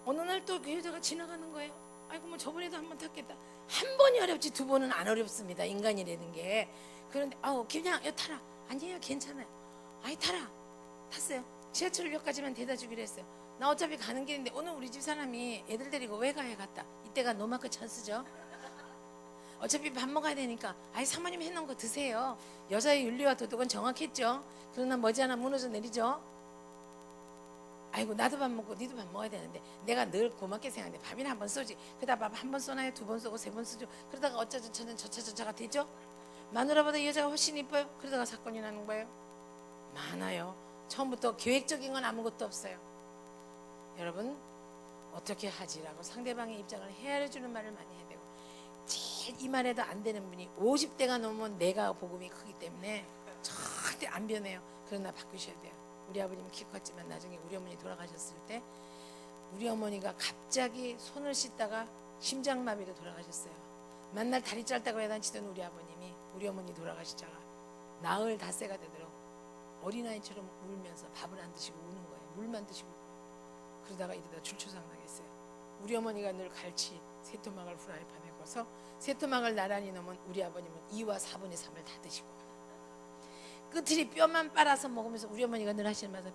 Speaker 1: 어느 날 또 그 여자가 지나가는 거예요. 아이고 뭐 저번에도 한 번 탔겠다. 한 번이 어렵지 두 번은 안 어렵습니다. 인간이라는 게. 그런데 아우 그냥 여 타라. 아니에요 괜찮아요. 아이 타라. 탔어요. 지하철역까지만 대다 주기로 했어요. 나 어차피 가는 길인데 오늘 우리 집 사람이 애들 데리고 외가에 갔다. 이때가 노마크 찬스죠. 어차피 밥 먹어야 되니까 아이 사모님 해놓은 거 드세요. 여자의 윤리와 도덕은 정확했죠. 그러나 머지않아 무너져 내리죠. 아이고 나도 밥 먹고 니도 밥 먹어야 되는데 내가 늘 고맙게 생각하는데 밥이나 한 번 쏘지. 그러다 밥 한 번 쏘나요? 두 번 쏘고 세 번 쏘죠. 그러다가 어쩌죠 저는 저차가 되죠. 마누라보다 여자가 훨씬 이뻐요. 그러다가 사건이 나는 거예요. 많아요. 처음부터 계획적인 건 아무것도 없어요. 여러분 어떻게 하지라고 상대방의 입장을 헤아려주는 말을 많이 해야 되고 제일 이 말에도 안 되는 분이 50대가 넘으면 내가 복음이 크기 때문에 절대 안 변해요. 그러나 바꾸셔야 돼요. 우리 아버님 키 컸지만 나중에 우리 어머니 돌아가셨을 때 우리 어머니가 갑자기 손을 씻다가 심장마비로 돌아가셨어요. 만날 다리 짧다고 야단치던 우리 아버님이 우리 어머니 돌아가시다가 나흘 닷새가 되도록 어린아이처럼 울면서 밥을 안 드시고 우는 거예요. 물만 드시고. 그러다가 이러다 줄초상 나겠어요. 우리 어머니가 늘 갈치 세 토막을 후라이팬에 구워서 세 토막을 나란히 넣으면 우리 아버님은 2와 4분의 3을 다 드시고 끝이 뼈만 빨아서 먹으면서 우리 어머니가 늘 하시는 말씀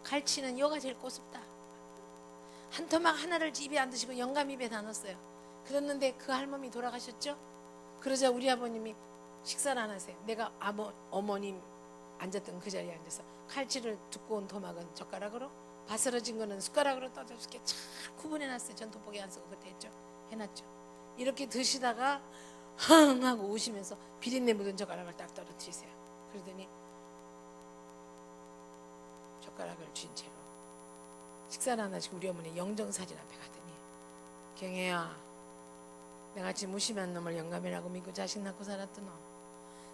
Speaker 1: 갈치는 여가 제일 꼬숩다. 한 토막 하나를 입에 안 드시고 영감 입에 다 넣었어요. 그랬는데 그 할머니 돌아가셨죠. 그러자 우리 아버님이 식사를 안 하세요. 내가 어머님 앉았던 그 자리에 앉아서 칼치를 두꺼운 토막은 젓가락으로 바스러진 거는 숟가락으로 떠서 잘 구분해놨어요. 전 돋보기 안 쓰고 그때 했죠. 해놨죠. 이렇게 드시다가 흥 하고 우시면서 비린내 묻은 젓가락을 딱 떨어뜨리세요. 그러더니 젓가락을 쥔 채로 식사를 안 하시고 우리 어머니 영정사진 앞에 가더니 경혜야 내가 지금 무심한 놈을 영감이라고 믿고 자식 낳고 살았던 너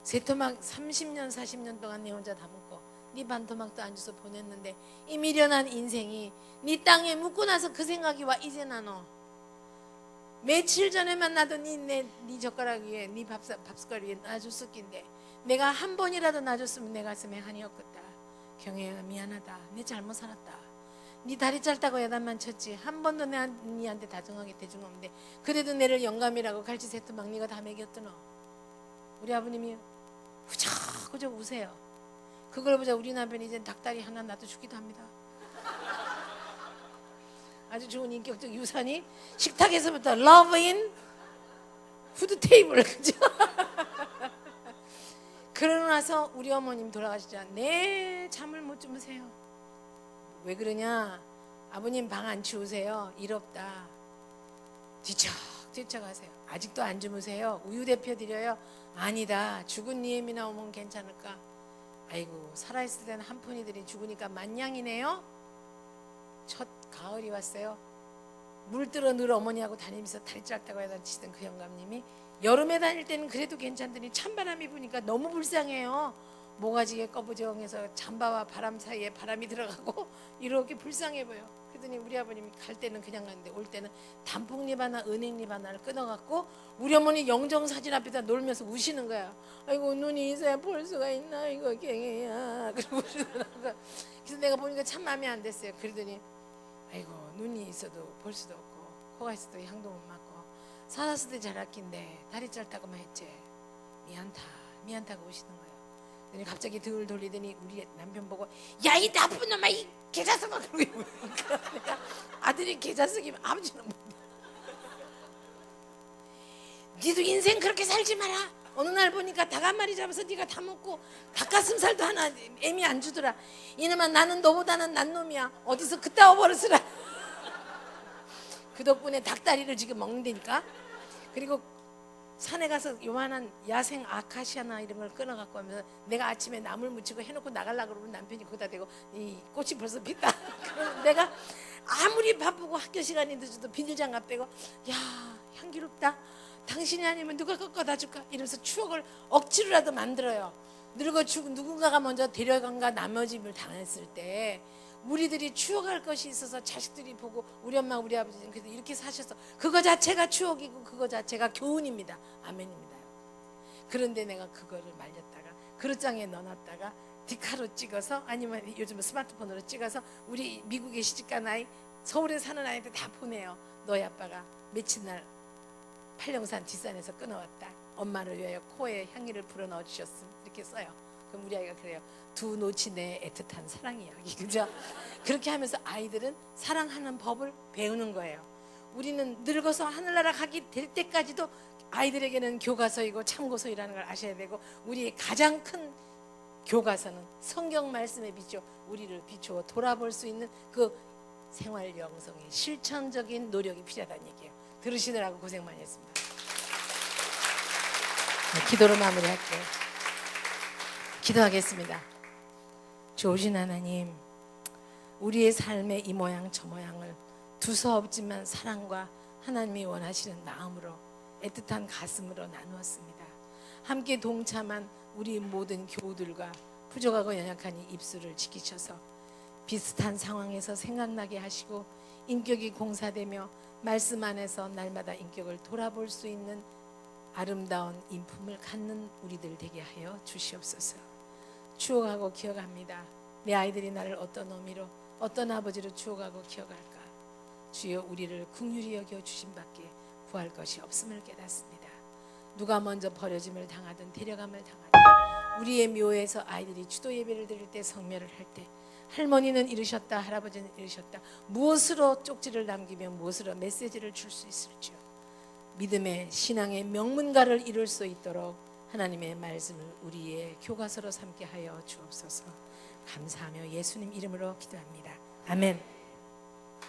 Speaker 1: 세토막 30년 40년 동안 내 혼자 다 먹고 네 반토막도 안 주서 보냈는데 이 미련한 인생이 네 땅에 묻고 나서 그 생각이 와 이제 나너 며칠 전에만 나도 네 젓가락 위에 네 밥숟갈 위에 놔줬을 낀데 내가 한 번이라도 놔줬으면 내 가슴에 한이 없겠다. 경혜야 미안하다. 내 잘못 살았다. 네 다리 짧다고 야단만 쳤지 한 번도 니한테 다정하게 대준 없는데 그래도 내를 영감이라고 갈치세트 막 네가 다 먹였더너. 우리 아버님이 후적후적 우세요. 그걸 보자 우리 남편이 이제 닭다리 하나 놔둬주기도 합니다. 아주 좋은 인격적 유산이 식탁에서부터 러브인 푸드 테이블 그죠? 그러고 나서 우리 어머님 돌아가시자 내 잠을 못 주무세요. 왜 그러냐? 아버님 방 안 치우세요. 일 없다. 뒤척뒤척 하세요. 아직도 안 주무세요. 우유 대표 드려요. 아니다. 죽은 니엠이 나오면 괜찮을까? 아이고 살아있을 때는 한 푼이들이 죽으니까 만냥이네요. 첫 가을이 왔어요. 물 들어 늘 어머니하고 다니면서 다리 짧다고 야단치던 그 영감님이 여름에 다닐 때는 그래도 괜찮더니 찬바람이 부니까 너무 불쌍해요. 모가지에 꺼부정해서 잠바와 바람 사이에 바람이 들어가고 이렇게 불쌍해 보여. 그러더니 우리 아버님이 갈 때는 그냥 갔는데 올 때는 단풍잎 하나 은행잎 하나를 끊어갖고 우리 어머니 영정사진 앞에다 놀면서 우시는 거야. 아이고 눈이 있어야 볼 수가 있나 이거 갱해야. 그러고 우시더라고요. 그래서 내가 보니까 참 마음에 안 됐어요. 그러더니 아이고 눈이 있어도 볼 수도 없고 코가 있어도 향도 못 맡고 살았을 때 자랐긴데 다리 짧다고만 했지. 미안하고 오시는 거예요. 그러더니 갑자기 등을 돌리더니 우리 남편 보고 야 이 나쁜 놈아 이 개자식아 그러고 그러니까 아들이 개자식이면 아버지는 뭐 니도 인생 그렇게 살지 마라. 어느 날 보니까 닭 한 마리 잡아서 네가 다 먹고 닭가슴살도 하나 애미 안 주더라. 이놈아 나는 너보다는 난 놈이야. 어디서 그따 버릇을 그 덕분에 닭다리를 지금 먹는다니까. 그리고 산에 가서 요만한 야생 아카시아나 이런 걸 끊어갖고 하면서 내가 아침에 나물 무치고 해놓고 나가려고 그러면 남편이 거기다 대고 이 꽃이 벌써 폈다. 그럼 내가 아무리 바쁘고 학교 시간이 늦어도 비닐장갑 빼고 야 향기롭다. 당신이 아니면 누가 꺾어다 줄까? 이러면서 추억을 억지로라도 만들어요. 늙어 죽은 누군가가 먼저 데려간가 남여짐을 당했을 때 우리들이 추억할 것이 있어서 자식들이 보고 우리 엄마 우리 아버지는 그래도 이렇게 사셔서 그거 자체가 추억이고 그거 자체가 교훈입니다. 아멘입니다. 그런데 내가 그거를 말렸다가 그릇장에 넣어놨다가 디카로 찍어서 아니면 요즘은 스마트폰으로 찍어서 우리 미국에 시집간 아이 서울에 사는 아이들 다 보내요. 너희 아빠가 며칠 날 팔령산 뒷산에서 끊어왔다. 엄마를 위하여 코에 향기를 불어넣어 주셨음. 이렇게 써요. 그럼 우리 아이가 그래요. 두 노치네 애틋한 사랑 이야기. 그죠? 그렇게 하면서 아이들은 사랑하는 법을 배우는 거예요. 우리는 늙어서 하늘나라 가기 될 때까지도 아이들에게는 교과서이고 참고서이라는 걸 아셔야 되고 우리의 가장 큰 교과서는 성경 말씀에 비추어 우리를 비추어 돌아볼 수 있는 그 생활 영성의 실천적인 노력이 필요하다는 얘기예요. 들으시느라고 고생 많이 했습니다. 네, 기도로 마무리할게요. 기도하겠습니다. 좋으신 하나님, 우리의 삶의 이 모양 저 모양을 두서없지만 사랑과 하나님이 원하시는 마음으로 애틋한 가슴으로 나누었습니다. 함께 동참한 우리 모든 교우들과 부족하고 연약한 이 입술을 지키셔서 비슷한 상황에서 생각나게 하시고 인격이 공사되며 말씀 안에서 날마다 인격을 돌아볼 수 있는 아름다운 인품을 갖는 우리들 되게 하여 주시옵소서. 추억하고 기억합니다. 내 아이들이 나를 어떤 의미로 어떤 아버지로 추억하고 기억할까. 주여 우리를 긍휼히 여겨 주신 밖에 구할 것이 없음을 깨닫습니다. 누가 먼저 버려짐을 당하든 데려감을 당하든 우리의 묘에서 아이들이 주도 예배를 드릴 때 성묘를 할 때 할머니는 이르셨다 할아버지는 이르셨다 무엇으로 쪽지를 남기며 무엇으로 메시지를 줄 수 있을지요. 믿음의 신앙의 명문가를 이룰 수 있도록 하나님의 말씀을 우리의 교과서로 삼게 하여 주옵소서. 감사하며 예수님 이름으로 기도합니다. 아멘.